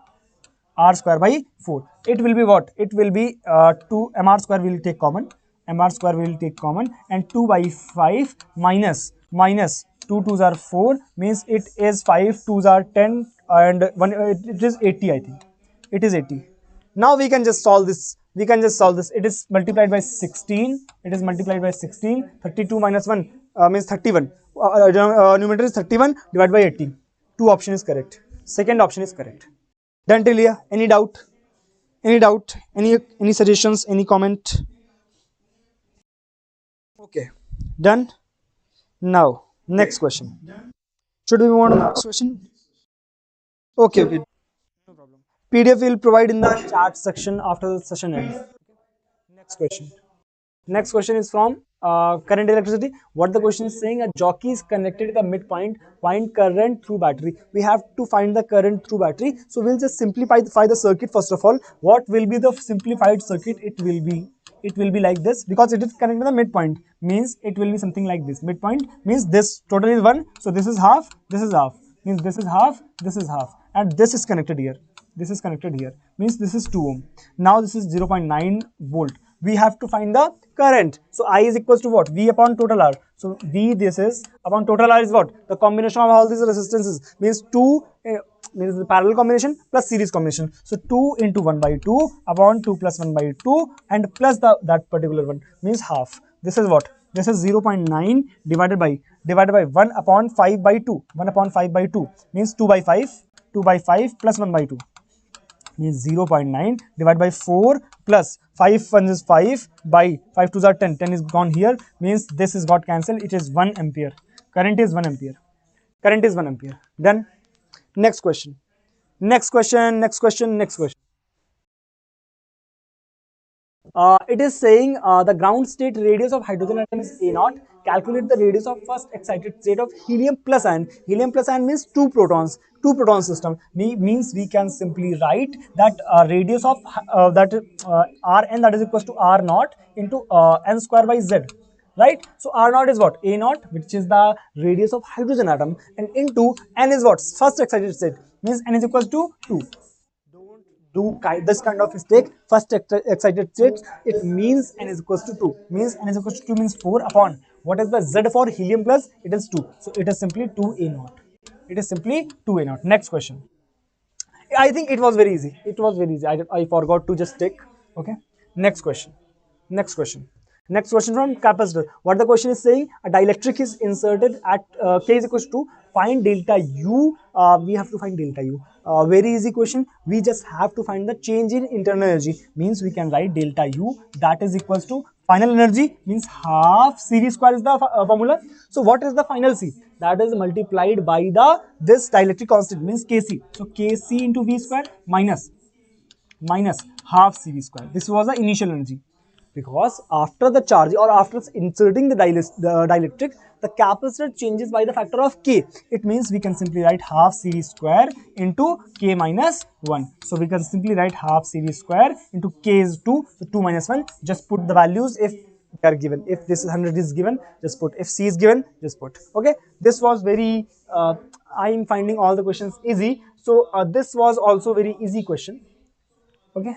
R square by 4. It will be what? It will be 2 mr square will take common. Mr square will take common, and 2 by 5 minus 2 2s are 4 means it is 5 2s are 10 and 1 it is 80, I think. It is 80. Now we can just solve this. It is multiplied by 16. It is multiplied by 16. 32 minus 1 means 31. Numerator is 31 divided by 80. Two option is correct. Second option is correct. Done till here. Any doubt? Any doubt? Any suggestions? Any comment? Okay. Done. Now next question. Should we move on to the next question? Okay. No problem. PDF will provide in the chat section after the session ends. Next question. Next question is from current electricity. What the question is saying, a jockey is connected to the midpoint, find current through battery. We have to find the current through battery. So we'll just simplify the circuit first of all. What will be the simplified circuit? It will be like this, because it is connected to the midpoint, means it will be something like this. Midpoint means this total is 1. So this is half, means this is half, and this is connected here. This is connected here, means this is 2 ohm. Now this is 0.9 volt. We have to find the current. So I is equals to what? V upon total R. So V, this is upon total R is what? The combination of all these resistances, means 2 means the parallel combination plus series combination. So 2 into 1 by 2 upon 2 plus 1 by 2 and plus that particular one, means half. This is what? This is 0.9 divided by 1 upon 5 by 2. 1 upon 5 by 2 means 2 by 5. 2 by 5 plus 1 by 2 means 0.9 divided by 4 plus 5 1 is 5 by 5 2s are 10. 10 is gone here means this is got cancelled. It is 1 ampere. Current is 1 ampere. Current is 1 ampere. Done. Next question. Next question. Next question. Next question. It is saying the ground state radius of hydrogen atom is A naught. Calculate the radius of first excited state of helium plus ion. Helium plus ion means two protons. Two proton system means we can simply write that radius of that Rn, that is equals to R naught into n square by z. Right? So R naught is what? A naught, which is the radius of hydrogen atom, and into n is what? First excited state means n is equals to 2. Do this kind of mistake. First excited state, it means n is equals to 2, means n is equals to 2 means 4 upon what is the z for helium plus, it is 2, so it is simply 2a naught. It is simply 2a naught. Next question. I think it was very easy. It was very easy. I forgot to just take. Okay. Next question. Next question. Next question from capacitor. What the question is saying? A dielectric is inserted at k is equals to find delta u. We have to find delta u. Very easy question. We just have to find the change in internal energy. Means we can write delta u, that is equals to final energy, means half CV square is the formula. So what is the final C? That is multiplied by the this dielectric constant means Kc. So Kc into V square minus half CV square. This was the initial energy. Because after the charge or after inserting the dielectric, the capacitor changes by the factor of k. It means we can simply write half CV square into k minus 1. So we can simply write half CV square into k is 2, so 2 minus 1. Just put the values if they are given. If this is 100 is given, just put. If c is given, just put. Okay. This was very, I am finding all the questions easy. So this was also very easy question. Okay.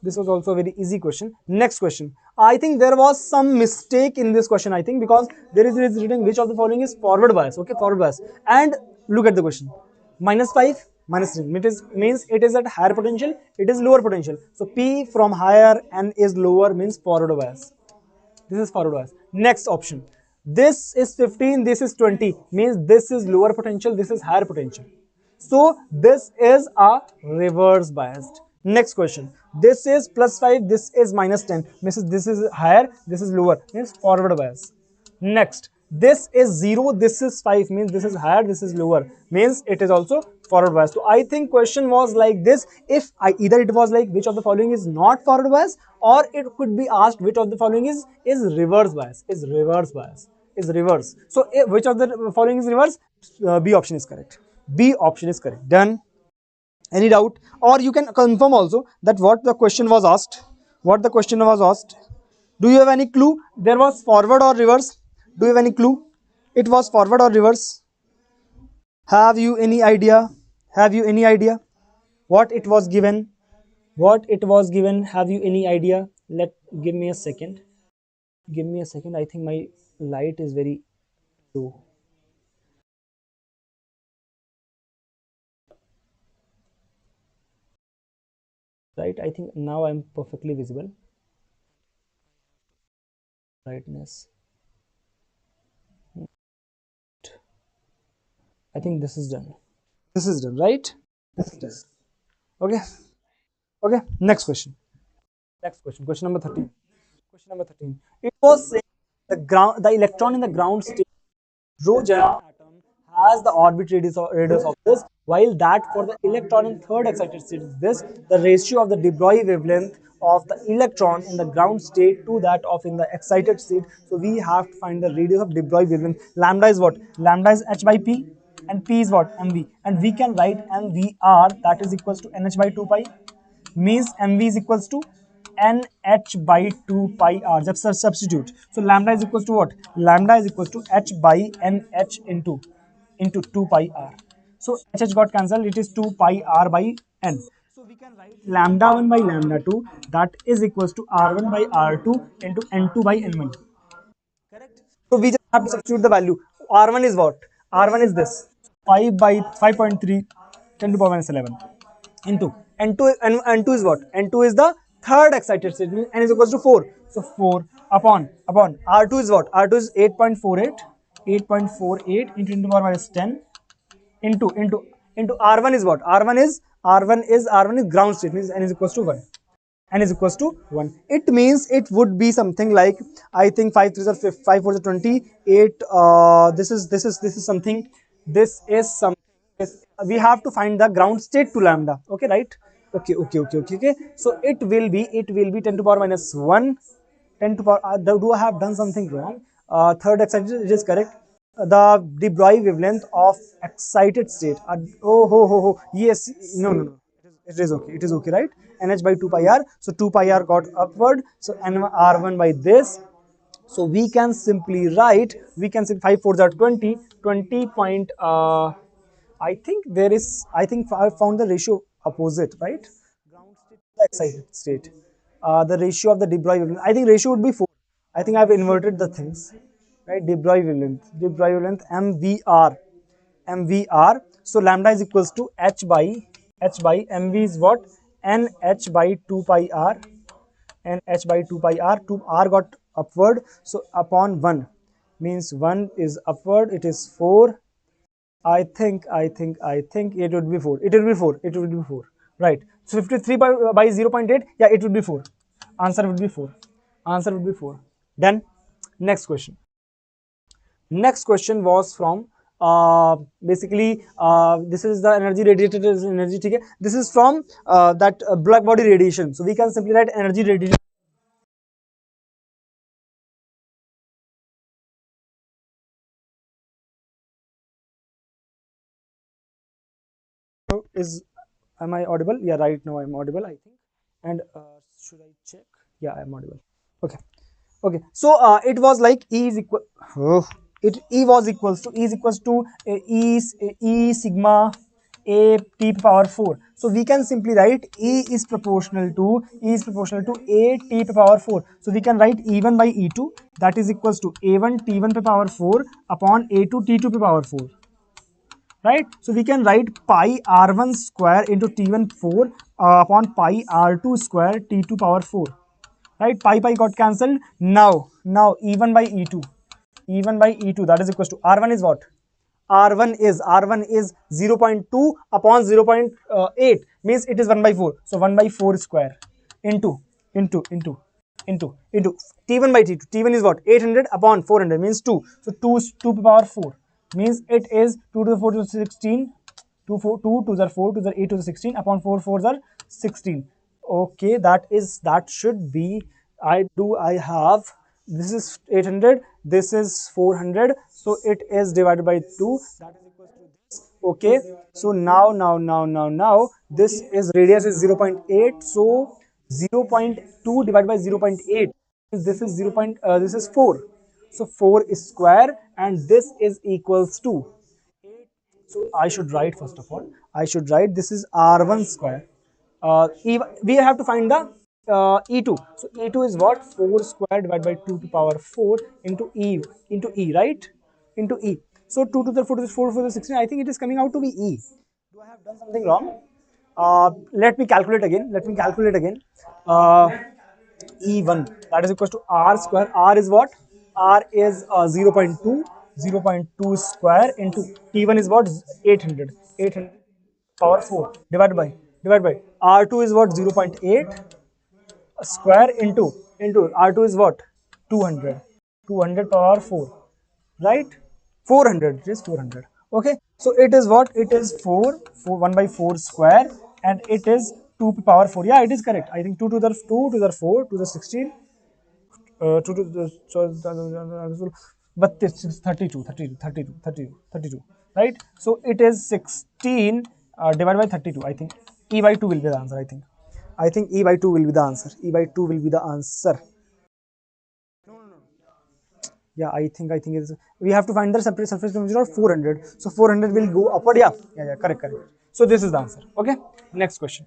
This was also a very easy question. Next question. I think there was some mistake in this question, I think, because there is written which of the following is forward bias. Okay, forward bias. And look at the question. Minus 5, minus 3. Means it is at higher potential, it is lower potential. So P from higher and is lower means forward bias. This is forward bias. Next option. This is 15, this is 20. Means this is lower potential, this is higher potential. So this is a reverse biased. Next question. This is plus 5, this is minus 10. Means this is higher, this is lower. Means forward bias. Next. This is 0, this is 5. Means this is higher, this is lower. Means it is also forward bias. So I think question was like this. If either it was like which of the following is not forward bias, or it could be asked which of the following is reverse bias. Is reverse bias. Is reverse. So if which of the following is reverse? B option is correct. B option is correct. Done. Any doubt? Or you can confirm also that what the question was asked. What the question was asked. Do you have any clue? There was forward or reverse? Do you have any clue? It was forward or reverse? Have you any idea? Have you any idea? What it was given? What it was given? Have you any idea? Give me a second. Give me a second. I think my light is very low. Right, I think now I'm perfectly visible. Brightness. I think this is done. This is done, right? This is done. Okay. Okay. Next question. Next question. Question number 13. Question number 13. It was saying the electron in the ground state hydrogen atom has the orbit radius of this, while that for the electron in third excited state is this. The ratio of the de Broglie wavelength of the electron in the ground state to that of in the excited state. So we have to find the radius of de Broglie wavelength. Lambda is what? Lambda is h by p, and p is what? Mv, and we can write mvr, that is equals to nh by 2 pi. Means mv is equals to nh by 2 pi r. Just substitute. So lambda is equals to what? Lambda is equals to h by nh into 2 pi r. So h got cancelled. It is 2 pi r by n. So we can write lambda 1 by lambda 2, that is equals to r1 by r2 into n2 by n1. Correct. So we just have to substitute the value. R1 is what? R1 is this. 5 by 5.3 10 to power minus 11 into N2. N2 is what? N2 is the third excited state. N is equals to 4. So 4 upon R2 is what? R2 is 8.48 into 10 to the power minus 10 into into R1 is what? R1 is ground state, means n is equals to 1. N is equals to 1. It means it would be something like, I think 5 3s are 5 4s are 28. This is something. This is something. We have to find the ground state to lambda. Okay, right? Okay. So it will be 10 to power minus 1. 10 to power. Do I have done something wrong? Third excited, it is correct. The Broglie wavelength of excited state. Yes, no. It is okay. It is okay, right? NH by 2 pi r. So 2 pi r got upward. So n r1 by this. So we can simply write. We can say 5 4s are 20. 20 point. I think there is. I think I found the ratio opposite, right? Ground state to the excited state. The ratio of the de Broglie wavelength. I think ratio would be 4. I think I've inverted the things, right? De Broglie wavelength. De Broglie wavelength MVR. MVR. So lambda is equals to h by mv is what? nh by 2 pi r. nh by 2 pi r. 2 r got upward. So upon 1 means 1 is upward. It is 4. I think it would be 4. It will be 4. It will be 4. Right. So 53 by 0.8. Yeah, it would be 4. Answer would be 4. Answer would be 4. Then next question. Next question was from basically this is the energy radiated as energy. Okay? This is from that black body radiation. So we can simply write energy radiation is. Am I audible? Yeah, right now I'm audible, I think. And should I check? Yeah, I'm audible. Okay. Okay. So it was like E is equal. Oh, E was equals to E sigma a t power 4. So we can simply write E is proportional to a t power 4. So we can write E1 by E2, that is equals to A1 T1 power 4 upon A2 T2 power 4. Right? So we can write pi r1 square into t1 4 upon pi r2 square t2 power 4. Right? Pi got cancelled. Now e1 by e2, that is equals to r1 is what? R1 is 0.2 upon 0.8, means it is 1 by 4. So 1 by 4 square into T1 by T2. T1 is what? 800 upon 400 means 2. So 2 power 4 means it is 2 to the 4 to the 16. 2 to the 4 to the 8 to the 16 upon 4 4s are 16. Okay, that should be. I have, this is 800, this is 400, so it is divided by 2, that is equal to this. Okay, so now this is radius is 0.8, so 0.2 divided by 0.8, this is 0. This is 4, so 4 is square and this is equals to 8. So I should write, first of all, this is r1 square. We have to find the e2. So e2 is what? 4 square divided by 2 to power 4 into e, right? Into e. So 2 to the 4 to the 4 to the 16. I think it is coming out to be e. Do I have done something wrong? Let me calculate again. E1, that is equals to r square. R is what? R is 0.2 square into T1 is what? 800 power 4 divided by R2 is what? 0.8 square into R2 is what? 200 power 4, right? 400, it is 400. Okay, so it is what? It is 1 by 4 square and it is 2 power 4. Yeah, it is correct. I think 2 to the 4 to the 16, 2 to the, so but this is 32, right? So it is 16 divided by 32. I think e by 2 will be the answer. I think e by 2 will be the answer. Yeah, I think it's, we have to find the separate surface temperature of 400. So 400 will go upward. Yeah, correct. So this is the answer. Okay, next question.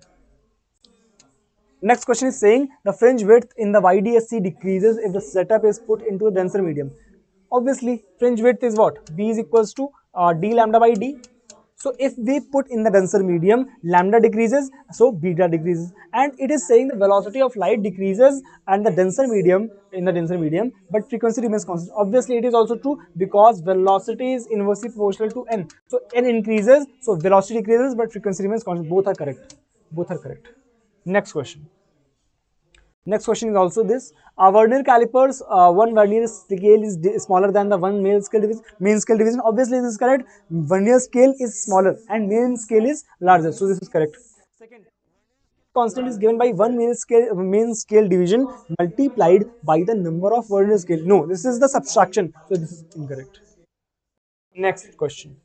Next question is saying the fringe width in the YDSC decreases if the setup is put into a denser medium. Obviously, fringe width is what? B is equals to d lambda by d. So if we put in the denser medium, lambda decreases, so beta decreases, and it is saying the velocity of light decreases and the denser medium in the denser medium, but frequency remains constant. Obviously, it is also true because velocity is inversely proportional to n. So n increases, so velocity decreases, but frequency remains constant. Both are correct. Both are correct. Next question. Next question is also this. Vernier calipers, one vernier scale is smaller than the one main scale division. Obviously, this is correct. Vernier scale is smaller and main scale is larger. So this is correct. Second, constant is given by one main scale division multiplied by the number of vernier scale. No, this is the subtraction. So this is incorrect. Next question.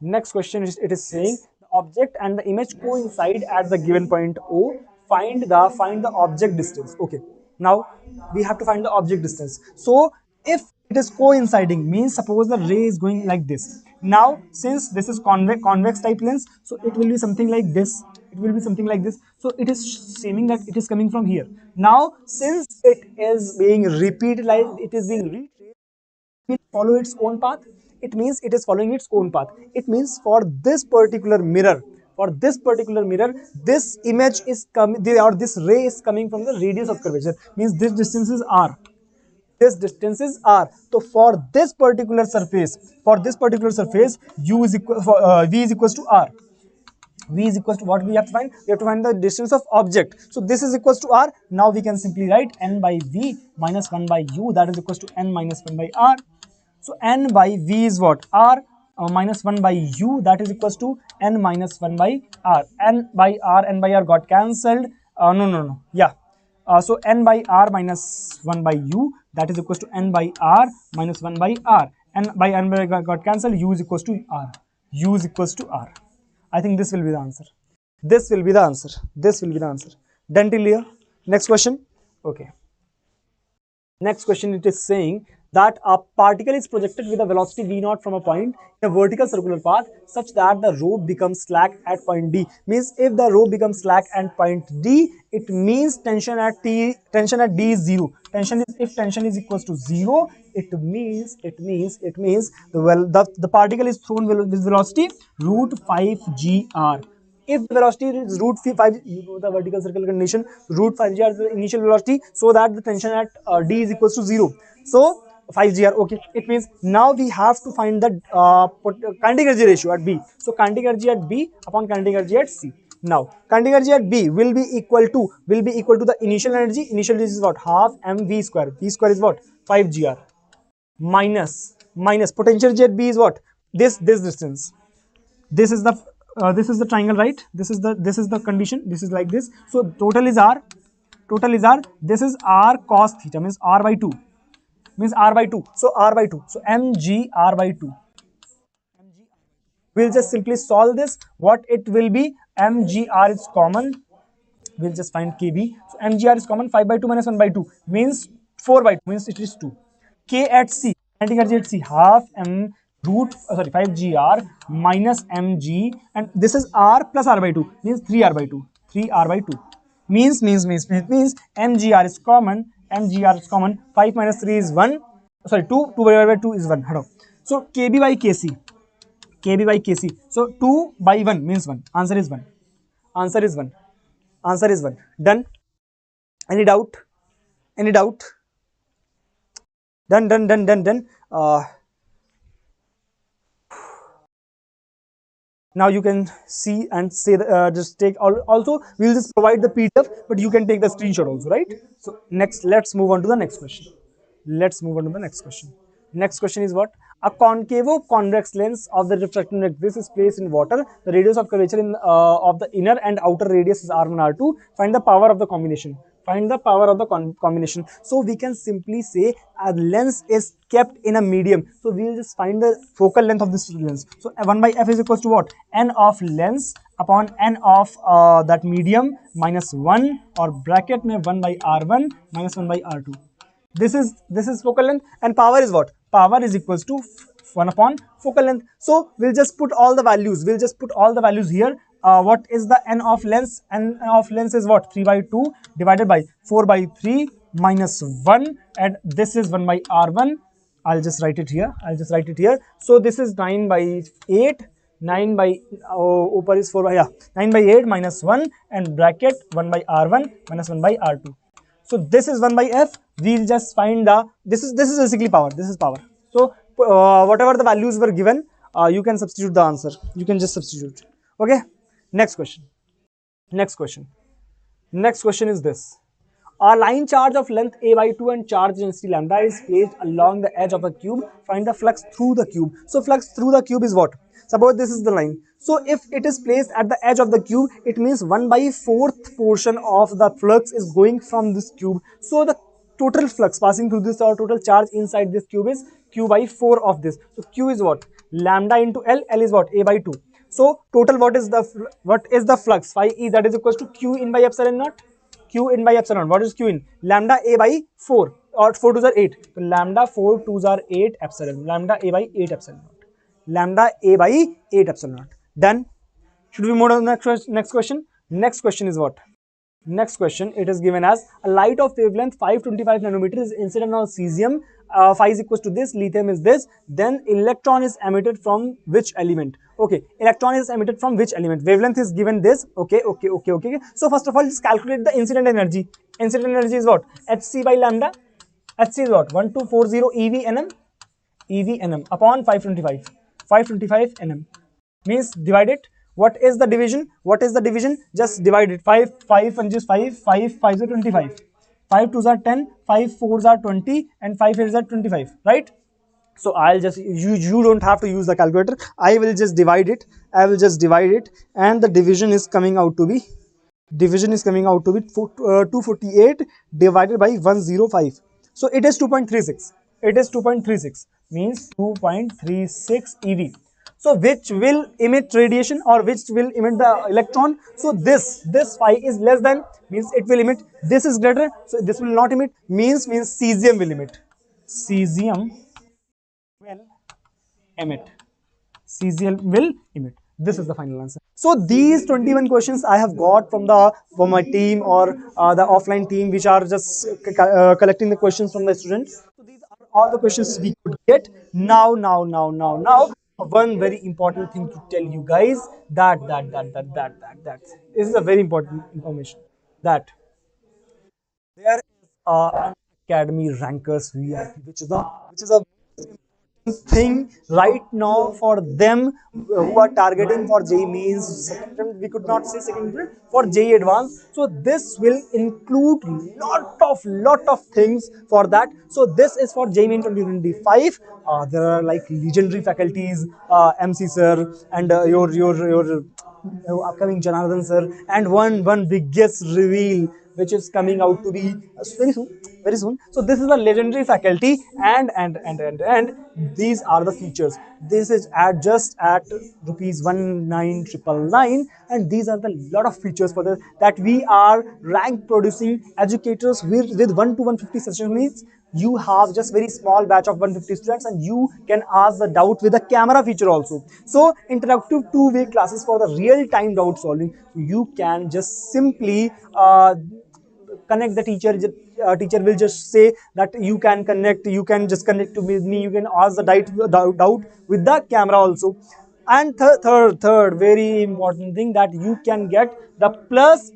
Next question is, it is saying the object and the image coincide at the given point O. Find the object distance. Okay. Now we have to find the object distance. So if it is coinciding, means suppose the ray is going like this. Now since this is convex type lens, so it will be something like this. It will be something like this. So it is seeming that it is coming from here. Now since it is being repeated, like it is being retraced, will follow its own path. It means it is following its own path. It means for this particular mirror, this image is coming, or this ray is coming from the radius of curvature, means this distance is r. This distance is r. So for this particular surface, u is equal v is equals to r. V is equals to what we have to find? We have to find the distance of object. So this is equals to r. Now we can simply write n by v minus 1 by u, that is equals to n minus 1 by r. So n by v is what? R minus 1 by u, that is equals to n minus 1 by r. N by r got cancelled. No. Yeah. So n by r minus 1 by u, that is equals to n by r minus 1 by r. N by got cancelled. U is equals to r. U is equals to r. I think this will be the answer. This will be the answer. This will be the answer. Done till here. Next question. Okay. Next question, it is saying that a particle is projected with a velocity v0 from a point in a vertical circular path such that the rope becomes slack at point D. Means if the rope becomes slack at point D, it means tension at D is 0. If tension is equals to 0, it means the particle is thrown with velocity root 5 gr. If the velocity is root 5, you know the vertical circle condition, root 5 gr is the initial velocity, so that the tension at D is equals to 0. So 5 gr, okay. It means now we have to find the kinetic energy ratio at B. So kinetic energy at B upon kinetic energy at C. Now kinetic energy at B will be equal to the initial energy. Initial energy is what? Half mv square. V square is what? 5 gr minus potential energy at B is what? This distance. This is the triangle, right? This is the condition. This is like this. So total is r. This is r cos theta, means r by 2. So r by 2. So mg r by 2. We'll just simply solve this. What it will be? mgr is common. We'll just find kb. So mgr is common. 5 by 2 minus 1 by 2 means 4 by 2, means it is 2. K at C, kinetic energy at C, half m root 5 gr minus mg, and this is r plus r by 2, means 3r by 2. 3r by 2 means mgr is common. 5 minus 3 is 1. 2 divided by 2 is 1. So kb by kc. So 2 by 1 means 1. Answer is 1. Done. Any doubt? Done. Now you can see and say just take also we'll just provide the PDF, but you can take the screenshot also, right? So let's move on to the next question. Next question is what? A concavo-convex lens of the refracting index. This is placed in water. The radius of curvature of the inner and outer radius is R1, R2. Find the power of the combination. So we can simply say a lens is kept in a medium. So we will just find the focal length of this lens. So 1 by f is equals to what? N of lens upon n of that medium minus 1, or bracket mein 1 by r1 minus 1 by r2. This is focal length, and power is what? Power is equals to 1 upon focal length. So we'll just put all the values. Here. What is the n of lens? N of lens is what? 3 by 2 divided by 4 by 3 minus 1, and this is 1 by r1. I'll just write it here. So this is 9 by 8 9 by upper is 4 by, yeah, 9 by 8 minus 1 and bracket 1 by r1 minus 1 by r2. So this is 1 by f. We'll just find the, this is basically power. This is power. So whatever the values were given, you can substitute the answer. You can just substitute. Okay. Next question. Next question. Next question is this. A line charge of length a by 2 and charge density lambda is placed along the edge of a cube. Find the flux through the cube. So flux through the cube is what? Suppose this is the line. So if it is placed at the edge of the cube, it means 1 by 4th portion of the flux is going from this cube. So the total flux passing through this, or total charge inside this cube, is q by 4 of this. So q is what? Lambda into L. L is what? A by 2. So total what is the flux? Phi e, that is equals to q in by epsilon naught. Q in by epsilon. What is Q in? Lambda A by 4, or 4 2s are 8. So lambda 4 2s are 8 epsilon. Lambda A by 8 epsilon naught. Lambda A by 8 epsilon naught. Done. Should we move on to the next question? Next question is what? Next question, it is given as a light of wavelength 525 nanometers is incident on cesium. Phi is equals to this, lithium is this. Then electron is emitted from which element? Okay, electron is emitted from which element? Wavelength is given this. Okay. So first of all, just calculate the incident energy. Incident energy is what? Hc by lambda. Hc is what? 1240 ev nm upon 525. 525 nm means divide it. What is the division? What is the division? Just divide it. 5 and just 5 5s are 25, 5 2s are 10, 5 4s are 20, and 5 8s are 25, right? So I'll just, you don't have to use the calculator. I will just divide it. And the division is coming out to be 248 divided by 105. So it is 2.36. It is 2.36, means 2.36 ev. So which will emit radiation, or which will emit the electron? So this phi is less than, means it will emit. This is greater, so this will not emit, means cesium will emit. Cesium will emit. Cesium will emit. This is the final answer. So these 21 questions I have got from my team, or the offline team, which are just collecting the questions from the students. So these are all the questions we could get. Now, one very important thing to tell you guys, that this is a very important information, that there is an academy rankers VIP, which is a thing right now for them who are targeting for JEE Mains second attempt. We could not say second attempt, for JEE Advanced. So this will include lot of things for that. So this is for JEE Main 2025. There are like legendary faculties, MC sir, and your upcoming Janardhan sir, and one biggest reveal which is coming out to be very soon. So this is a legendary faculty, and these are the features. This is at just at rupees 19,999, and these are the lot of features for that we are rank producing educators with 1 to 150 session. Means you have just very small batch of 150 students, and you can ask the doubt with the camera feature also. So interactive two-way classes for the real-time doubt solving. You can just simply connect the teacher. Teacher will just say that you can just connect to me. You can ask the doubt with the camera also. And third very important thing, that you can get the plus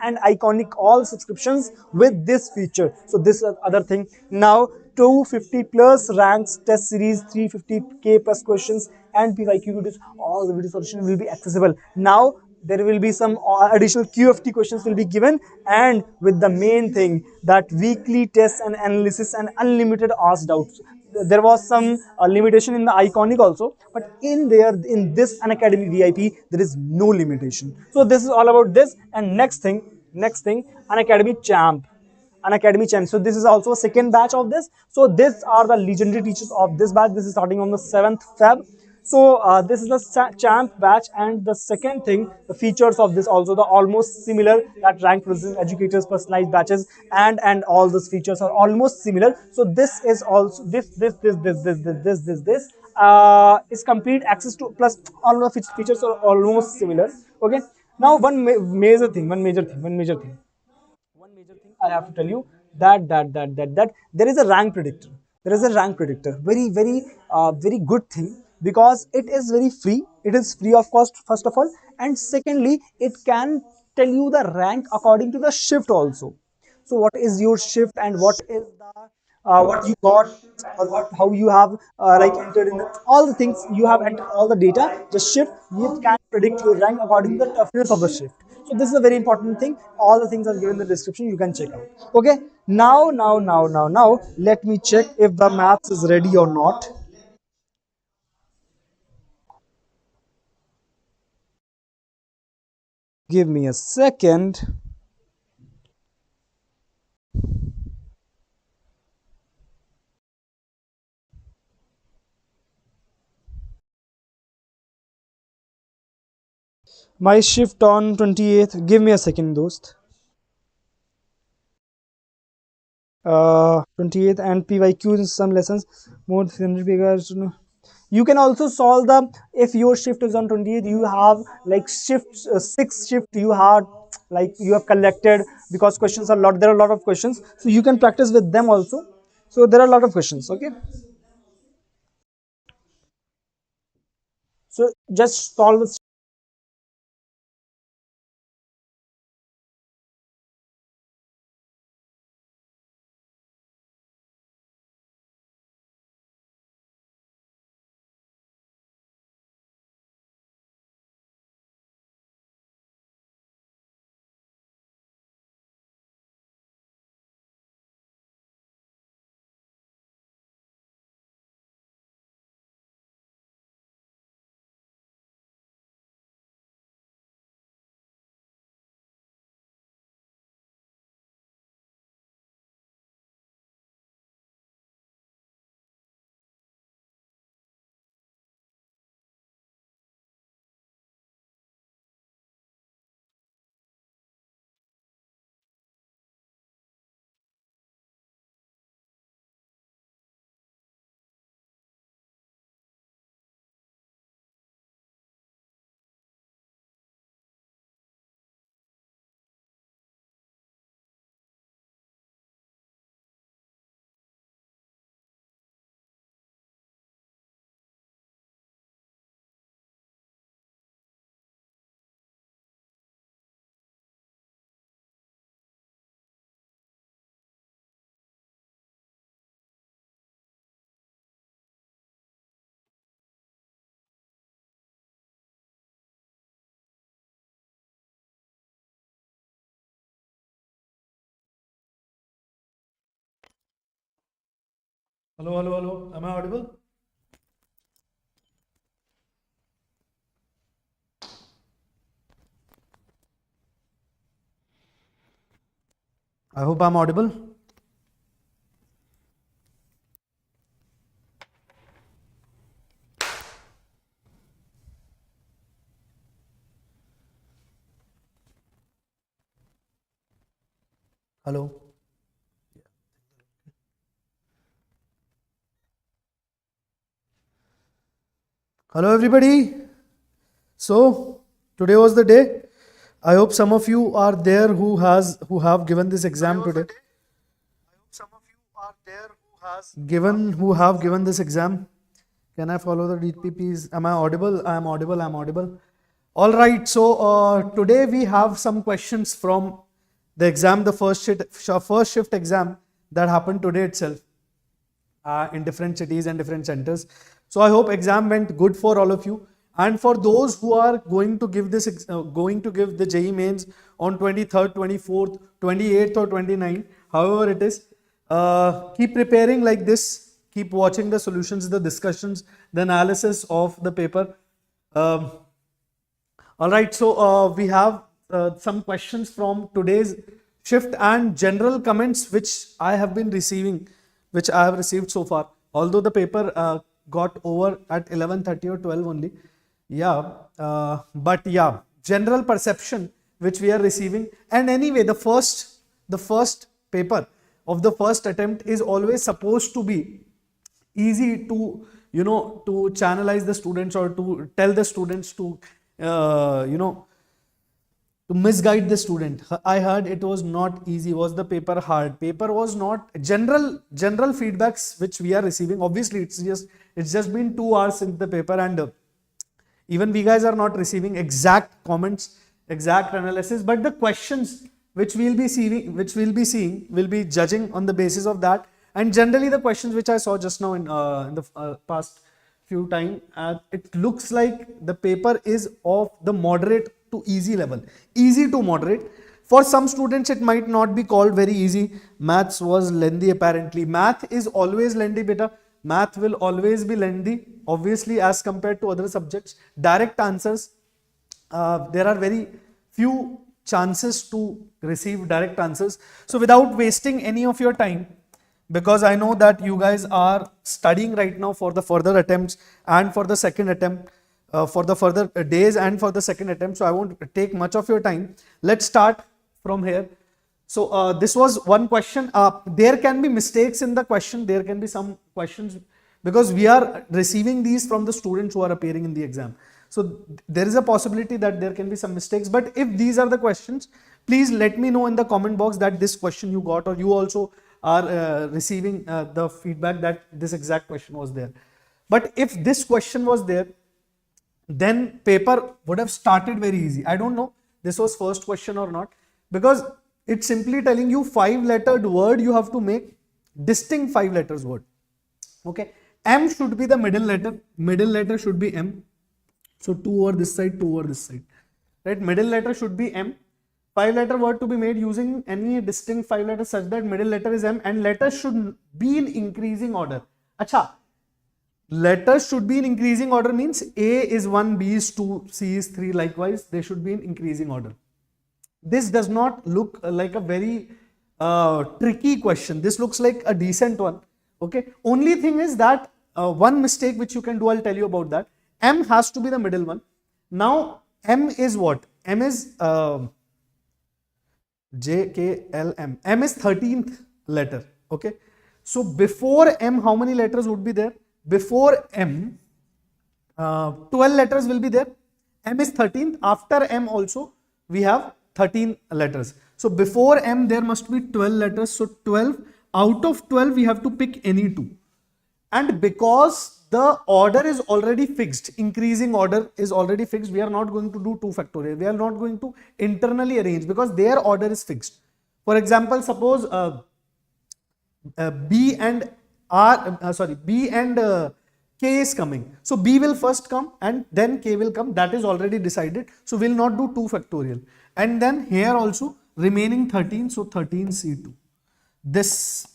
and iconic all subscriptions with this feature. So this is other thing. Now 250 plus ranks test series, 350k plus questions, and PYQ videos. All the video solution will be accessible. Now there will be some additional QFT questions will be given, and with the main thing, that weekly tests and analysis and unlimited ask doubts. There was some limitation in the iconic also, but in this Unacademy VIP there is no limitation. So this is all about this. And next thing, Unacademy champ. So this is also a second batch of this. So these are the legendary teachers of this batch. This is starting on the 7th Feb. So this is the champ batch. And the second thing, the features of this also, the almost similar, that rank producing educators, personalized batches, and all those features are almost similar. So this is also this is complete access to, plus all the features are almost similar. Okay. Now one major thing I have to tell you, that there is a rank predictor. Very very good thing, because it is very free. It is free of cost, first of all, and secondly, it can tell you the rank according to the shift also. So what is your shift and what is the what you got, or what, how you have like entered in all the things you have entered, all the data, the shift, you can predict your rank according to the toughness of the shift. So this is a very important thing. All the things are given in the description, you can check out. Okay, now let me check if the maths is ready or not. Give me a second. My shift on 28th. Give me a second, dost. 28th and PYQ in some lessons. More 300 because you can also solve the, if your shift is on 28th, you have like shift 6 shift you have, like you have collected, because questions are a lot. There are a lot of questions, so you can practice with them also. So there are a lot of questions. Okay, so just solve this. Hello, hello, hello. Am I audible? I hope I'm audible. Hello. Hello, everybody. So today was the day. I hope some of you are there who have given this exam today. Given who have given this exam. Can I follow the DPPs? Am I audible? I am audible. I am audible. All right. So today we have some questions from the exam, the first shift exam that happened today itself in different cities and different centers. So I hope exam went good for all of you. And for those who are going to give going to give the JEE mains on 23rd, 24th, 28th, or 29th, however it is, keep preparing like this. Keep watching the solutions, the discussions, the analysis of the paper. Um, all right, so we have some questions from today's shift and general comments which I have been receiving, which I have received so far. Although the paper got over at 11:30 or 12 only, yeah, but yeah, general perception which we are receiving. And anyway, the first paper of the first attempt is always supposed to be easy to to channelize the students or to tell the students to uh, you know to misguide the student. I heard it was not easy. Was the paper hard? Paper was not general feedbacks which we are receiving. Obviously, it's just been 2 hours since the paper, and even we guys are not receiving exact comments, exact analysis, but the questions which we'll be seeing will be judging on the basis of that. And generally, the questions which I saw just now in the past few time, it looks like the paper is of the moderate to easy level, easy to moderate. For some students, it might not be called very easy. Maths was lengthy apparently. Math is always lengthy, beta. Math will always be lengthy, obviously, as compared to other subjects. Direct answers, there are very few chances to receive direct answers. So without wasting any of your time, because I know that you guys are studying right now for the further attempts and for the second attempt, for the further days and for the second attempt, so I won't take much of your time. Let's start from here. So this was one question. There can be mistakes in the question. There can be some questions because we are receiving these from the students who are appearing in the exam. So there is a possibility that there can be some mistakes. But if these are the questions, please let me know in the comment box that this question you got, or you also are receiving the feedback that this exact question was there. But if this question was there, then paper would have started very easy. I don't know this was first question or not, because it's simply telling you 5-lettered word you have to make distinct 5 letters word. Okay, M should be the middle letter should be M. So 2 over this side, 2 over this side, right? Middle letter should be M. 5-letter word to be made using any distinct 5 letters such that middle letter is M, and letters should be in increasing order. Acha, letters should be in increasing order means A is 1, B is 2, C is 3, likewise they should be in increasing order. This does not look like a very tricky question. This looks like a decent one. Okay, only thing is that one mistake which you can do, I'll tell you about that. M has to be the middle one. Now M is what? M is J, K, L, M. M is 13th letter. Okay. So before M, how many letters would be there? Before M, 12 letters will be there. M is 13th. After M also, we have 13 letters. So before M, there must be 12 letters. So 12, out of 12, we have to pick any 2. And because the order is already fixed, increasing order is already fixed, we are not going to do 2 factorial. We are not going to internally arrange because their order is fixed. For example, suppose B and K is coming. So B will first come and then K will come. That is already decided. So we will not do 2 factorial. And then here also remaining 13. So 13C2. This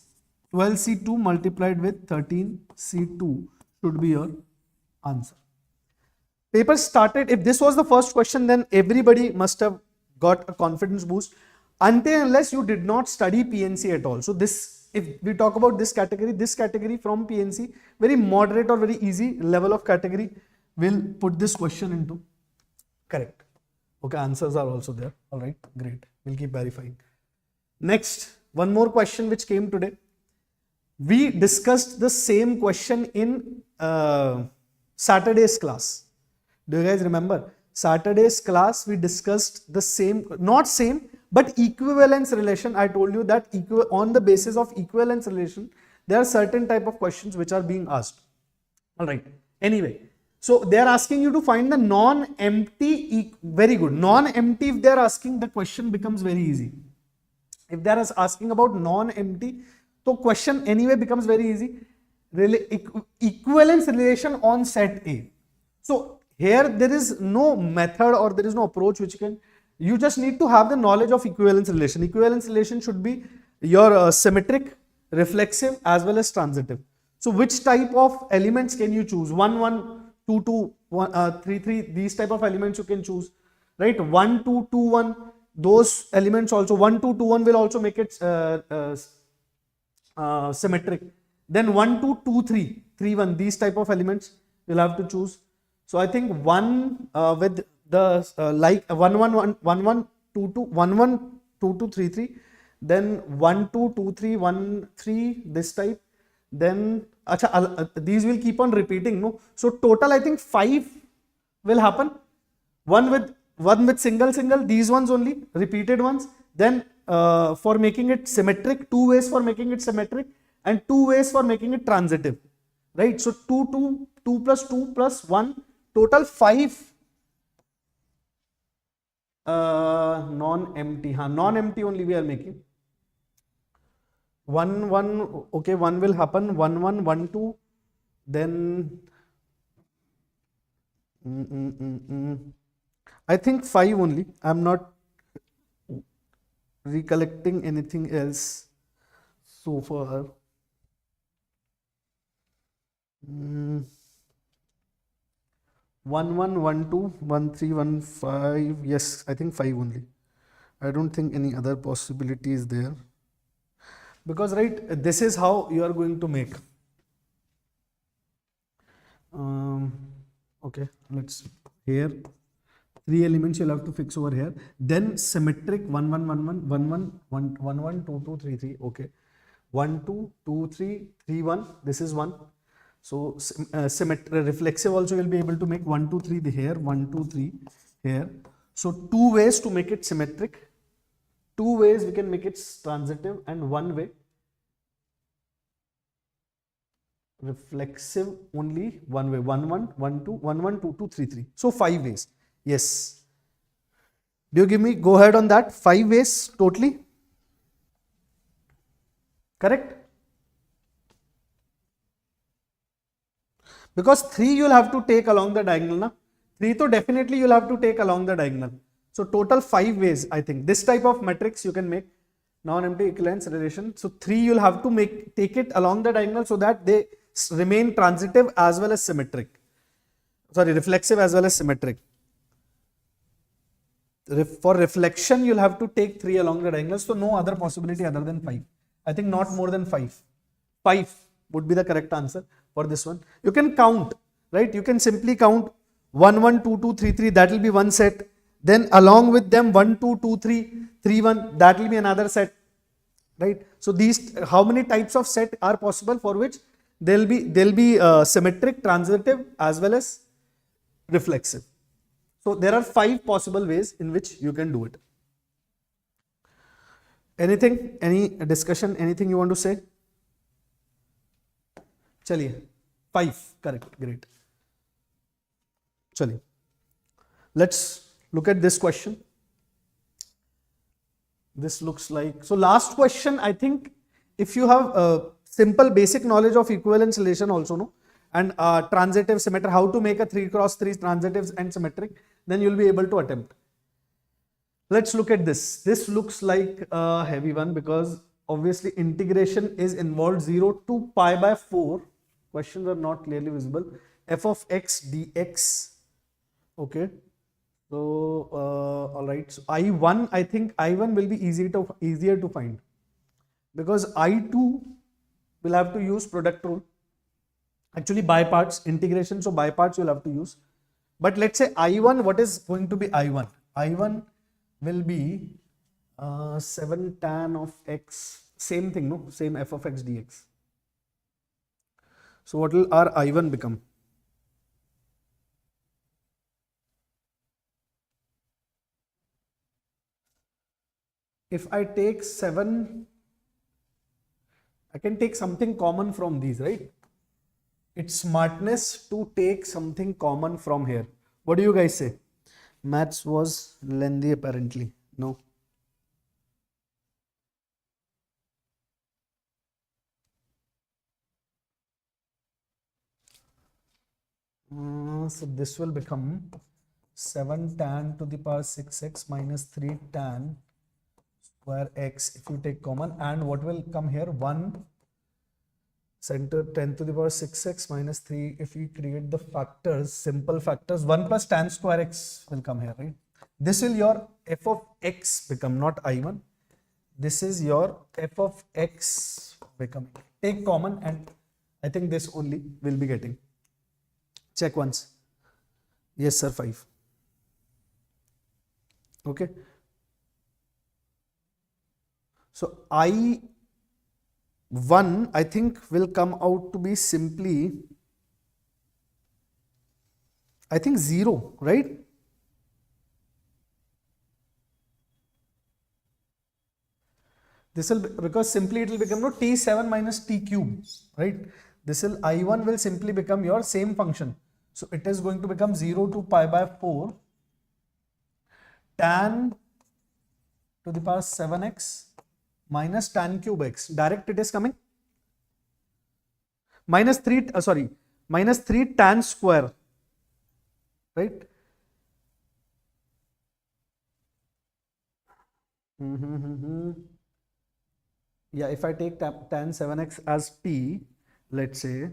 12C2 multiplied with 13C2 should be your answer. Paper started, if this was the first question, then everybody must have got a confidence boost until unless you did not study PNC at all. So this, if we talk about this category from PNC, very moderate or very easy level of category, will put this question into correct. Okay, answers are also there. All right, great. We'll keep verifying. Next, one more question which came today. We discussed the same question in Saturday's class. Do you guys remember? Saturday's class, we discussed the same, not same, but equivalence relation. I told you that on the basis of equivalence relation, there are certain type of questions which are being asked. All right. Anyway, so they are asking you to find the non-empty. Very good. Non-empty, if they are asking, the question becomes very easy. If they are asking about non-empty, so question anyway becomes very easy. Equivalence relation on set A. So here there is no method or there is no approach which you just need to have the knowledge of equivalence relation. Equivalence relation should be your symmetric, reflexive as well as transitive. So which type of elements can you choose? 1, 1, 2, 2, 1, 3, 3, these type of elements you can choose, right? 1, 2, 2, 1, those elements also, 1, 2, 2, 1 will also make it symmetric. Then 1, 2, 2, 3, 3, 1, these type of elements you'll have to choose. So I think 1 with the like 1, 1, 1, 1, 1, 2, 2, 1, 1, 2, 2, 3, 3, then 1, 2, 2, 3, 1, 3, this type. Then these will keep on repeating, no? So total I think 5 will happen. One with one with single, these ones only, repeated ones. Then for making it symmetric, 2 ways for making it symmetric and 2 ways for making it transitive, right? So 2 plus 2 plus 1, total 5 non-empty. Non-empty only we are making. 1 1, okay, 1 will happen, 1 1 1 2, then I think 5 only. I'm not recollecting anything else so far. 1 1 1 2 1 3 1 5. Yes, I think 5 only. I don't think any other possibility is there, because right, this is how you are going to make. Okay, let's here 3 elements you'll have to fix over here. Then symmetric 1 1 1 1 1 1 1 1 1 2 2 3 3. Okay, 1 2 2 3 3 1. This is 1. So symmetric reflexive also will be able to make 1 2 3 here, 1 2 3 here. So 2 ways to make it symmetric, 2 ways we can make it transitive, and 1 way reflexive only 1 way. 1 1 1 2 1 1 2 2 3 3. So 5 ways. Yes. Do you give me go ahead on that? 5 ways totally. Correct? Because 3 you'll have to take along the diagonal. Na? 3 to definitely you'll have to take along the diagonal. So total 5 ways, I think. This type of matrix you can make non-empty equivalence relation. So 3 you'll have to take it along the diagonal so that they remain transitive as well as symmetric. Sorry, reflexive as well as symmetric. For reflection, you'll have to take 3 along the diagonal. So no other possibility other than 5. I think not more than 5. 5 would be the correct answer for this one. You can count, right? You can simply count 1 1 2 2 3 3. That will be one set. Then along with them 1 2 2 3 3 1. That will be another set, right? So these, how many types of set are possible for which they'll be symmetric, transitive as well as reflexive. So there are 5 possible ways in which you can do it. Anything, any discussion, anything you want to say? Chaliye, 5, correct, great. Chaliye, let's look at this question. This looks like, so last question, I think if you have a simple basic knowledge of equivalence relation also, no, and transitive, symmetric, how to make a 3 cross 3 transitives and symmetric, then you'll be able to attempt. Let's look at this. This looks like a heavy one because obviously integration is involved. 0 to pi by 4. Questions are not clearly visible. F of x dx. Okay. So, all right. So I1, I think I1 will be easier to find because I2 will have to use product rule. Actually, by parts, integration, so by parts you'll have to use. But let's say I1, what is going to be I1? I1 will be 7 tan of x, same thing, no? Same f of x dx. So what will our I1 become? If I take 7, I can take something common from these, right? It's smartness to take something common from here. What do you guys say? Maths was lengthy apparently. No. So this will become 7 tan to the power 6x minus 3 tan square x if you take common, and what will come here? 1 center 10 to the power 6x minus 3. If we create the factors, simple factors, 1 plus tan square x will come here, right? This will your f of x become, not I1. This is your f of x becoming. Take common and I think this only will be getting. Check once. Yes, sir, 5. Okay. So I1, I think, will come out to be simply, I think 0, right? This will be, because simply it will become no t7 minus t cube, right? This will I1 will simply become your same function. So it is going to become 0 to pi by 4 tan to the power 7x minus tan cube x. Direct it is coming. Minus 3, minus 3 tan square, right? Yeah, if I take tan 7x as t, let's say,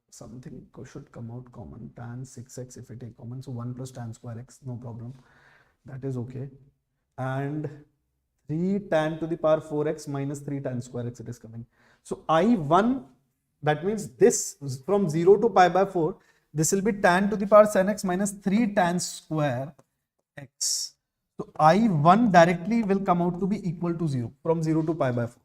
something should come out common. Tan 6x if I take common, so 1 plus tan square x, no problem. That is okay. And 3 tan to the power 4x minus 3 tan square x it is coming. So I1, that means this from 0 to pi by 4, this will be tan to the power 7x minus 3 tan square x. So I1 directly will come out to be equal to 0 from 0 to pi by 4.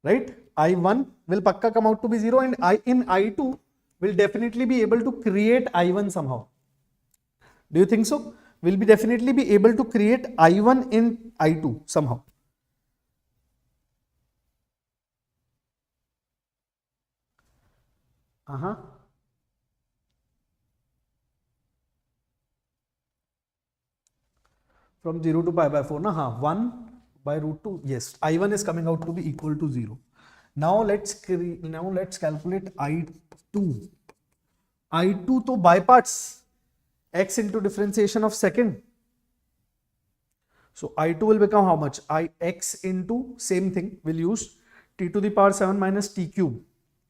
Right? I1 will pakka come out to be 0 and in I2 will definitely be able to create I1 somehow. Do you think so? Will be definitely be able to create I1 in I2 somehow. From 0 to pi by 4, 1 by root 2, yes, I1 is coming out to be equal to 0. Now let's calculate I2. I2 to by parts, x into differentiation of second. So I2 will become how much? Ix into same thing, we'll use t to the power 7 minus t cube.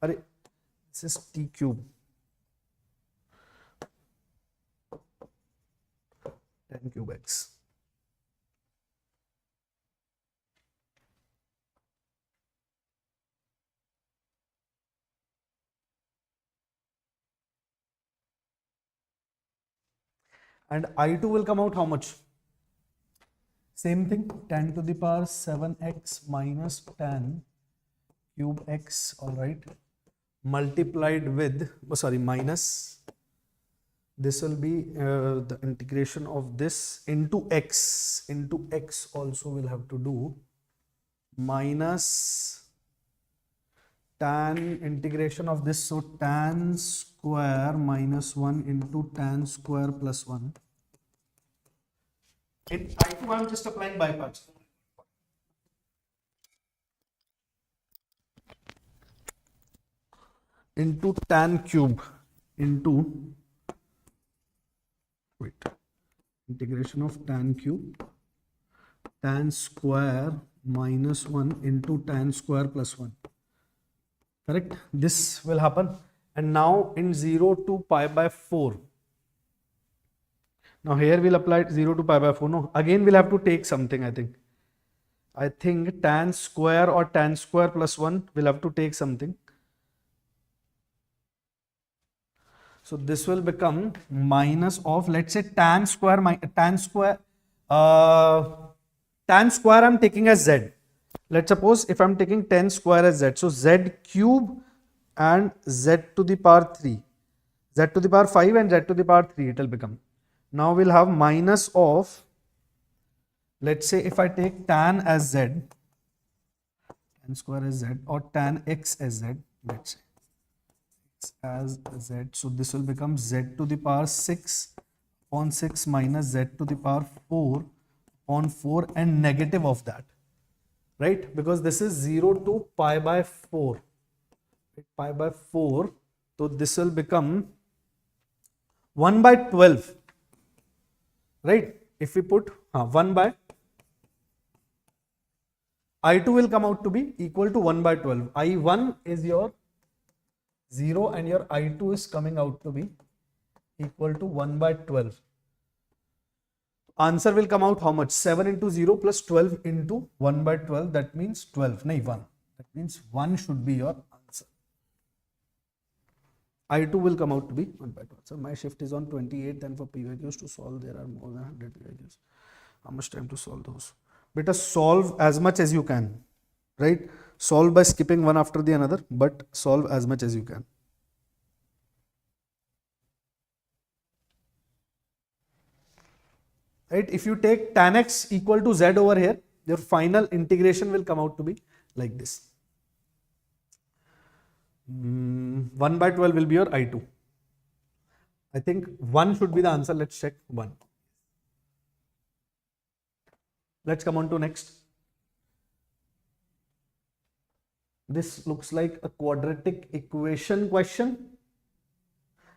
This is t cube. 10 cube x. And I2 will come out how much? Same thing, tan to the power 7x minus tan cube x, all right, multiplied with, minus, this will be the integration of this into x also we'll have to do, minus tan integration of this, so tan square minus 1 into tan square plus 1. In I2 I am just applying by parts. Into tan cube into, integration of tan cube, tan square minus 1 into tan square plus 1. Correct? This will happen. And now in 0 to pi by 4. Now here we'll apply 0 to pi by 4. No, again we'll have to take something, I think. I think tan square or tan square plus 1 we'll have to take something. So this will become minus of, let's say, tan square I'm taking as z. Let's suppose if I'm taking 10 square as z, so z cube and z to the power 3, z to the power 5 and z to the power 3 it will become. Now we'll have minus of, let's say if I take tan as z, tan square as z, or tan x as z, let's say x as z, so this will become z to the power 6 upon 6 minus z to the power 4 upon 4 and negative of that, right? Because this is 0 to pi by 4, pi by 4, so this will become 1 by 12, right? If we put 1 by, I2 will come out to be equal to 1 by 12. I1 is your 0 and your I2 is coming out to be equal to 1 by 12. Answer will come out how much? 7 into 0 plus 12 into 1 by 12, that means 12, nahi 1. That means 1 should be your answer. I2 will come out to be 1 by 12. So my shift is on 28, and for PYQs to solve there are more than 100 PYQs. How much time to solve those? Better solve as much as you can. right? Solve by skipping one after the another, but solve as much as you can. Right? If you take tan x equal to z over here, your final integration will come out to be like this. 1 by 12 will be your I2. I think 1 should be the answer. Let's check 1. Let's come on to next. This looks like a quadratic equation question.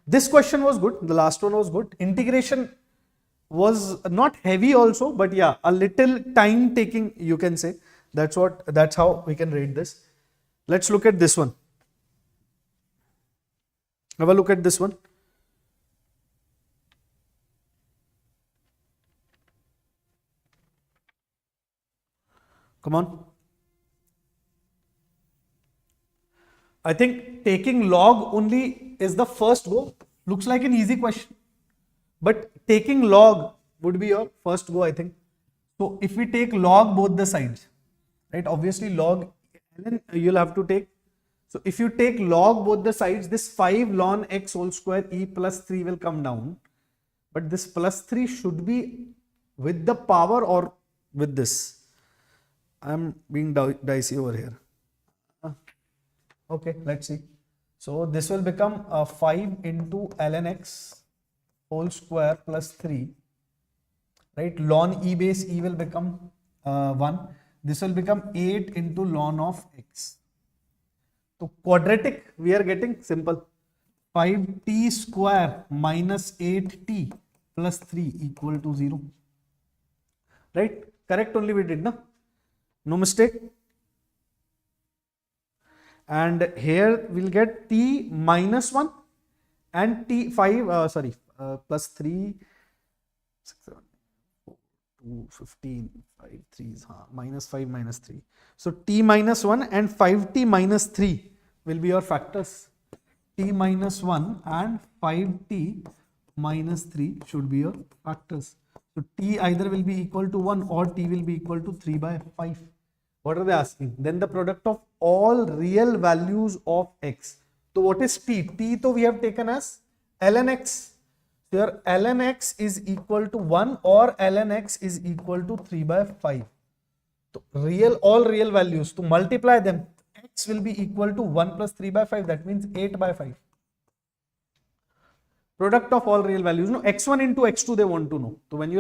This question was good. The last one was good. Integration was not heavy also, but yeah, a little time taking, you can say. That's how we can rate this. Let's look at this one. Have a look at this one. Come on. I think taking log only is the first go. Looks like an easy question. But taking log would be your first go, I think. So if we take log both the sides, right? Obviously log ln you'll have to take. So if you take log both the sides, this 5 ln x whole square e plus 3 will come down. But this plus 3 should be with the power or with this. I'm being dicey over here. Okay, let's see. So this will become 5 into ln x whole square plus 3. Right? Ln e base e will become 1. This will become 8 into ln of x. So quadratic we are getting simple. 5t square minus 8t plus 3 equal to 0. Right? Correct only we did, na? No mistake. And here we'll get t minus 1 and t 5 plus 3 6 7 4 2 15 5 3 minus 5 minus 3. So t minus 1 and 5t minus 3 will be your factors. T minus 1 and 5t minus 3 should be your factors. So t either will be equal to 1 or t will be equal to 3 by 5. What are they asking? Then the product of all real values of x. So what is t? T so we have taken as ln x. So your ln x is equal to 1 or ln x is equal to 3 by 5. So all real values, to multiply them, x will be equal to 1 plus 3 by 5. That means 8 by 5. Product of all real values. No, x1 into x2 they want to know. So when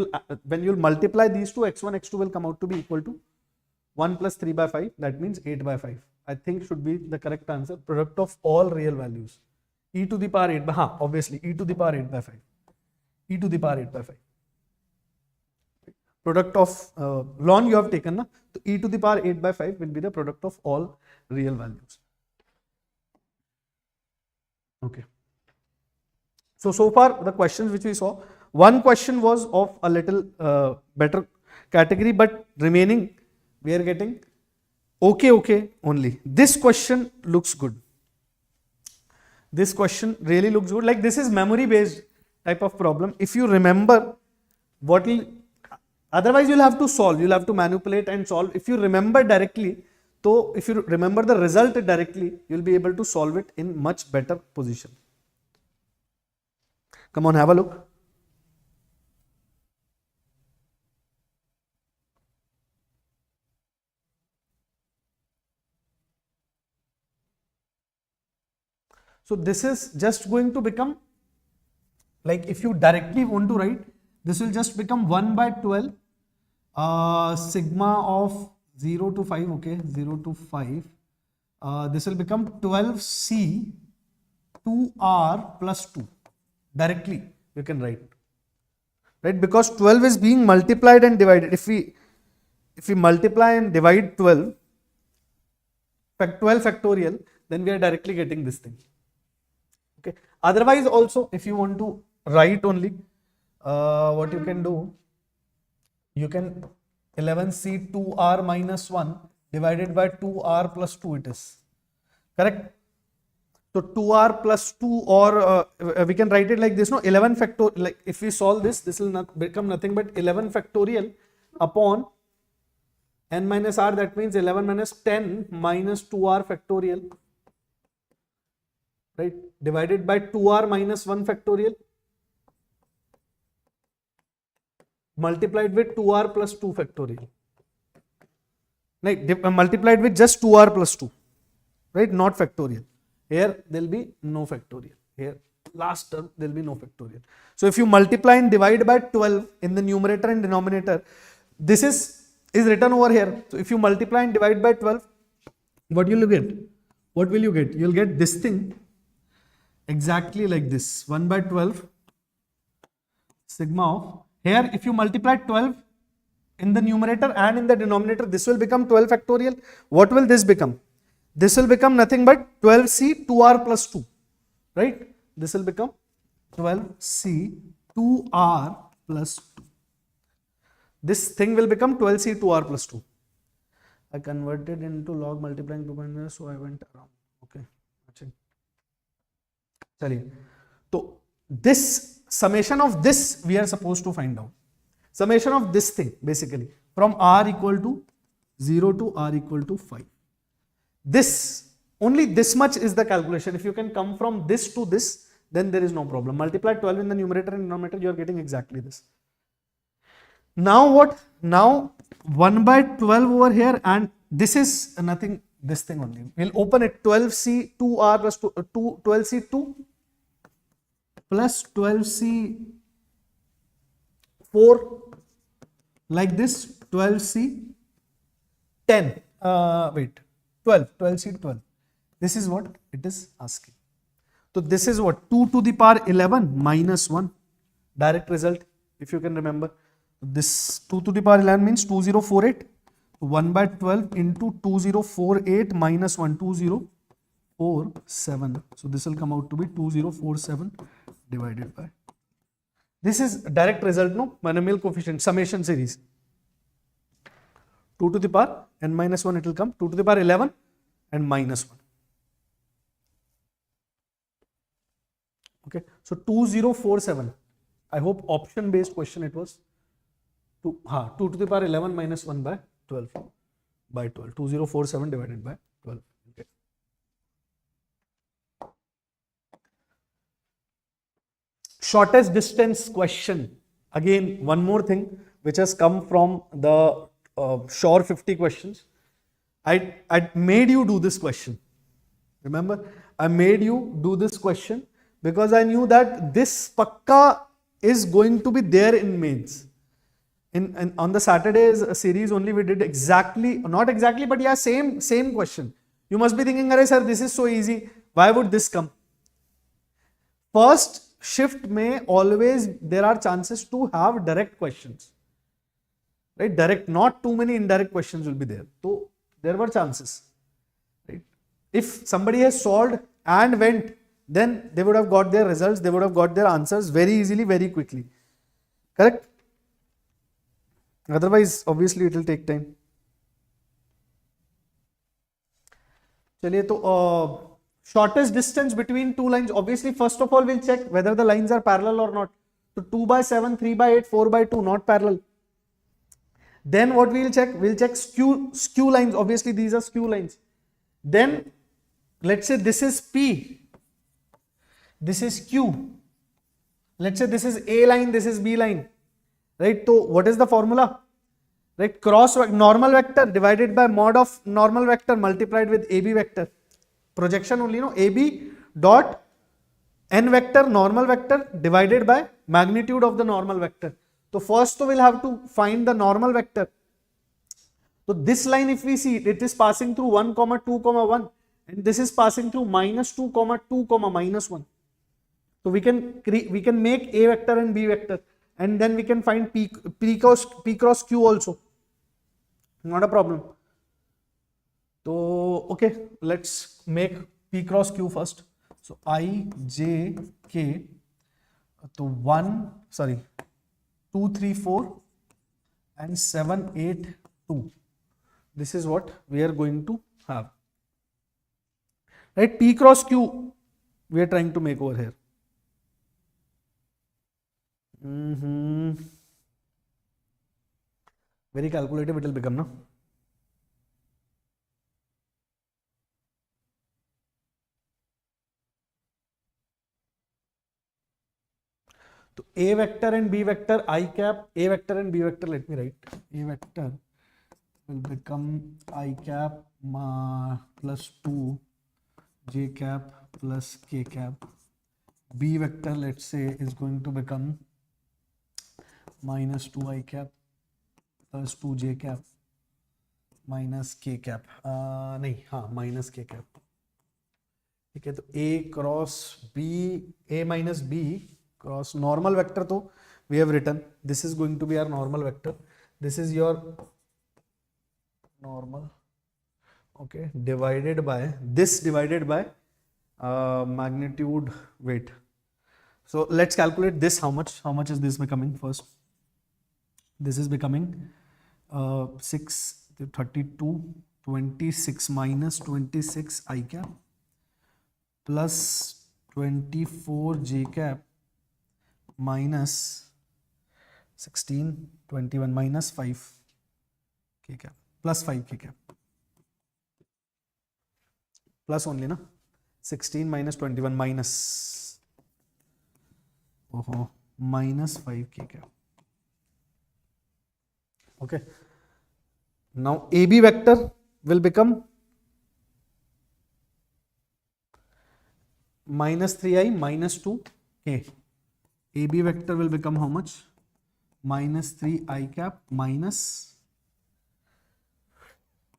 you'll multiply these two, x1, x2 will come out to be equal to 1 plus 3 by 5, that means 8 by 5. I think should be the correct answer. Product of all real values. E to the power 8 by, obviously, e to the power 8 by 5. E to the power 8 by 5. Product of ln you have taken, na? So e to the power 8 by 5 will be the product of all real values. Okay. So far the questions which we saw, one question was of a little better category, but remaining we are getting okay only. This question looks good. This question really looks good. Like this is memory based type of problem. If you remember what will, otherwise you'll have to solve, you'll have to manipulate and solve. If you remember directly, so if you remember the result directly, you'll be able to solve it in much better position. Come on, have a look. So this is just going to become, like if you directly want to write, this will just become 1 by 12 sigma of 0 to 5, okay, 0 to 5. This will become 12c 2r plus 2. Directly you can write, right? Because 12 is being multiplied and divided. If we multiply and divide 12 factorial, then we are directly getting this thing. Okay. Otherwise also, if you want to write only, what you can do, you can 11c 2r minus 1 divided by 2r plus 2 it is. Correct? So 2r plus 2, or we can write it like this, no? 11 factorial, like if we solve this, this will not become nothing but 11 factorial upon n minus r, that means 11 minus 10 minus 2r factorial, right, divided by 2r minus 1 factorial multiplied with 2r plus 2 factorial, right, multiplied with just 2r plus 2, right, not factorial. Here there will be no factorial. Here last term there will be no factorial. So if you multiply and divide by 12 in the numerator and denominator, this is written over here. So if you multiply and divide by 12, what will you get? What will you get? You will get this thing exactly like this, 1 by 12 sigma of, here if you multiply 12 in the numerator and in the denominator, this will become 12 factorial. What will this become? This will become nothing but 12c 2r plus 2, right? This will become 12c 2r plus 2. This thing will become 12c 2r plus 2. I converted into log multiplying 2.0, so I went around. Okay, that's it. Chaliye. So this summation of this we are supposed to find out. Summation of this thing basically from r equal to 0 to r equal to 5. This, only this much is the calculation. If you can come from this to this, then there is no problem. Multiply 12 in the numerator and denominator, you are getting exactly this. Now what? Now 1 by 12 over here, and this is nothing, this thing only. We'll open it, 12c 2r plus 2, 12c 2 plus 12c 4, like this, 12c 10, 12c 12. This is what it is asking. So this is what? 2 to the power 11 minus 1. Direct result, if you can remember. This 2 to the power 11 means 2048. 1 by 12 into 2048 minus 1, 2047. So this will come out to be 2047 divided by. This is direct result, no? Monomial coefficient, summation series. 2 to the power n minus 1 it will come, 2 to the power 11 and minus 1. Okay, so 2047. I hope option based question it was. 2 to the power 11 minus 1 by 12. By 12. 2047 divided by 12. Okay. Shortest distance question. Again, one more thing which has come from the Shore 50 questions. I made you do this question. Remember, I made you do this question because I knew that this pakka is going to be there in mains. On the Saturdays series only we did exactly, not exactly, but yeah, same question. You must be thinking, "Arey sir, this is so easy. Why would this come?" First shift may always there are chances to have direct questions. Right? Direct, not too many indirect questions will be there. So there were chances. Right? If somebody has solved and went, then they would have got their results, they would have got their answers very easily, very quickly. Correct? Otherwise, obviously, it will take time. चलिए तो shortest distance between two lines. Obviously, first of all, we'll check whether the lines are parallel or not. So 2 by 7, 3 by 8, 4 by 2, not parallel. Then what we'll check? We'll check skew lines. Obviously, these are skew lines. Then let's say this is P. This is Q. Let's say this is A line, this is B line. Right? So what is the formula? Right? Cross normal vector divided by mod of normal vector multiplied with AB vector. Projection only, no? AB dot n vector normal vector divided by magnitude of the normal vector. So first we'll have to find the normal vector. So this line, if we see it is passing through 1, 2, 1, and this is passing through minus 2, 2, minus 1. So we can make A vector and B vector, and then we can find P cross Q also. Not a problem. So okay, let's make P cross Q first. So I, J, K, to 2, 3, 4 and 7, 8, 2. This is what we are going to have. Right? P cross Q we are trying to make over here. Very calculative it will become, no? तो A vector and B vector I cap, A vector and B vector, let me write. A vector will become I cap plus 2 J cap plus K cap. B vector, let's say, is going to become minus 2 I cap plus 2 J cap minus K cap. नहीं, हाँ, minus K cap. ठीक है, तो A cross B, A minus B cross normal vector, तो we have written this is going to be our normal vector. This is your normal, okay, divided by this, divided by magnitude weight. So let's calculate this. How much is this becoming first? This is becoming 6, 32, 26 minus 26 I cap plus 24 J cap minus 16, 21 minus 5 K cap plus 5 K cap. Plus only, na? 16 minus 21 minus minus 5 K cap. Okay. Now AB vector will become minus 3I minus 2K. AB vector will become how much? Minus 3I cap minus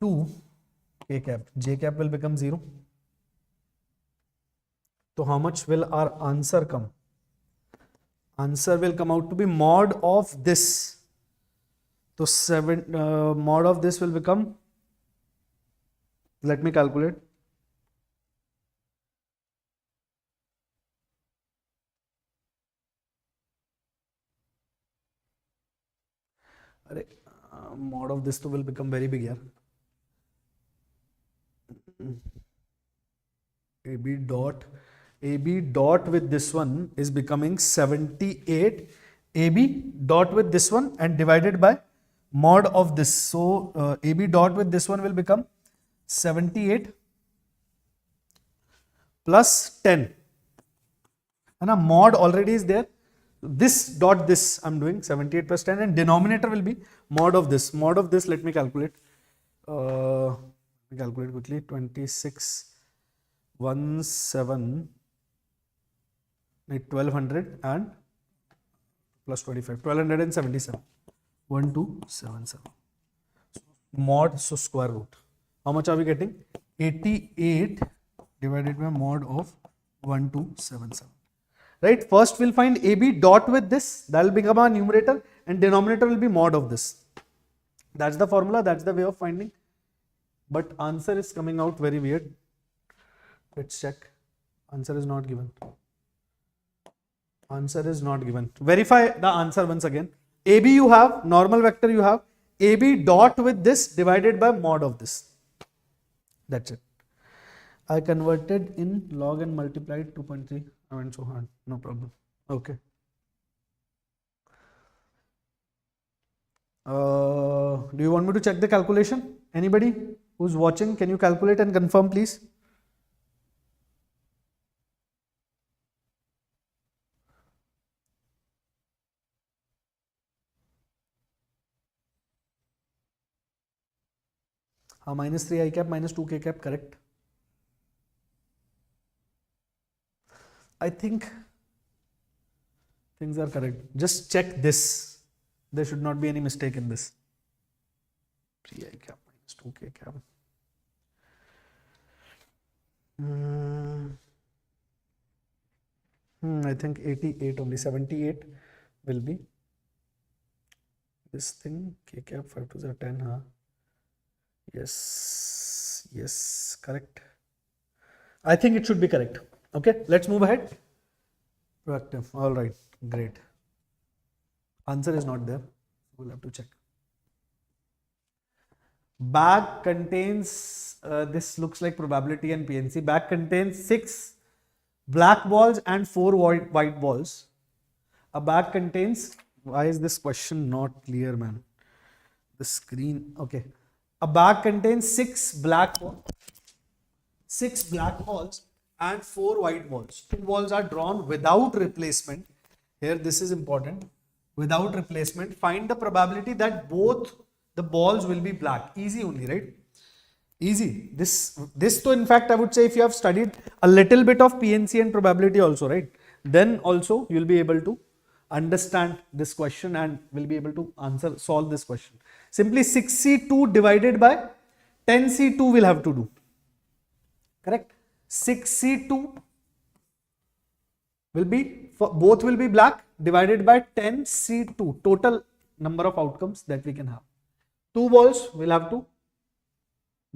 2K cap. J cap will become 0. So how much will our answer come? Answer will come out to be mod of this. So mod of this will become, let me calculate. Mod of this will become very big here. AB dot with this one is becoming 78. AB dot with this one and divided by mod of this. So AB dot with this one will become 78 plus 10. And a mod already is there. This dot this I'm doing 78 plus 10, and denominator will be mod of this. Mod of this, let me calculate. Calculate quickly. 26 17 1200 and plus 25 1277 1277. Mod, so square root. How much are we getting? 88 divided by mod of 1277. Right? First we'll find AB dot with this. That will become our numerator, and denominator will be mod of this. That's the formula. That's the way of finding. But answer is coming out very weird. Let's check. Answer is not given. Answer is not given. Verify the answer once again. AB you have, normal vector you have. AB dot with this divided by mod of this. That's it. I converted in log and multiplied 2.3. I went so hard. No problem. Okay. Do you want me to check the calculation? Anybody who's watching, can you calculate and confirm, please? Minus 3 I cap minus 2 K cap, correct? I think things are correct. Just check this. There should not be any mistake in this. 3 I cap minus 2 K cap. I think 88 only. 78 will be this thing. K cap 5 to the 10. Huh? Yes, correct. I think it should be correct. Okay, let's move ahead. Proactive. All right, great. Answer is not there. We'll have to check. Bag contains, this looks like probability and PNC. Bag contains 6 black balls and 4 white balls. A bag contains, why is this question not clear, man? The screen, okay. A bag contains 6 black balls and 4 white balls. 2 balls are drawn without replacement here this is important, without replacement, find the probability that both the balls will be black. Easy only, right? Easy. This so in fact I would say if you have studied a little bit of PNC and probability also, right, then also you will be able to understand this question and will be able to solve this question. Simply 6C2 divided by 10C2 will have to do. Correct? 6C2 will be, both will be black, divided by 10C2, total number of outcomes that we can have. 2 balls will have to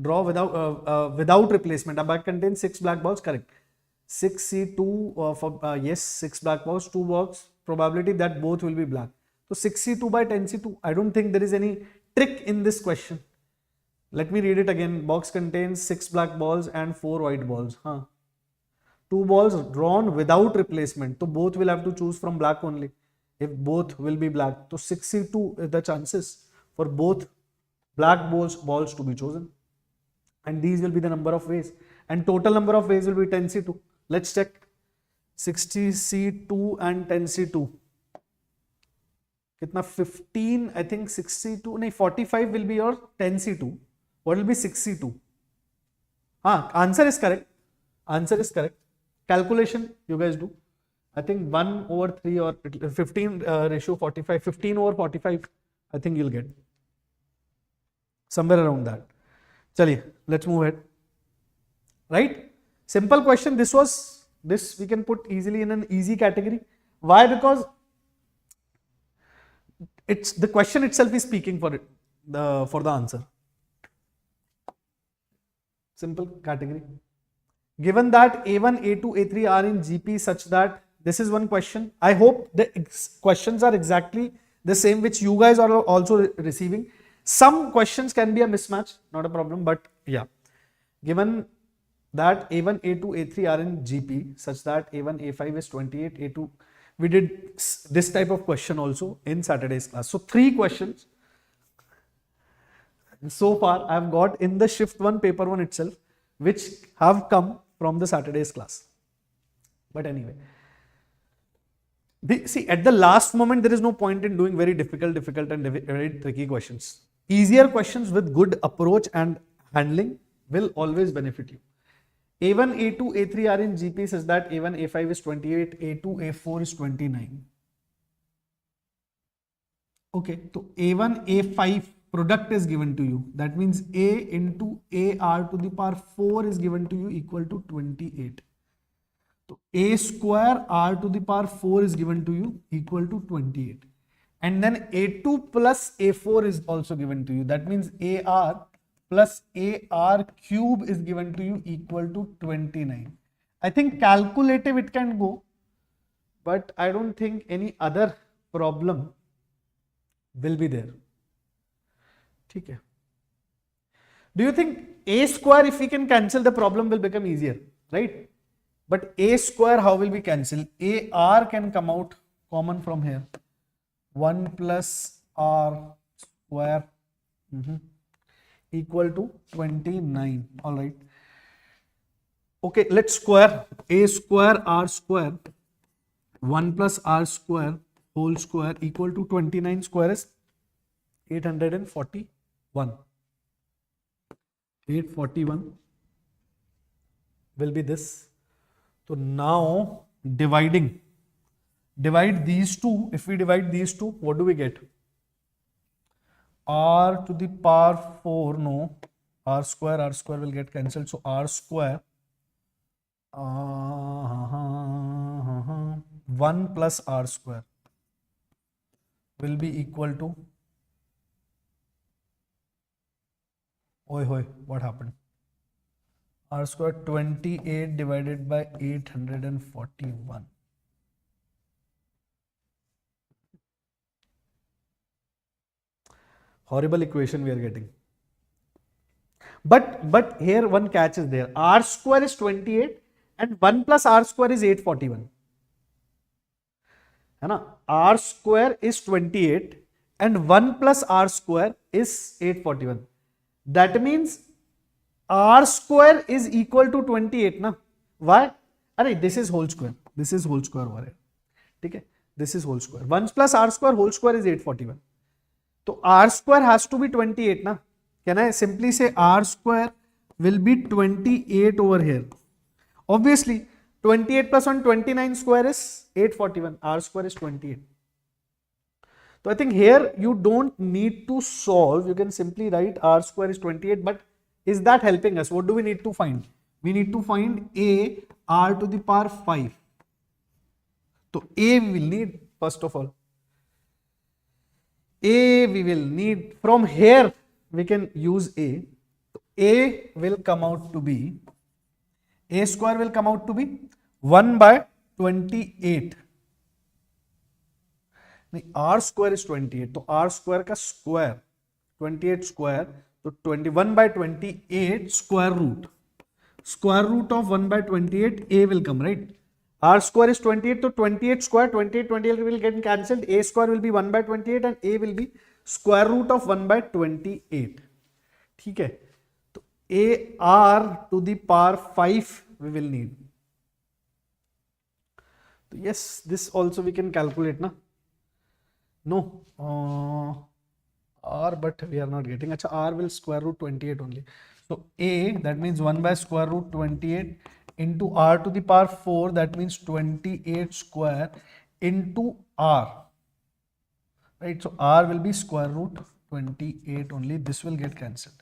draw without replacement. A bag contains 6 black balls, correct. 6C2 yes, 6 black balls, 2 balls, probability that both will be black. So 6C2 by 10C2, I don't think there is any trick in this question. Let me read it again. Box contains 6 black balls and 4 white balls. 2 balls drawn without replacement. So both will have to choose from black only. If both will be black, so 6C2 is the chances for both black balls to be chosen. And these will be the number of ways. And total number of ways will be 10C2. Let's check. 60C2 and 10C2. Kitna 15, I think 62, no, 45 will be your 10C2. What will be 6C2? Answer is correct. Answer is correct. Calculation you guys do. I think 1 over 3 or 15 ratio 45, 15 over 45, I think you'll get. Somewhere around that. Chaliye, let's move ahead. Right? Simple question. This we can put easily in an easy category. Why? Because it's the question itself is speaking for it, for the answer. Simple category. Given that A1, A2, A3 are in GP such that this is one question. I hope the questions are exactly the same which you guys are also receiving. Some questions can be a mismatch, not a problem, but yeah. Given that A1, A2, A3 are in GP such that A1, A5 is 28, A2, we did this type of question also in Saturday's class. So 3 questions. So far I have got in the shift 1 paper 1 itself, which have come from the Saturday's class. But anyway, see, at the last moment there is no point in doing very difficult and very tricky questions. Easier questions with good approach and handling will always benefit you. A1, A2, A3 are in GP such that A1, A5 is 28, A2, A4 is 29. Okay, so A1, A5 product is given to you. That means A into AR to the power 4 is given to you equal to 28. So A square R to the power 4 is given to you equal to 28. And then A2 plus A4 is also given to you. That means AR plus AR cube is given to you equal to 29. I think calculative it can go, but I don't think any other problem will be there. Okay. Do you think A square, if we can cancel, the problem will become easier, right? But A square, how will we cancel? AR can come out common from here. 1 plus R square equal to 29. All right. Okay, let's square. A square R square 1 plus R square whole square equal to 29 square is 841. 841 will be this. So now divide these two. If we divide these two, what do we get? R to the power 4, no, R square will get cancelled. So R square 1 plus R square will be equal to, what happened? R square 28 divided by 841. Horrible equation we are getting. But here one catch is there. R square is 28 and 1 plus R square is 841. R square is 28 and 1 plus R square is 841. That means R square is equal to 28 na. Why? This is whole square. This is whole square over here. Okay. This is whole square. 1 plus r square whole square is 841. So r square has to be 28 na. Can I simply say r square will be 28 over here? Obviously 28 plus 1 29 square is 841. R square is 28. So I think here you don't need to solve. You can simply write r square is 28. But is that helping us? What do we need to find? We need to find a r to the power 5. So a we will need first of all. A we will need, from here we can use a. A will come out to be, a square will come out to be 1 by 28. R square is 28. So R square का square 28 square, तो 21 by 28 square root of 1 by 28 a will come, right? R square is 28, so 28 square 28 will get cancelled. A square will be 1 by 28 and a will be square root of 1 by 28. ठीक है, तो a r to the power 5 we will need. So yes, this also we can calculate na. No, r, but we are not getting. Achha, r will square root 28 only. So a, that means 1 by square root 28 into r to the power 4, that means 28 square into r. Right, so r will be square root 28 only. This will get cancelled.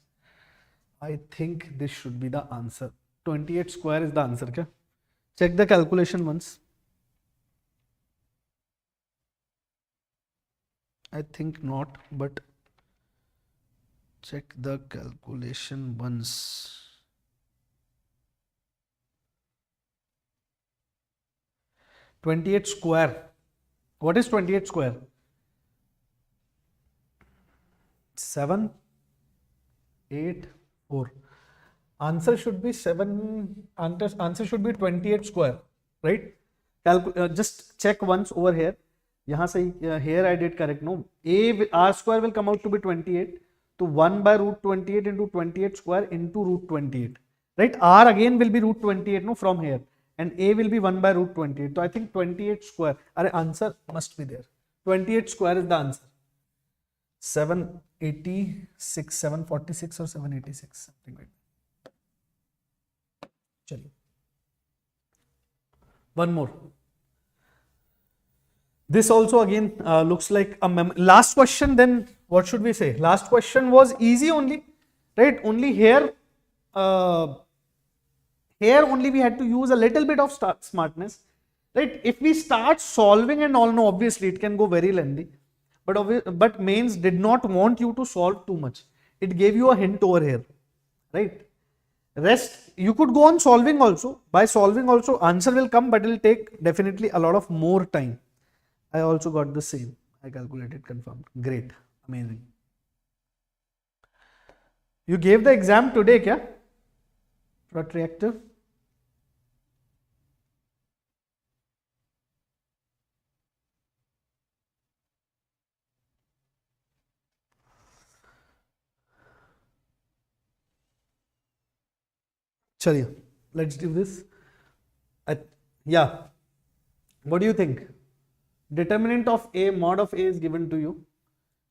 I think this should be the answer. 28 square is the answer. Kya? Check the calculation once. I think not, but check the calculation once. (28 square). What is 28 square? 7, 8, 4. Answer should be 7. Answer should be 28 square, right? Just check once over here. यहाँ से here I did correct. No, r square will come out to be 28. So 1 by root 28 into 28 square into root 28. Right? R again will be root 28. No, from here, and a will be 1 by root 28. So I think 28 square. Our answer must be there. 28 square is the answer. 786, 746 or 786, something like that. Chaliye. One more. This also again looks like a last question. Then what should we say? Last question was easy only, right? Only here, here only we had to use a little bit of smartness, right? If we start solving and all, no, obviously it can go very lengthy. But mains did not want you to solve too much. It gave you a hint over here, right? Rest you could go on solving also. By solving also answer will come, but it will take definitely a lot of more time. I also got the same. I calculated, confirmed. Great, amazing. You gave the exam today, kya? What reactor? Chaliye, let's do this. Yeah. What do you think? Determinant of A, mod of A is given to you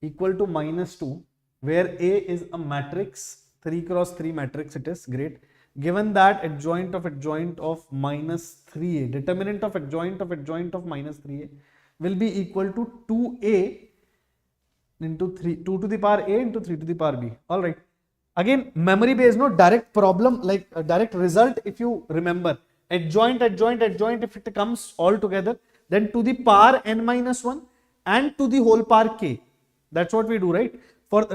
equal to -2, where A is a matrix, 3 cross 3 matrix it is, great. Given that adjoint of -3A, determinant of adjoint of -3A will be equal to 2A into 3, 2 to the power A into 3 to the power B. Alright. Again, memory based, no direct problem, like a direct result. If you remember, adjoint, if it comes all together, then to the power n-1 and to the whole power k. That's what we do, right? For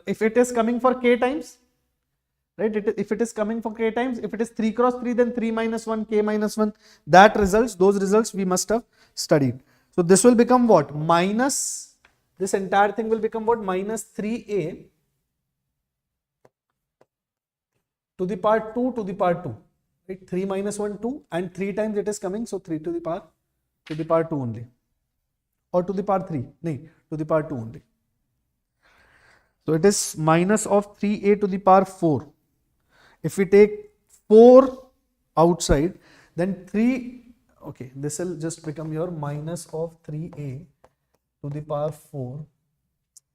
if it is coming for k times, right? If it is coming for k times, if it is 3 cross 3, then 3 minus 1, k minus 1. That results, those results we must have studied. So this will become what? Minus, this entire thing will become what? Minus 3a to the power 2 to the power 2. Right? 3 minus 1, 2, and 3 times it is coming, so 3 to the power 2 only, or to the power 3, no, to the power 2 only. So it is minus of 3a to the power 4. If we take 4 outside, then 3 okay, this will just become your minus of 3a to the power 4.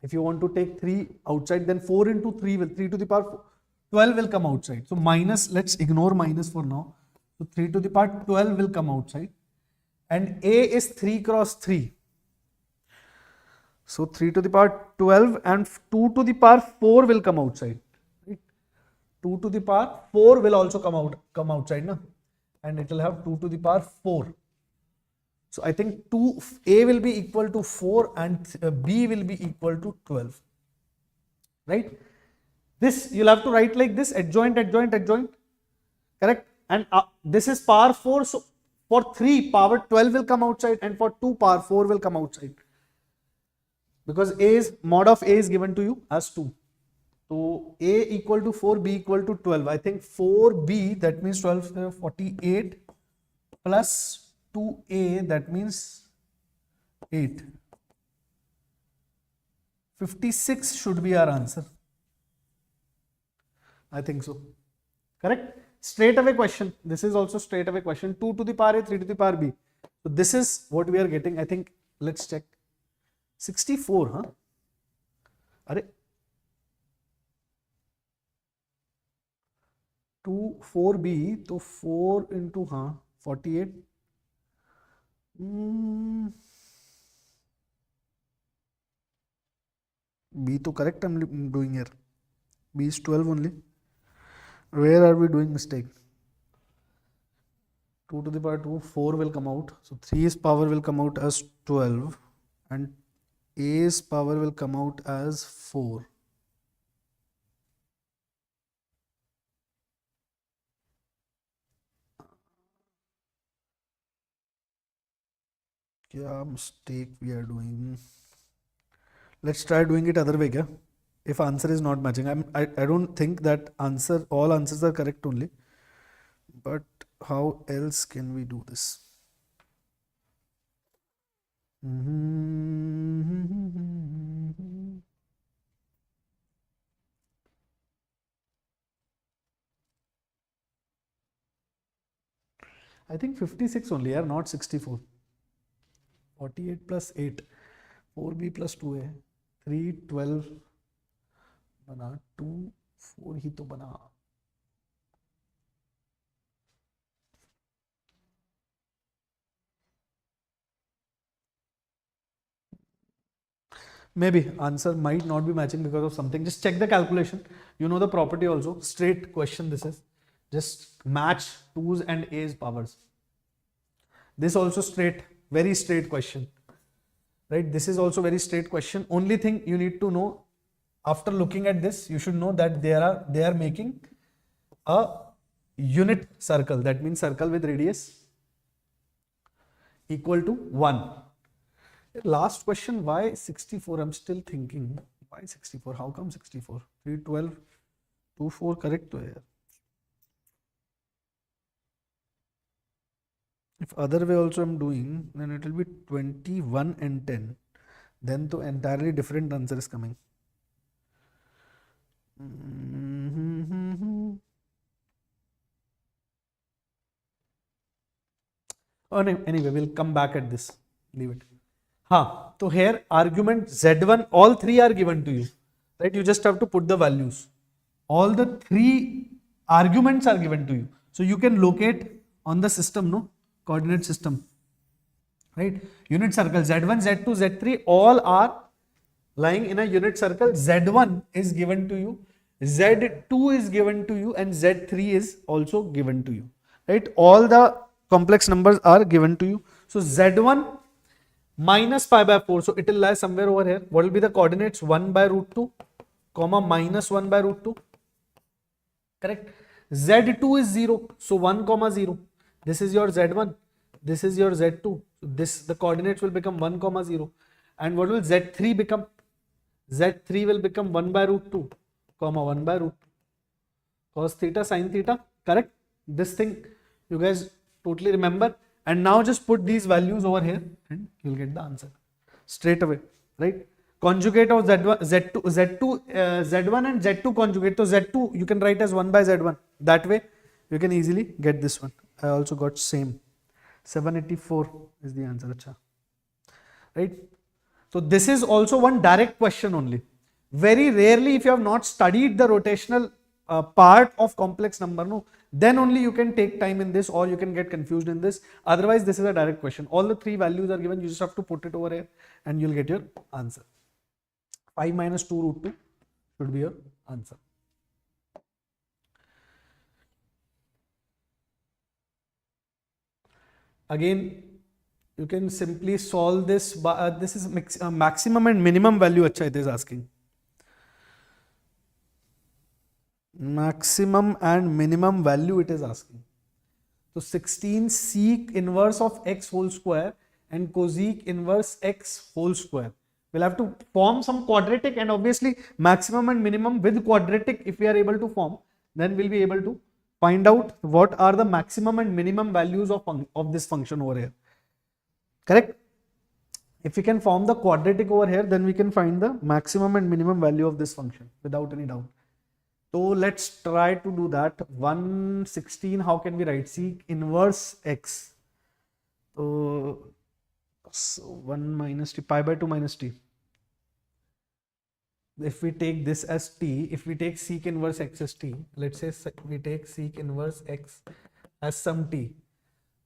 If you want to take 3 outside, then 4 into 3 will 3 to the power 12 will come outside. So minus, let's ignore minus for now. So 3 to the power 12 will come outside. And a is 3 cross 3. So 3 to the power 12 and 2 to the power 4 will come outside. Right? 2 to the power 4 will also come outside. Na? And it will have 2 to the power 4. So I think A will be equal to 4 and B will be equal to 12. Right? This you'll have to write like this, adjoint, adjoint, adjoint. Correct? And this is power 4. So for 3, power 12 will come outside, and for 2, power 4 will come outside. Because mod of A is given to you as 2. So A equal to 4, B equal to 12. I think 4B, that means 12, 48 plus 2A, that means 8. 56 should be our answer. I think so. Correct? Straight away question. This is also straight away question. 2 to the power A, 3 to the power B. So this is what we are getting. I think, let's check. 64, huh? Are 2, 4B, so 4 into 48. B to correct I'm doing here. B is 12 only. Where are we doing mistake? 2 to the power 2, 4 will come out. So 3's power will come out as 12 and A's power will come out as 4. Kya mistake we are doing? Let's try doing it other way. Kya? If answer is not matching, I don't think that all answers are correct only. But how else can we do this? I think 56 only, not 64. 48 plus 8, 4B plus 2A, 3, 12 बना, 2, 4 ही तो बना. Maybe answer might not be matching because of something. Just check the calculation. You know the property also. Straight question this is. Just match 2's and A's powers. This also straight, very straight question. Right? This is also very straight question. Only thing you need to know after looking at this, you should know that they are making a unit circle. That means circle with radius equal to 1. Last question, why 64? I'm still thinking, why 64? How come 64? 3, 12, 2, 4 correct to here. If other way also I'm doing, then it will be 21 and 10. Then the entirely different answer is coming. Oh, no, anyway, we'll come back at this. Leave it. So here argument Z1, all 3 are given to you. Right? You just have to put the values. All the 3 arguments are given to you. So you can locate on the system, no? Coordinate system. Right? Unit circle Z1, Z2, Z3 all are lying in a unit circle. Z1 is given to you, Z2 is given to you, and Z3 is also given to you. Right? All the complex numbers are given to you. So Z1 minus pi by 4. So it will lie somewhere over here. What will be the coordinates? 1 by root 2, comma minus 1 by root 2. Correct? Z2 is 0. So 1 comma 0. This is your Z1. This is your Z2. So the coordinates will become 1 comma 0. And what will Z3 become? Z3 will become 1 by root 2, comma 1 by root 2. Cos theta, sin theta. Correct? This thing you guys totally remember. And now just put these values over here and you'll get the answer straight away. Right? Conjugate of Z1 and Z2 conjugate. So Z2 you can write as 1 by Z1. That way you can easily get this one. I also got same 784 is the answer. Achha. Right? So this is also one direct question only. Very rarely, if you have not studied the rotational part of complex number, no, then only you can take time in this, or you can get confused in this. Otherwise, this is a direct question. All the three values are given. You just have to put it over here and you'll get your answer. 5 minus 2 root 2 should be your answer. Again, you can simply solve this by this is maximum and minimum value. Acha, it is asking maximum and minimum value, it is asking. So 16 sec inverse of x whole square and cosec inverse x whole square. We'll have to form some quadratic, and obviously maximum and minimum with quadratic, if we are able to form, then we'll be able to find out what are the maximum and minimum values of this function over here. Correct? If we can form the quadratic over here, then we can find the maximum and minimum value of this function without any doubt. So let's try to do that. 116, how can we write? Sec inverse x. So 1 minus t, pi by 2 minus t. If we take this as t, if we take sec inverse x as t, let's say we take sec inverse x as some t.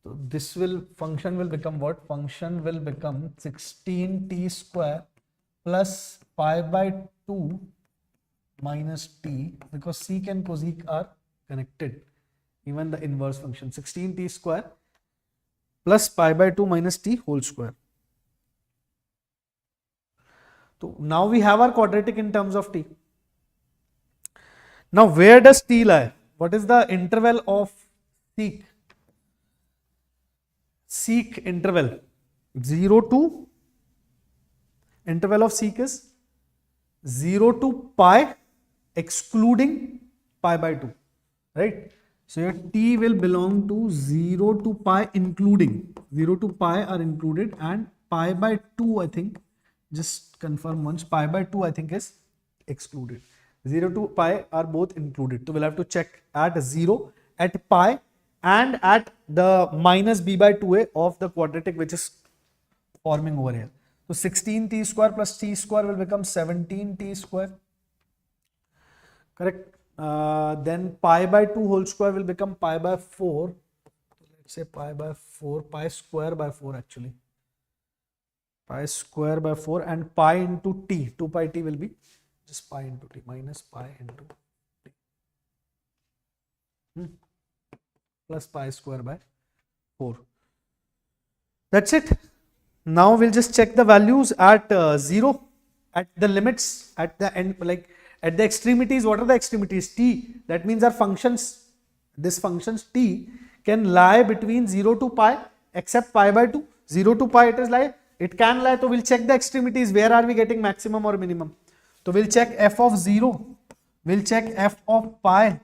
So this function will become what? Function will become 16t square plus pi by 2 minus t, because sec and cosec are connected. Even the inverse function 16t square plus pi by 2 minus t whole square. So now we have our quadratic in terms of t. Now where does t lie? What is the interval of sec? Sec interval 0 to, interval of sec is 0 to pi excluding pi by 2, right? So your t will belong to 0 to pi including, 0 to pi are included, and pi by 2, I think, just confirm once, pi by 2 I think is excluded. 0 to pi are both included. So we'll have to check at 0, at pi, and at the minus b by 2a of the quadratic which is forming over here. So 16t square plus t square will become 17t square. Correct. Then pi by 2 whole square will become pi by 4. Let's say pi by 4, pi square by 4 actually. Pi square by 4, and pi into t, 2 pi t will be just pi into t, minus pi into t. Plus pi square by 4. That's it. Now we'll just check the values at 0, at the limits, at the end, like at the extremities. What are the extremities? T. That means our functions, this functions t can lie between 0 to pi except pi by 2. 0 to pi it can lie. So we'll check the extremities. Where are we getting maximum or minimum? So we'll check f of 0, we'll check f of pi,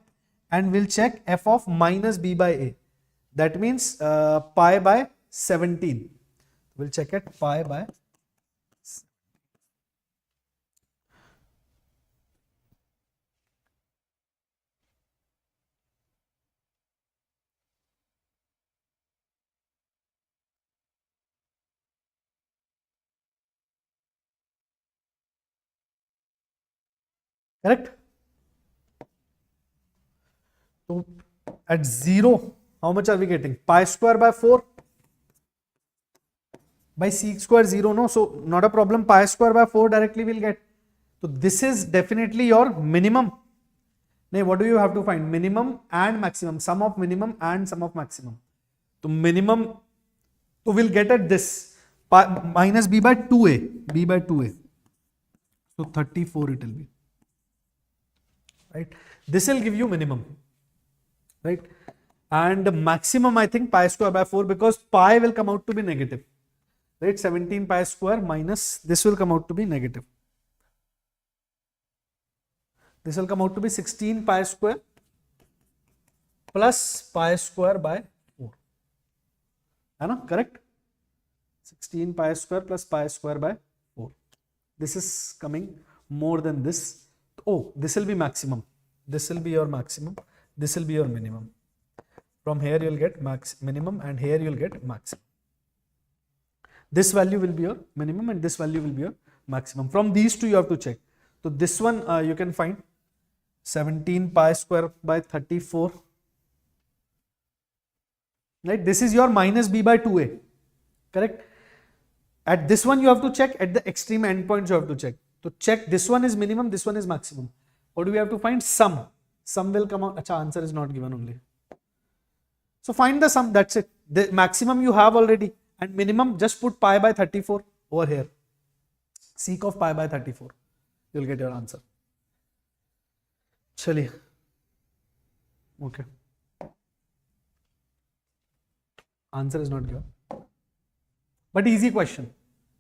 and we'll check f of minus b by a. That means pi by 17. We'll check it pi by 17. Correct? So at 0, how much are we getting? Pi square by 4 by sec square 0, no? So not a problem, pi square by 4 directly we'll get. So this is definitely your minimum. Now what do you have to find? Minimum and maximum, sum of minimum and sum of maximum. So minimum, so we'll get at this, pi minus b by 2a, b by 2a. So 34 it will be. Right? This will give you minimum, right? And maximum, I think pi square by 4, because pi will come out to be negative, right? 17 pi square minus this will come out to be negative. This will come out to be 16 pi square plus pi square by 4. Correct? 16 pi square plus pi square by 4. This is coming more than this. Oh, this will be maximum. This will be your maximum. This will be your minimum. From here you'll get minimum, and here you'll get maximum. This value will be your minimum and this value will be your maximum. From these two you have to check. So this one you can find 17 pi square by 34. Right? This is your minus b by 2a. Correct? At this one you have to check, at the extreme endpoints you have to check. To check this one is minimum, this one is maximum. What do we have to find? Sum. Sum will come out. Acha, answer is not given only. So find the sum, that's it. The maximum you have already, and minimum just put pi by 34 over here. Seek of pi by 34. You'll get your answer. Chaliye. Okay. Answer is not given. But easy question.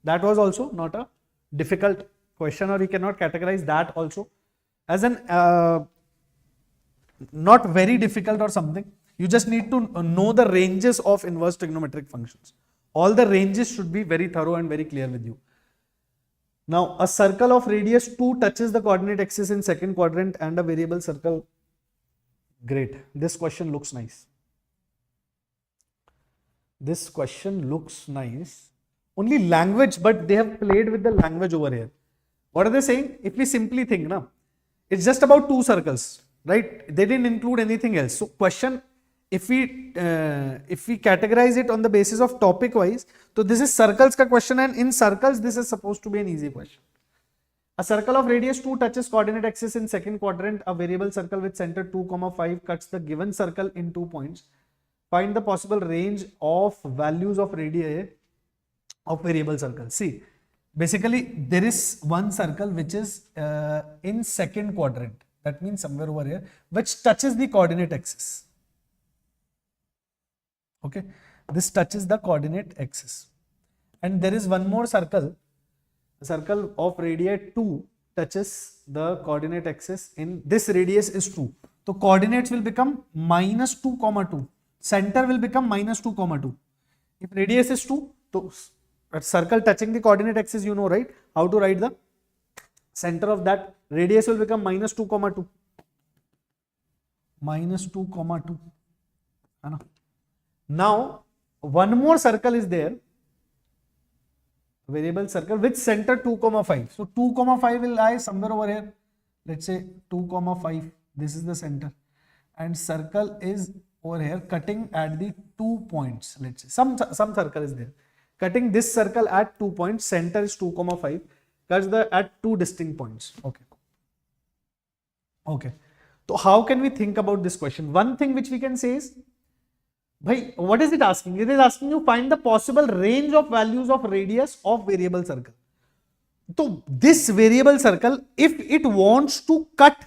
That was also not a difficult question, or we cannot categorize that also as an not very difficult or something. You just need to know the ranges of inverse trigonometric functions. All the ranges should be very thorough and very clear with you. Now, a circle of radius 2 touches the coordinate axis in second quadrant and a variable circle. Great. This question looks nice. This question looks nice. Only language, but they have played with the language over here. What are they saying? If we simply think, na, it's just about two circles, right? They didn't include anything else. So question, if we categorize it on the basis of topic wise, so this is circles ka question, and in circles this is supposed to be an easy question. A circle of radius 2 touches coordinate axis in second quadrant. A variable circle with center 2, 5 cuts the given circle in 2 points. Find the possible range of values of radii of variable circle. See, basically there is one circle which is in second quadrant. That means somewhere over here, which touches the coordinate axis. Okay, this touches the coordinate axis. And there is one more circle, the circle of radii 2 touches the coordinate axis in this radius is 2. So coordinates will become minus 2, 2. Center will become minus 2, 2. If radius is 2, so a circle touching the coordinate axis, you know, right? How to write the center of that radius will become minus 2, 2. Minus 2, 2. Now, one more circle is there, variable circle with center 2, 5. So 2, 5 will lie somewhere over here. Let's say 2, 5. This is the center, and circle is over here cutting at the 2 points. Let's say some circle is there cutting this circle at 2 points. Center is 2, 5. Cuts at 2 distinct points. Okay. Okay. So how can we think about this question? One thing which we can say is, bhai, what is it asking? It is asking you find the possible range of values of radius of variable circle. So this variable circle, if it wants to cut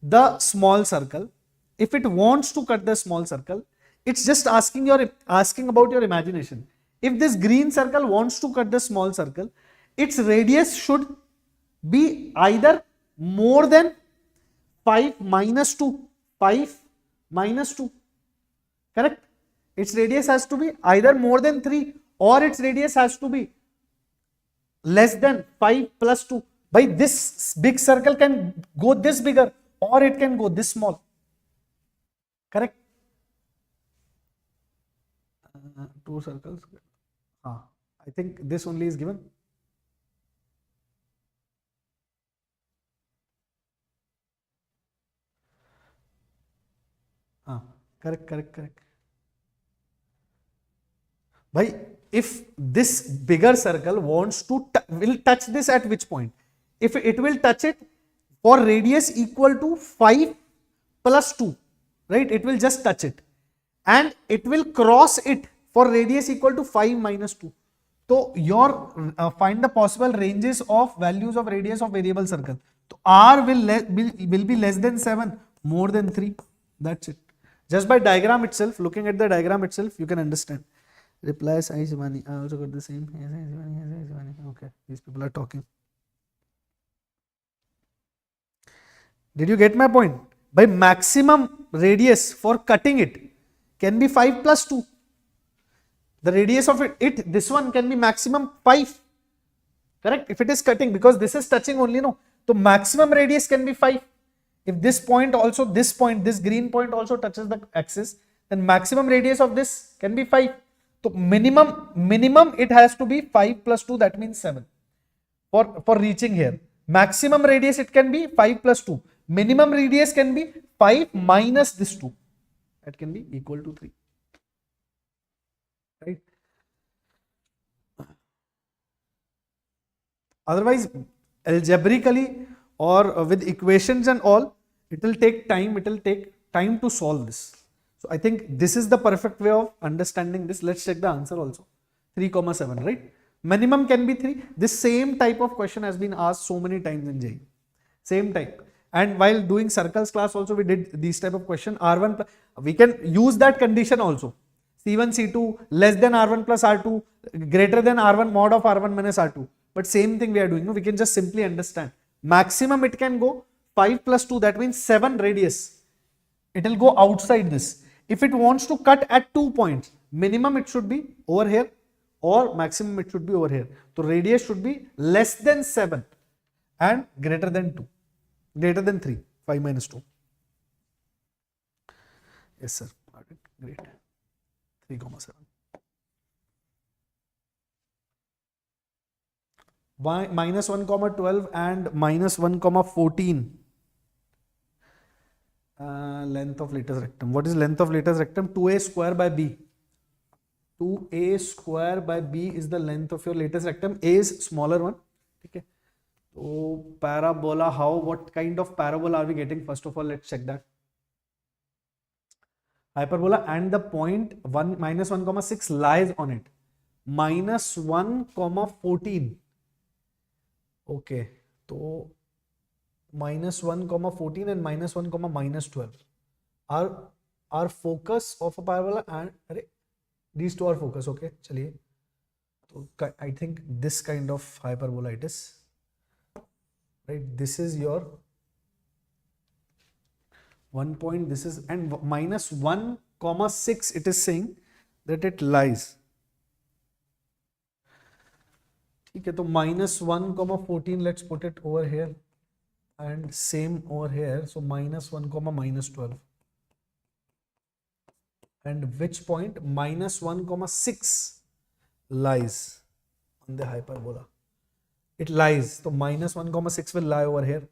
the small circle, it's just asking about your imagination. If this green circle wants to cut the small circle, its radius should be either more than 5 minus 2. 5 minus 2. Correct? Its radius has to be either more than 3 or its radius has to be less than 5 plus 2. By this big circle can go this bigger or it can go this small. Correct? 2 circles. I think this only is given. Correct. Bhai, if this bigger circle wants to will touch this at which point? If it will touch it for radius equal to 5 plus 2, right? It will just touch it, and it will cross it for radius equal to 5 minus 2. So your find the possible ranges of values of radius of variable circle. So R will be less than 7, more than 3. That's it. Just by diagram itself, looking at the diagram itself, you can understand. Reply Sai Shivani. I also got the same. Okay, these people are talking. Did you get my point? By maximum radius for cutting it can be 5 plus 2. The radius of it, this one can be maximum 5. Correct? If it is cutting, because this is touching only, no. So maximum radius can be 5. If this point also, this green point also touches the axis, then maximum radius of this can be 5. So minimum it has to be 5 plus 2, that means 7 for reaching here. Maximum radius it can be 5 plus 2. Minimum radius can be 5 minus this 2. That can be equal to 3. Right? Otherwise, algebraically or with equations and all, it will take time. It will take time to solve this. So I think this is the perfect way of understanding this. Let's check the answer also. 3, 7, right? Minimum can be 3. This same type of question has been asked so many times in JEE. Same type. And while doing circles class also, we did these type of question. R1, we can use that condition also. C1, C2 less than R1 plus R2, greater than R1 mod of R1 minus R2. But same thing we are doing. No? We can just simply understand. Maximum it can go 5 plus 2, that means 7 radius. It will go outside this. If it wants to cut at 2 points, minimum it should be over here or maximum it should be over here. So radius should be less than 7 and greater than 2, greater than 3, 5 minus 2. Yes, sir. Great. 3, 7. Minus 1, 12 and minus 1, 14. Length of lattice rectum. What is length of lattice rectum? 2a square by b. 2a square by b is the length of your lattice rectum. A is smaller one. Okay. So parabola, what kind of parabola are we getting? First of all, let's check that. Hyperbola, and the point minus 1, 6 lies on it. Minus 1, 14. Okay. So minus 1, 14 and minus 1, minus 12 are focus of a parabola, and these two are focus. Okay, chaliye. So I think this kind of hyperbola it is, right? This is your 1 point, this is, and minus 1, 6 it is saying that it lies. Okay, so minus 1, 14, let's put it over here. And same over here, so minus 1, minus 12. And which point? Minus 1, 6 lies on the hyperbola. It lies. So minus 1, 6 will lie over here.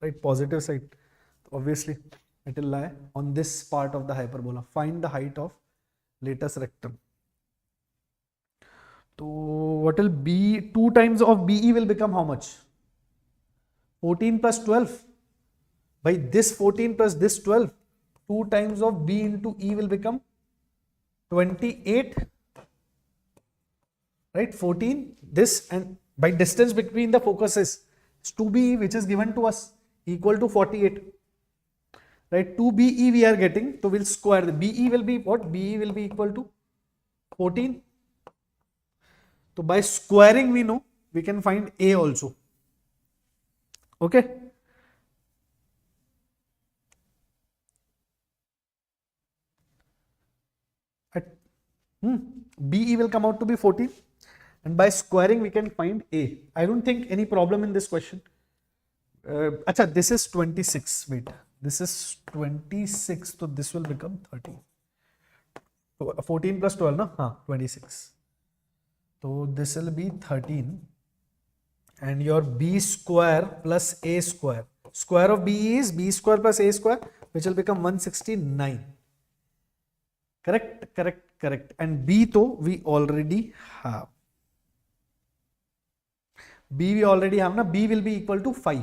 Right, positive side. Obviously, it will lie on this part of the hyperbola. Find the height of lattice rectum. So what will be 2 times of BE will become how much? 14 plus 12. By this 14 plus this 12, 2 times of B into E will become 28. Right, 14, this, and by distance between the focuses, 2BE which is given to us equal to 48. Right, 2BE we are getting, so we'll square the BE will be what? BE will be equal to 14. So by squaring we know we can find A also. Okay. BE will come out to be 14, and by squaring we can find A. I don't think any problem in this question. Acha, this is 26. Wait, this is 26, so this will become 30. So 14 plus 12, no? 26. So this will be 13. And your B square plus A square. Square of B is B square plus A square, which will become 169. Correct, correct, correct. And B though we already have. B we already have, na? B will be equal to 5.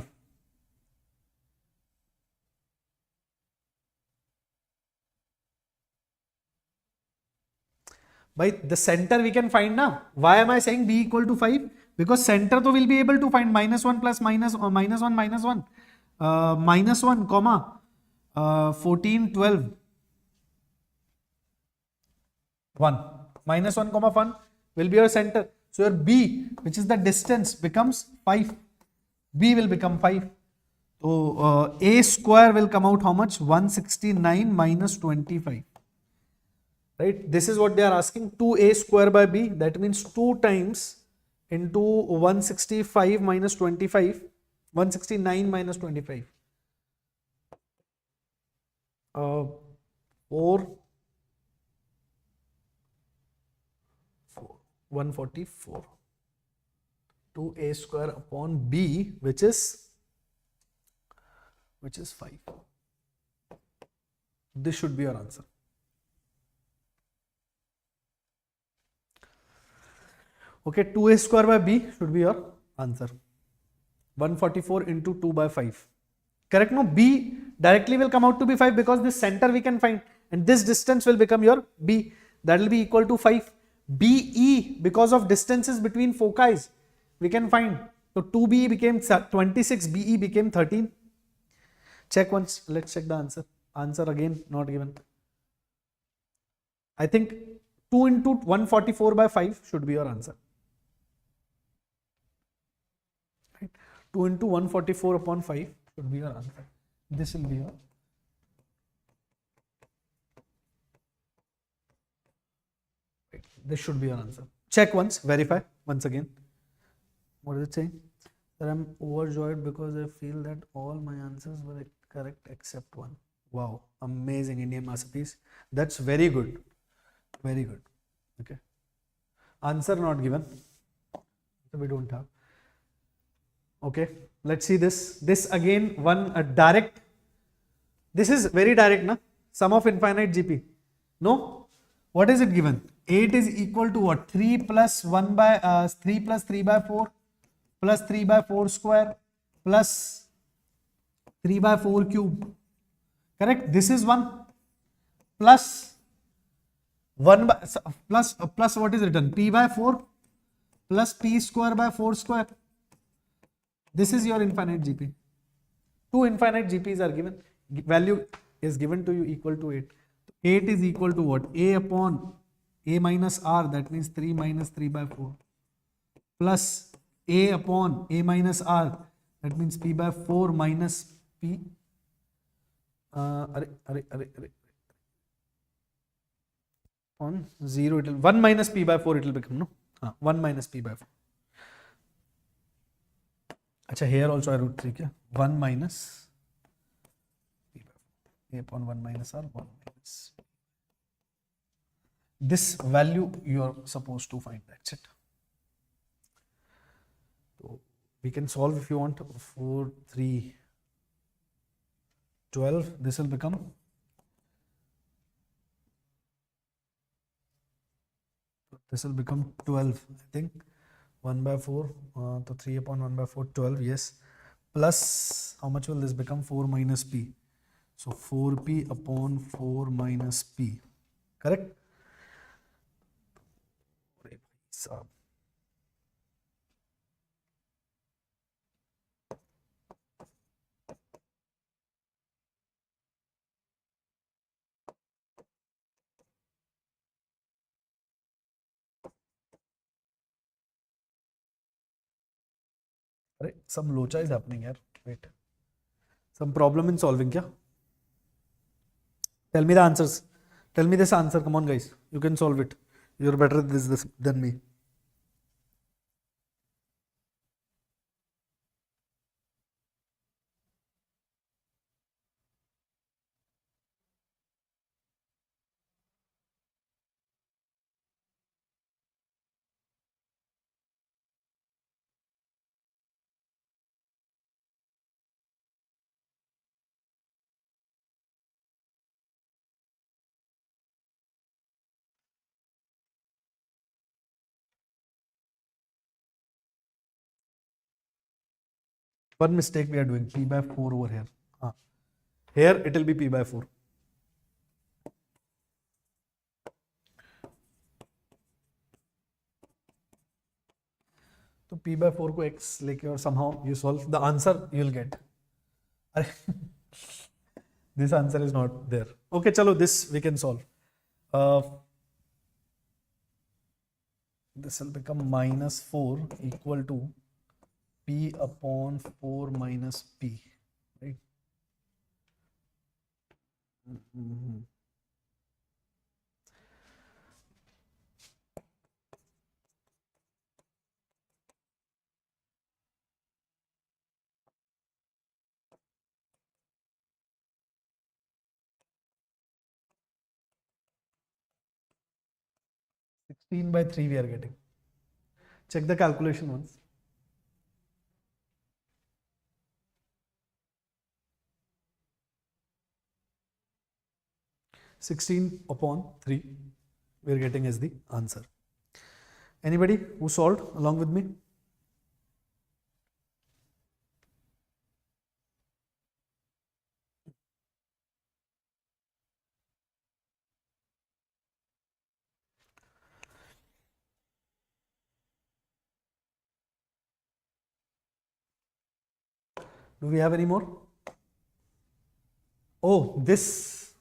By the center we can find now. Why am I saying B equal to 5? Because center to will be able to find minus 1 plus minus, or minus 1 minus 1. Minus 1 comma 14 12 1. Minus 1 comma 1 will be your center. So your B, which is the distance, becomes 5. B will become 5. So A square will come out how much? 169 minus 25. Right, this is what they are asking. 2A square by B, that means 2 times into 165 minus 25, 169 minus 25. 4 144 to a square upon b, which is 5. This should be your answer. Okay, 2a square by b should be your answer. 144 into 2 by 5. Correct? No, b directly will come out to be 5 because this center we can find, and this distance will become your b. That will be equal to 5. BE, because of distances between foci, we can find. So 2b became 26, BE became 13. Check once. Let's check the answer. Answer again not given. I think 2 into 144 by 5 should be your answer. Right? 2 into 144 upon 5 should be your answer. This will be your. Right. This should be your answer. Check once. Verify once again. What is it saying? That I'm overjoyed because I feel that all my answers were correct except one. Wow, amazing, Indian masterpiece. That's very good. Very good. Okay. Answer not given. So we don't have. Okay. Let's see this. This again, one direct. This is very direct, na? Sum of infinite GP. No? What is it given? 8 is equal to what? 3 plus 1 by 3 plus 3 by 4 plus 3 by 4 square plus 3 by 4 cube. Correct? This is 1 plus 1 by plus what is written? P by 4 plus P square by 4 square. This is your infinite GP. Two infinite GPs are given. Value is given to you equal to 8. 8 is equal to what? A upon A minus R, that means 3 minus 3 by 4 plus A upon A minus R, that means P by 4 minus P. On 0 it will 1 minus P by 4 it will become, no? 1 minus P by 4. Acha, here also I wrote 3 kya? 1 minus P by 4. A upon 1 minus R, 1 minus. This value you are supposed to find. That's it. So we can solve if you want. 4, 3, 12. This will become. This will become 12. I think 1 by 4. So 3 upon 1 by 4, 12. Yes. Plus, how much will this become? 4 minus P. So 4P upon 4 minus P. Correct? Some locha is happening here. Wait. Some problem in solving, kya? Tell me the answers. Tell me this answer. Come on, guys. You can solve it. You're better at this than me. One mistake we are doing. P by 4 over here. Here it will be P by 4. So P by 4 को X लेके और somehow you solve the answer you will get. This answer is not there. Okay, chalo, this we can solve. This will become minus 4 equal to P upon 4 minus P, right? 16 by 3 we are getting. Check the calculation once. (16 upon 3) we are getting as the answer. Anybody who solved along with me? Do we have any more? Oh, this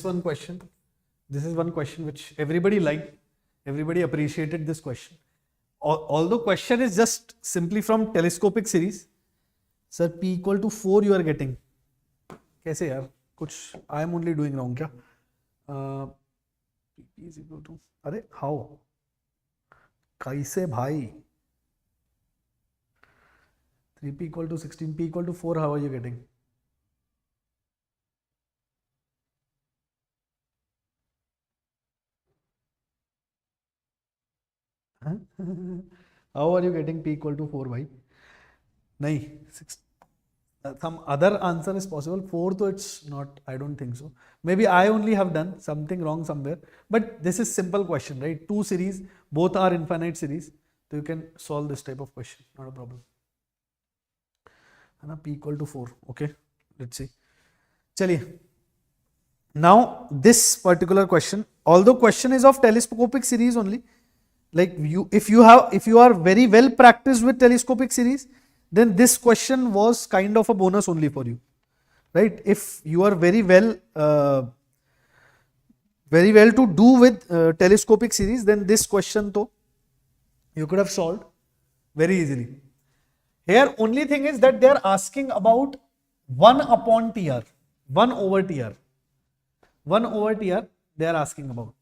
one question. This is one question which everybody liked. Everybody appreciated this question. Although question is just simply from telescopic series. Sir, P equal to 4 you are getting. कैसे यार? कुछ I am only doing wrong क्या? P is equal to, अरे how? कैसे भाई? 3P equal to 16, P equal to 4, how are you getting? How are you getting P equal to 4 भाई? नहीं, some other answer is possible. 4 though it's not, I don't think so. Maybe I only have done something wrong somewhere. But this is simple question, right? Two series, both are infinite series. So you can solve this type of question, not a problem. P equal to 4. Okay, let's see. Chaliye. Now this particular question, although question is of telescopic series only, like if you are very well practiced with telescopic series, then this question was kind of a bonus only for you, right? If you are very well to do with telescopic series, then this question though you could have solved very easily. Here only thing is that they are asking about 1 upon TR, 1 over TR. 1 over TR they are asking about.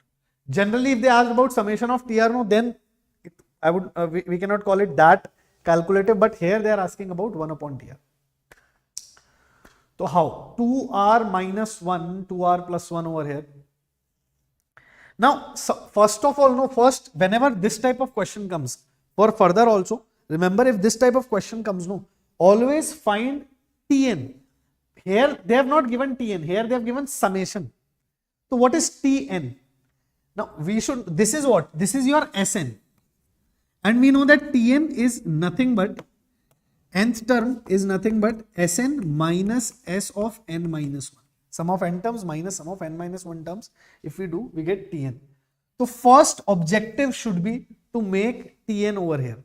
Generally if they ask about summation of TR, no, then we cannot call it that calculative, but here they are asking about 1 upon TR. So how? 2R minus 1, 2R plus 1 over here. Now, first of all, whenever this type of question comes, for further also, remember if this type of question comes, always find Tn. Here they have not given Tn, here they have given summation. So what is Tn? Now this is what? This is your Sn. And we know that Tn is nothing but, nth term is nothing but Sn minus S of n minus 1. Sum of n terms minus sum of n minus 1 terms. If we do, we get Tn. So first objective should be to make Tn over here.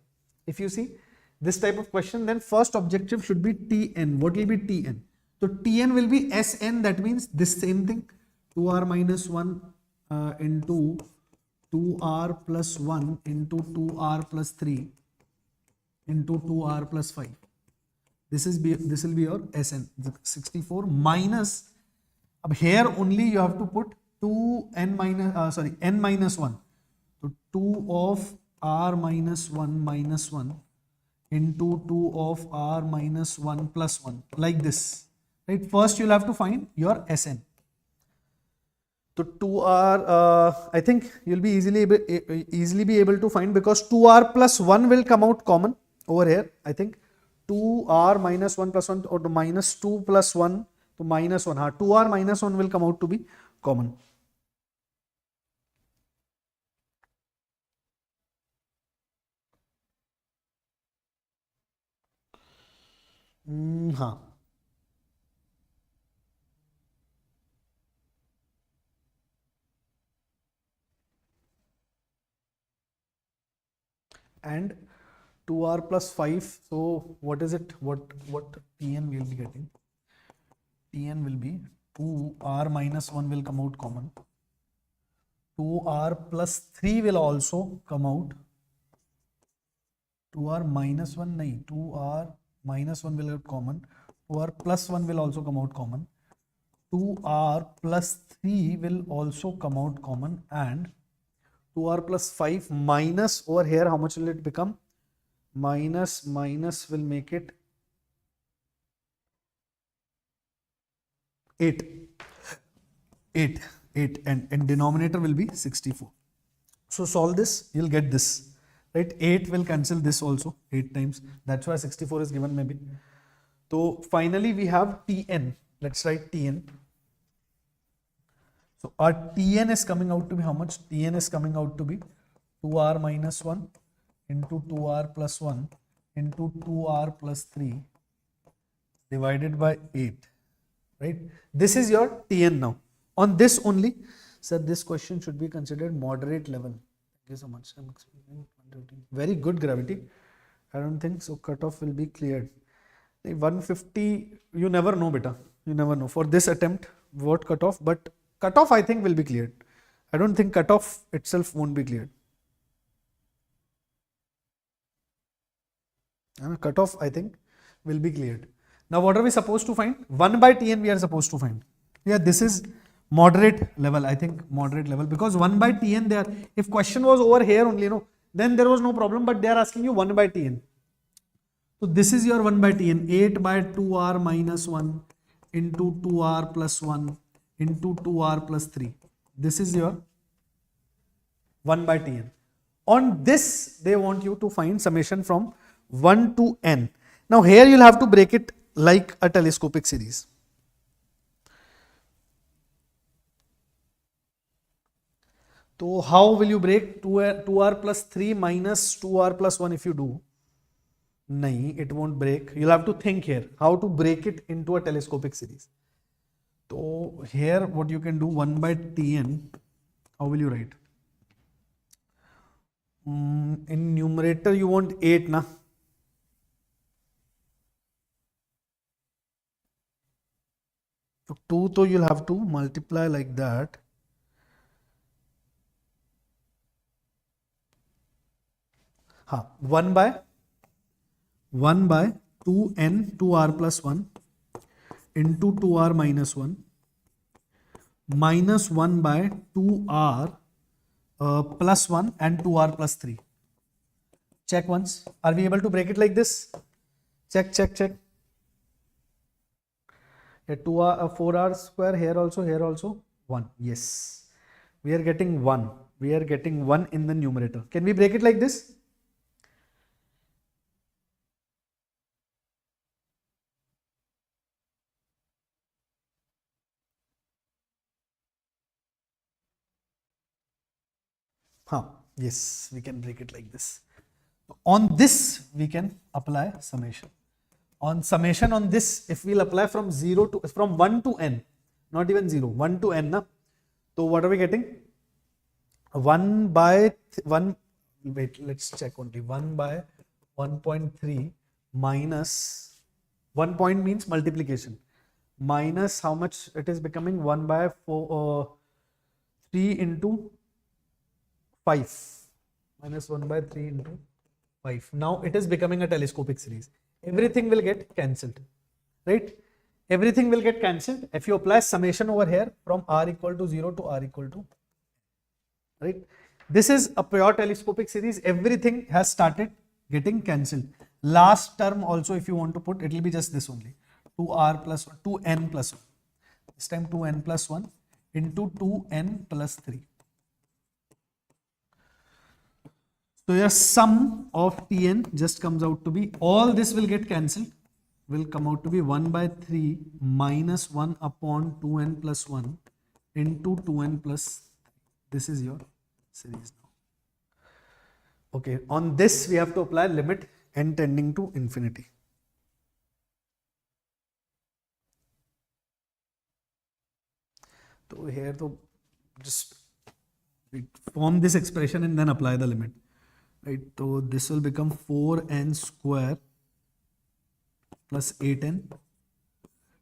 If you see this type of question, then first objective should be Tn. What will be Tn? So Tn will be Sn, that means this same thing, 2r minus 1 into 2r plus 1 into 2r plus 3 into 2r plus 5. This will be your Sn, 64 minus, here only you have to put n minus 1. So 2 of r minus 1 minus 1 into 2 of r minus 1 plus 1, like this, right? First you'll have to find your Sn. So 2r, I think you'll be easily be able to find, because 2r plus 1 will come out common over here. I think 2r minus 1 plus 1 or minus 2 plus 1 to minus 1. 2r minus 1 will come out to be common. And 2r plus 5, so what is it, what Tn will be getting? Tn will be 2r minus 1 will come out common, 2r plus 3 will also come out, 2r minus 1 nahi, 2r minus 1 will out common, 2r plus 1 will also come out common, 2r plus 3 will also come out common, and 2r plus 5 minus over here, how much will it become? Minus will make it 8 and denominator will be 64. So solve this, you'll get this, right? 8 will cancel this also 8 times. That's why 64 is given maybe. So finally we have Tn. Let's write Tn. So our Tn is coming out to be how much? Tn is coming out to be 2r minus 1 into 2r plus 1 into 2r plus 3 divided by 8, right? This is your Tn now. On this only, sir, this question should be considered moderate level. Thank you so much. I'm explaining 113. Very good gravity. I don't think so. Cutoff will be cleared. 150, you never know, beta. You never know. For this attempt, what cutoff? But cutoff, I think, will be cleared. I don't think cutoff itself won't be cleared. And cutoff, I think, will be cleared. Now, what are we supposed to find? 1 by Tn we are supposed to find. Yeah, this is moderate level. I think moderate level, because 1 by Tn there. If question was over here only, no, then there was no problem. But they are asking you 1 by Tn. So this is your 1 by Tn. 8 by 2r minus 1 into 2r plus 1 into 2r plus 3. This is your 1 by Tn. On this, they want you to find summation from 1 to n. Now here you'll have to break it like a telescopic series. So how will you break 2r plus 3 minus 2r plus 1 if you do? Nahin, it won't break. You'll have to think here how to break it into a telescopic series. So here what you can do, 1 by Tn, how will you write? In numerator you want 8, na? So 2, so you'll have to multiply like that. Ha, 1 by 2n 2r plus 1 into 2r minus 1 minus 1 by 2r plus 1 and 2r plus 3. Check once. Are we able to break it like this? Check. Yeah, 4r square here also 1. Yes. We are getting 1. We are getting 1 in the numerator. Can we break it like this? Yes, we can break it like this. On this, we can apply summation. On summation on this, if we'll apply from 1 to n, not even 0, 1 to n, na? So what are we getting? 1 by 1, wait, let's check only. 1 by 1.3 minus 1 point means multiplication. Minus how much it is becoming? 1 by 3 into 5 minus 1 by 3 into 5. Now it is becoming a telescopic series. Everything will get cancelled, right? Everything will get cancelled if you apply summation over here from r equal to 0 to r equal to, right? This is a pure telescopic series. Everything has started getting cancelled. Last term also, if you want to put, it will be just this only. 2r plus 1, 2n plus 1. This time 2n plus 1 into 2n plus 3. So your sum of Tn just comes out to be, all this will get cancelled, will come out to be 1 by 3 minus 1 upon 2n plus 1 into 2n plus 3. This is your series now. Okay, on this we have to apply limit n tending to infinity. So here to just form this expression and then apply the limit. Right, so this will become 4n square plus 8n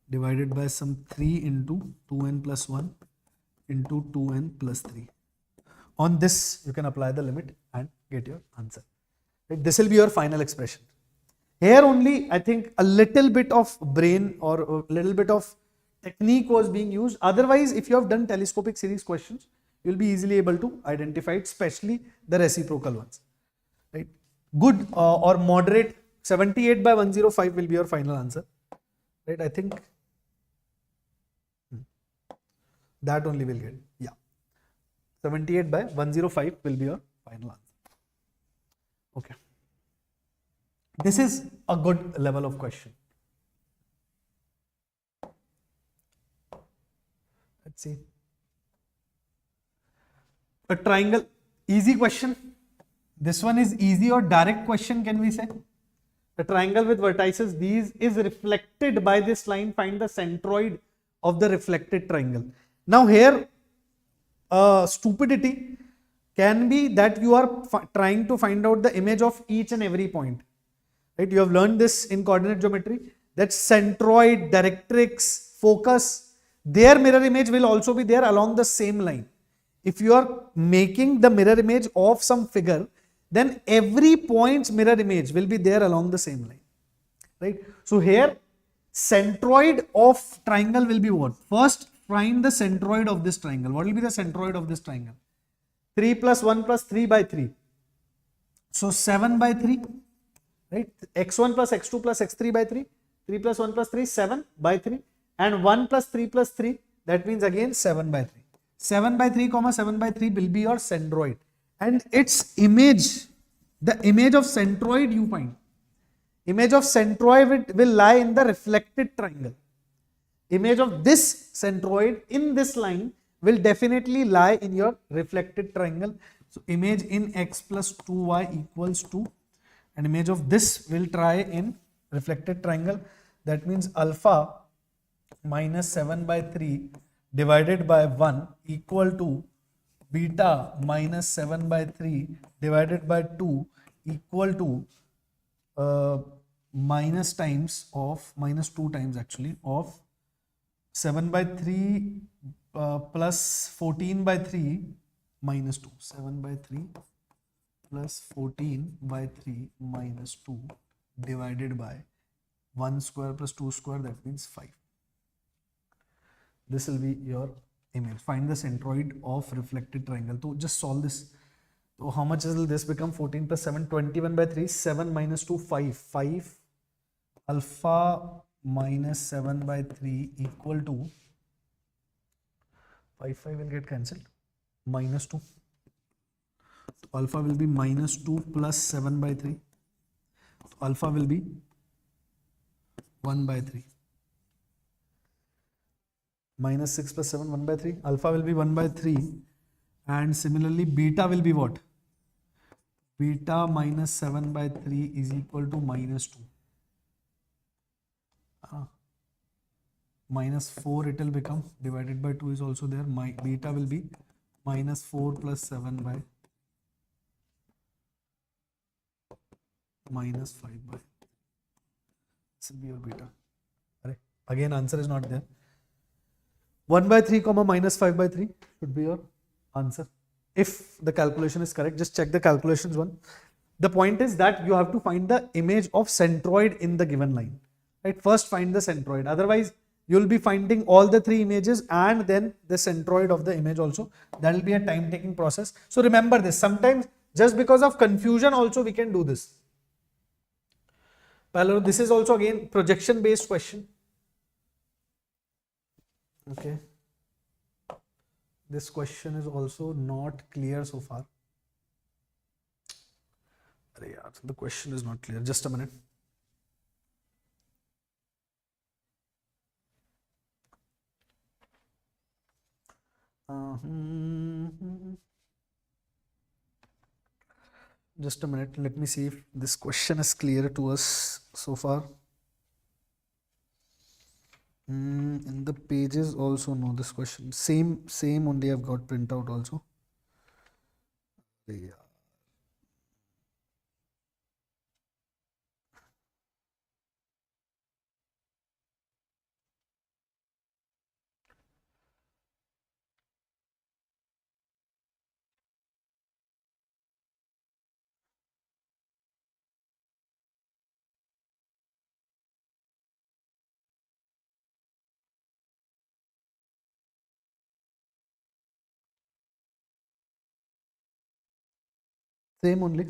divided by some 3 into 2n plus 1 into 2n plus 3. On this, you can apply the limit and get your answer. Right, this will be your final expression. Here only, I think a little bit of brain or a little bit of technique was being used. Otherwise, if you have done telescopic series questions, you will be easily able to identify it, especially the reciprocal ones. Right, good or moderate 78 by 105 will be your final answer. Right, I think that only will get, yeah. 78 by 105 will be your final answer. Okay. This is a good level of question. Let's see. A triangle, easy question. This one is easy or direct question, can we say? The triangle with vertices, these is reflected by this line. Find the centroid of the reflected triangle. Now here, stupidity can be that you are trying to find out the image of each and every point. Right? You have learned this in coordinate geometry, that centroid, directrix, focus, their mirror image will also be there along the same line. If you are making the mirror image of some figure, then every point's mirror image will be there along the same line. Right? So here, centroid of triangle will be what? First, find the centroid of this triangle. What will be the centroid of this triangle? 3 plus 1 plus 3 by 3. So 7 by 3. Right? x1 plus x2 plus x3 by 3. 3 plus 1 plus 3, 7 by 3. And 1 plus 3 plus 3, that means again 7 by 3. 7 by 3 comma 7 by 3 will be your centroid. And its image, the image of centroid you find. Image of centroid will lie in the reflected triangle. Image of this centroid in this line will definitely lie in your reflected triangle. So image in x plus 2y equals 2. And image of this will try in reflected triangle. That means alpha minus 7 by 3 divided by 1 equal to beta minus 7 by 3 divided by 2 equal to minus times of, minus 2 times actually, of 7 by 3 plus 14 by 3 minus 2. 7 by 3 plus 14 by 3 minus 2 divided by 1 square plus 2 square, that means 5. This will be your image. Find the centroid of reflected triangle. So just solve this. So how much will this become? 14 plus 7, 21 by 3, 7 minus 2, 5. 5 alpha minus 7 by 3 equal to 5 will get cancelled, minus 2. So alpha will be minus 2 plus 7 by 3. So alpha will be 1 by 3. Minus 6 plus 7, 1 by 3. Alpha will be 1 by 3. And similarly, beta will be what? Beta minus 7 by 3 is equal to minus 2. Minus 4 it will become, divided by 2 is also there. Beta will be minus 4 plus 7 by minus 5 by. This will be your beta. Again, answer is not there. 1 by 3 comma minus 5 by 3 should be your answer. If the calculation is correct, just check the calculations one. The point is that you have to find the image of centroid in the given line. Right? First find the centroid. Otherwise, you will be finding all the 3 images and then the centroid of the image also. That will be a time taking process. So remember this. Sometimes just because of confusion also we can do this. This is also again projection based question. Okay. This question is also not clear so far. The question is not clear. Just a minute. Just a minute. Let me see if this question is clear to us so far. In the pages also no, this question same only I've got printout also. Yeah. Same only.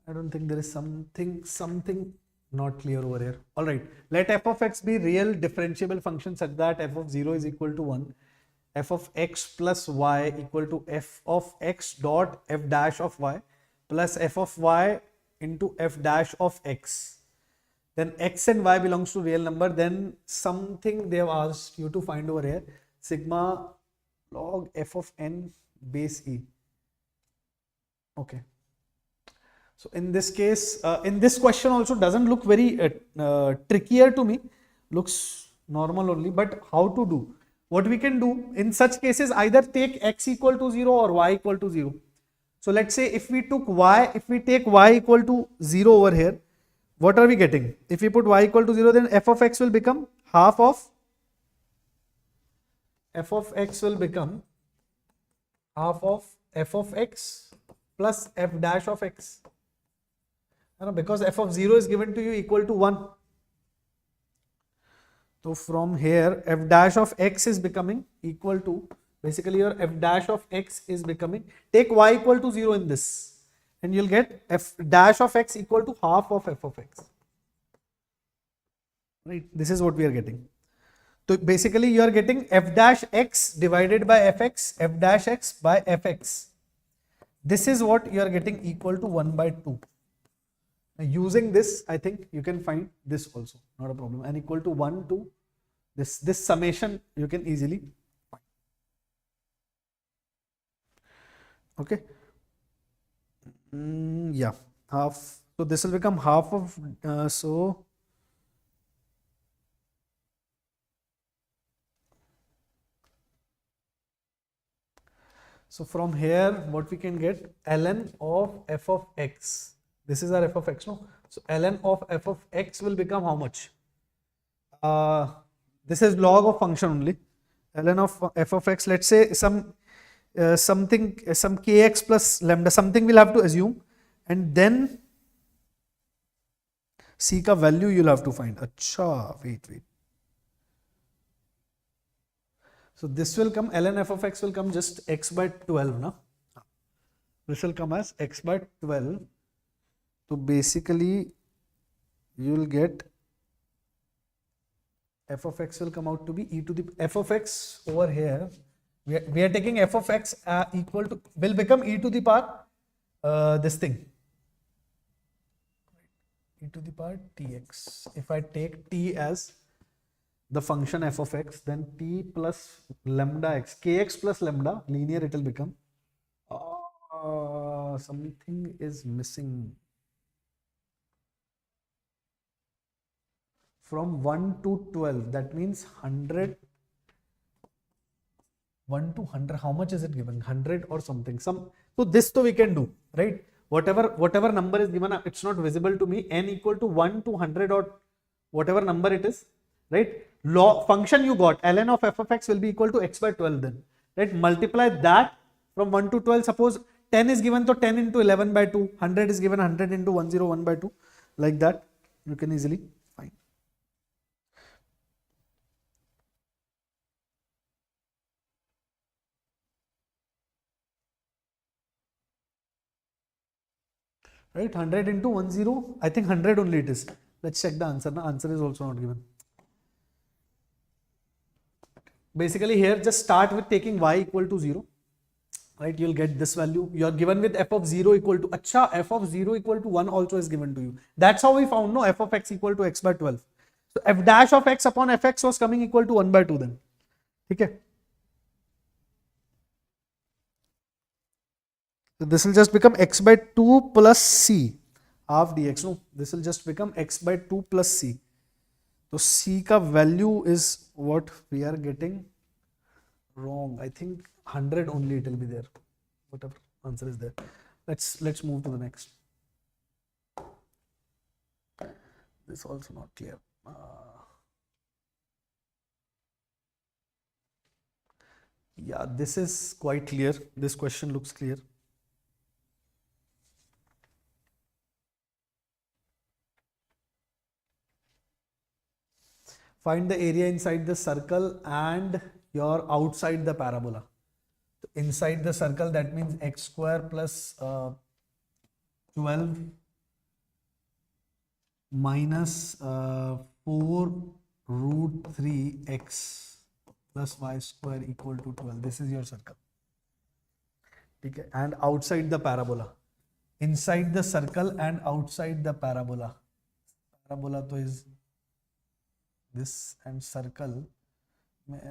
I don't think there is something not clear over here. All right. Let f of x be real differentiable function such that f of 0 is equal to 1 f of x plus y equal to f of x dot f dash of y plus f of y into f dash of x. Then x and y belongs to real number. Then something they have asked you to find over here, sigma log f of n base e. Okay. So in this case, in this question also doesn't look very trickier to me, looks normal only, but how to do? What we can do in such cases, either take x equal to 0 or y equal to 0. So let's say if we take y equal to 0 over here, what are we getting? If we put y equal to 0, then f of x will become half of f of x plus f dash of x. Because f of 0 is given to you equal to 1. So from here, f dash of x is becoming equal to, basically your f dash of x is becoming, take y equal to 0 in this, and you'll get f dash of x equal to half of f of x. Right, this is what we are getting. So basically you are getting f dash x divided by fx, f dash x by fx. This is what you are getting equal to 1 by 2. Now using this, I think you can find this also, not a problem. And equal to 1 to this summation you can easily find. Okay. Yeah, half. So this will become half of, so from here, what we can get, ln of f of x. This is our f of x, no? So ln of f of x will become how much? This is log of function only. Ln of f of x, let's say some kx plus lambda, something we'll have to assume, and then c ka value you'll have to find. Acha, wait. So this will come, ln f of x will come just x by 12, na? This will come as x by 12. So basically you will get f of x will come out to be e to the f of x over here. We are taking f of x equal to, will become e to the power this thing, e to the power tx. If I take t as the function f of x, then t plus lambda x, kx plus lambda, linear it will become. Something is missing. From 1 to 12, that means 100. 1 to 100, how much is it given? 100 or something. So this we can do, right? Whatever number is given, it's not visible to me. N equal to 1 to 100 or whatever number it is, right? Function you got, ln of f of x will be equal to x by 12 then, right? Multiply that from 1 to 12. Suppose 10 is given, so 10 into 11 by 2. 100 is given, 100 into 101 by 2. Like that, you can easily find. Right, 100 into 10, I think 100 only it is. Let's check the answer. The answer is also not given. Basically here just start with taking y equal to 0. Right, you'll get this value. You are given with f of 0 equal to, acha, f of 0 equal to 1 also is given to you. That's how we found, no, f of x equal to x by 12. So f dash of x upon fx was coming equal to 1 by 2 then. Okay. So this will just become x by 2 plus c, half dx. No, this will just become x by 2 plus c. So c ka value is what we are getting wrong. I think 100 only it will be there. Whatever answer is there. Let's move to the next. This also not clear. Yeah, this is quite clear. This question looks clear. Find the area inside the circle and you're outside the parabola. So inside the circle, that means x square plus 12 minus 4 root 3 x plus y square equal to 12. This is your circle. Okay. And outside the parabola. Inside the circle and outside the parabola. Parabola to is this, and circle,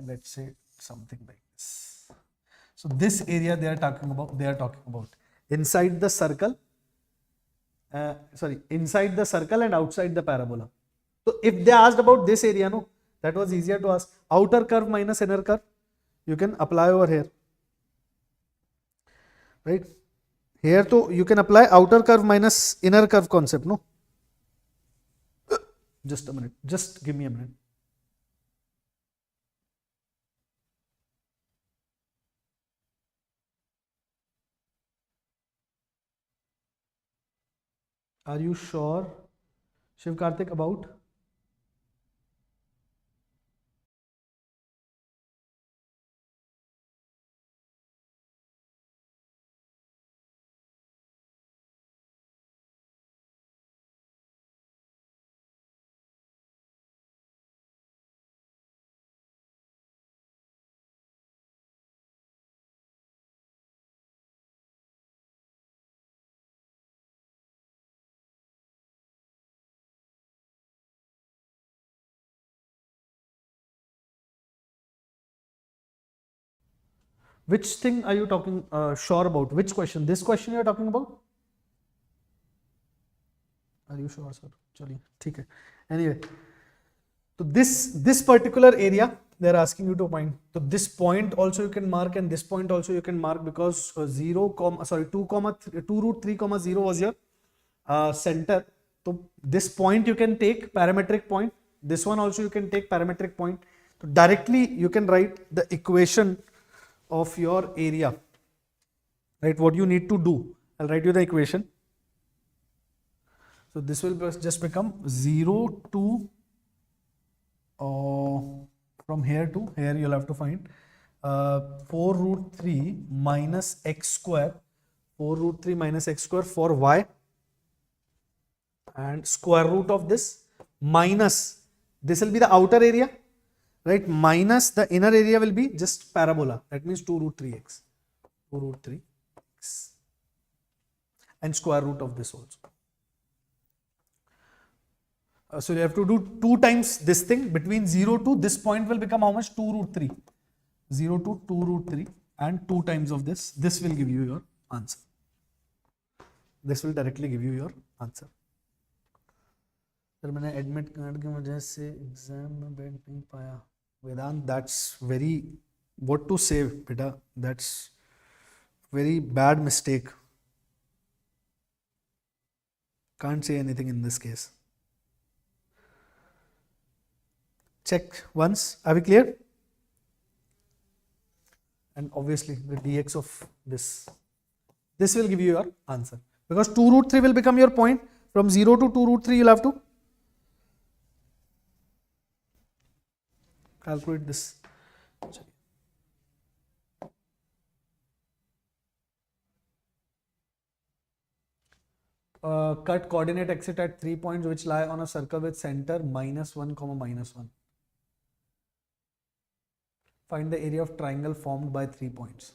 let's say something like this. So this area they are talking about inside the circle, inside the circle and outside the parabola. So if they asked about this area, no, that was easier to ask. Outer curve minus inner curve, you can apply over here, right? Here too you can apply outer curve minus inner curve concept, no? Just a minute, just give me a minute. Are you sure, Shiv Karthik, about? Which thing are you talking sure about? Which question? This question you are talking about? Are you sure, sir? Chaliye, theek hai. Anyway, so this particular area they are asking you to find. So this point also you can mark, and this point also you can mark, because 2 root 3 comma 0 was your center. So this point you can take parametric point. This one also you can take parametric point. So directly you can write the equation of your area, right? What you need to do, I'll write you the equation. So this will just become 0 to from here to here, you'll have to find 4 root 3 minus x square, 4 root 3 minus x square for y, and square root of this minus, this will be the outer area, right? Minus the inner area will be just parabola, that means 2 root 3x, 2 root 3x, and square root of this also. So you have to do 2 times this thing between 0 to this point will become how much? 2 root 3. 0 to 2 root 3 and 2 times of this. This will give you your answer. This will directly give you your answer. Sir मैंने admit card की वजह से exam में बैठ नहीं पाया. Vedant, that's very, what to say, beta? That's very bad mistake. Can't say anything in this case. Check once. Are we clear? And obviously the dx of this will give you your answer, because 2 root 3 will become your point. From 0 to 2 root 3 you'll have to calculate this. Cut coordinate exit at 3 points which lie on a circle with center -1, -1. Find the area of triangle formed by 3 points.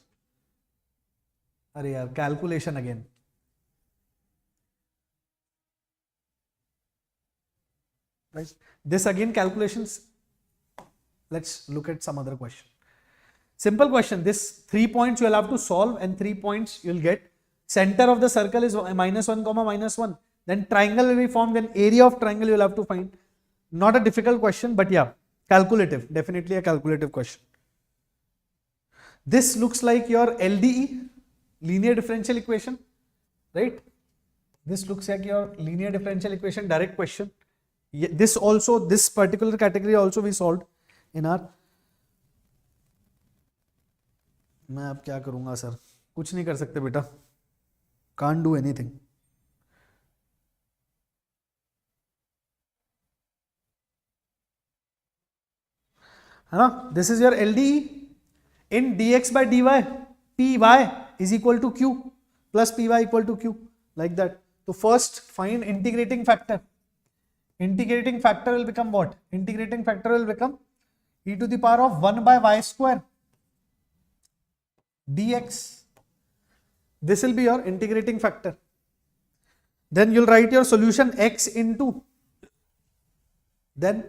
Arey yaar, calculation again. Right? This again calculations. Let's look at some other question. Simple question. This 3 points you will have to solve, and 3 points you will get. Center of the circle is -1, -1. Then triangle will be formed. Then area of triangle you will have to find. Not a difficult question, but yeah, calculative. Definitely a calculative question. This looks like your LDE, linear differential equation, right? This looks like your linear differential equation, direct question. This also, this particular category also we solved in our. मैं अब क्या करूँगा sir? कुछ नहीं कर सकते बेटा. Can't do anything. है ना? This is your LDE. In dx by dy, py is equal to q plus py equal to q, like that. So first find integrating factor. Integrating factor will become what? Integrating factor will become e to the power of 1 by y square dx. This will be your integrating factor. Then you'll write your solution x into, then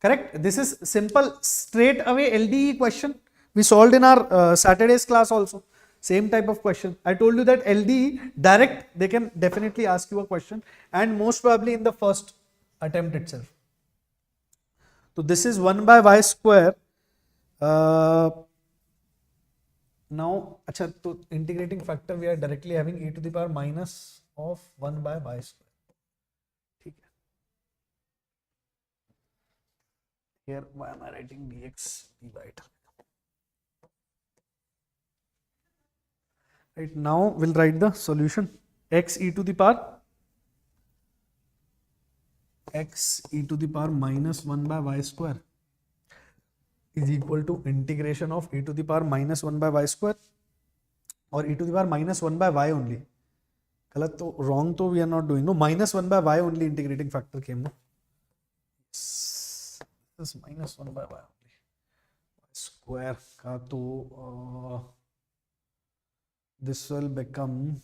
correct. This is simple straight away LDE question. We solved in our Saturday's class also. Same type of question. I told you that LDE direct, they can definitely ask you a question, and most probably in the first attempt itself. So this is 1 by y square. Now, acha, so integrating factor we are directly having e to the power minus of 1 by y square. ठीक है. Here, why am I writing dx dy? Right, now we'll write the solution. X e to the power minus 1 by y square is equal to integration of e to the power minus 1 by y square, or e to the power minus 1 by y only. Galat to, wrong to we are not doing. No, minus 1 by y only integrating factor came. No? Yes. This is minus 1 by y only. Y square ka to this will become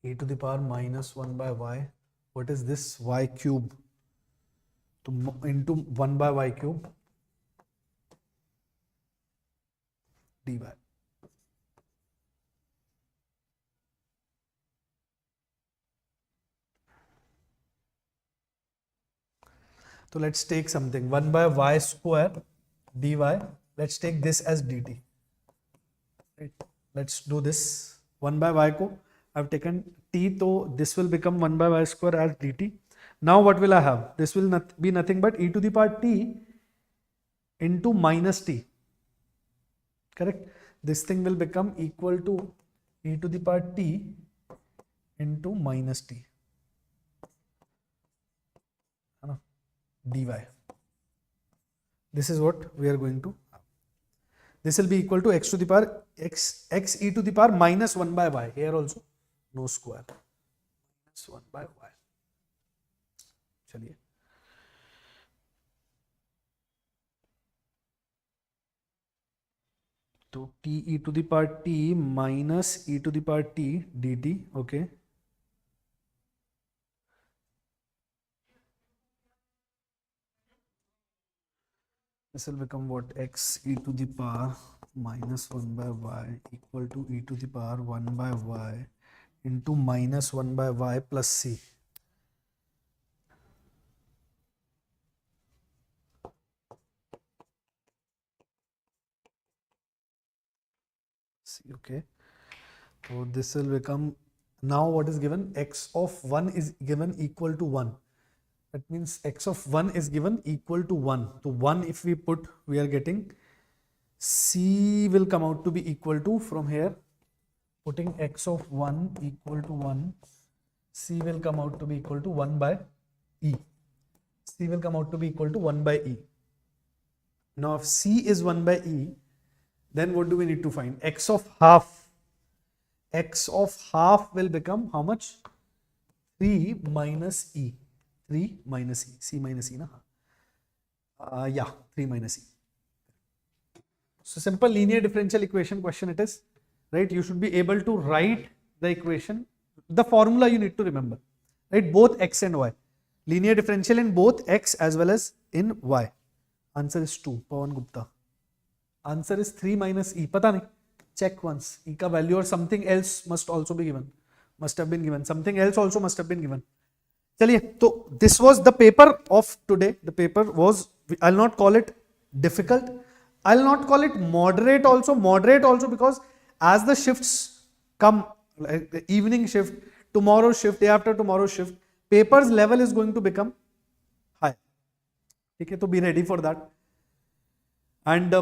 e to the power minus 1 by y. What is this? Y cube into 1 by y cube dy. So let's take something 1 by y square dy. Let's take this as dt. Right. Let's do this. 1 by y ko I've taken t, so this will become 1 by y square as dt. Now what will I have? This will be nothing but e to the power t into minus t. Correct? This thing will become equal to e to the power t into minus t dy. This is what we are going to have. This will be equal to x to the power x e to the power minus 1 by y. Here also no square. Minus 1 by y. चलिए. तो t e to the power t minus e to the power t dt. Okay. This will become what? X e to the power minus 1 by y equal to e to the power 1 by y into minus 1 by y plus c. Okay. So this will become, now what is given? X of 1 is given equal to 1. That means x of 1 is given equal to 1. So 1 if we put, we are getting c will come out to be equal to, from here putting x of 1 equal to 1, c will come out to be equal to 1 by e. C will come out to be equal to 1 by e. Now if c is 1 by e, then what do we need to find? X of half. X of half will become how much? 3 minus e. 3 minus e. C minus e, na? Yeah, 3 minus e. So simple linear differential equation question it is, right? You should be able to write the equation. The formula you need to remember, right? Both x and y. Linear differential in both x as well as in y. Answer is 2. Pawan Gupta. Answer is 3 minus e. Pata nahi. Check once. E ka value or something else must also be given. Must have been given. Something else also must have been given. Chaliye. So this was the paper of today. The paper was, I'll not call it difficult. I'll not call it moderate also. Moderate also because as the shifts come, like the evening shift, tomorrow's shift, day after tomorrow's shift, paper's level is going to become high. Okay, so be ready for that. And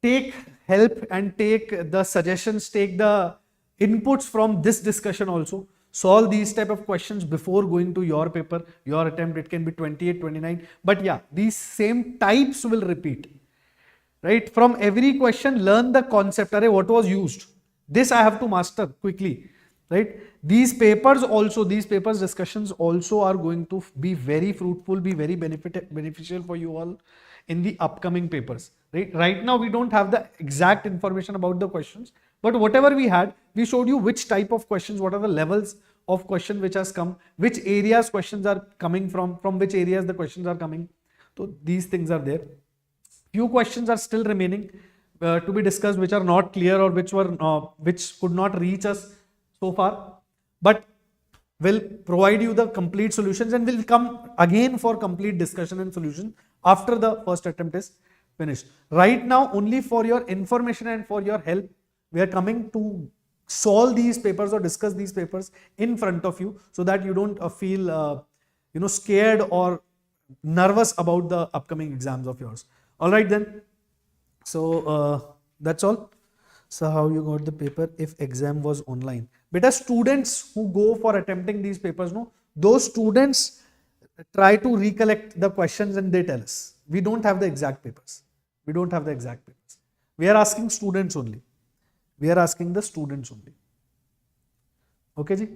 take help and take the suggestions, take the inputs from this discussion also. Solve these type of questions before going to your paper, your attempt. It can be 28, 29. But yeah, these same types will repeat. Right? From every question, learn the concept. Array, what was used? This I have to master quickly. Right? These papers also, these papers discussions also are going to be very fruitful, be very beneficial for you all in the upcoming papers. Right now, we don't have the exact information about the questions, but whatever we had, we showed you which type of questions, what are the levels of question which has come, which areas questions are coming from which areas the questions are coming. So these things are there. Few questions are still remaining to be discussed, which are not clear or which could not reach us so far, but will provide you the complete solutions and will come again for complete discussion and solution after the first attempt is finished. Right now, only for your information and for your help, we are coming to solve these papers or discuss these papers in front of you, so that you don't feel scared or nervous about the upcoming exams of yours. All right then. So that's all. So how you got the paper if exam was online? Beta, students who go for attempting these papers, no, those students try to recollect the questions and they tell us. We don't have the exact papers. We don't have the exact papers. We are asking students only. We are asking the students only. Okay, ji?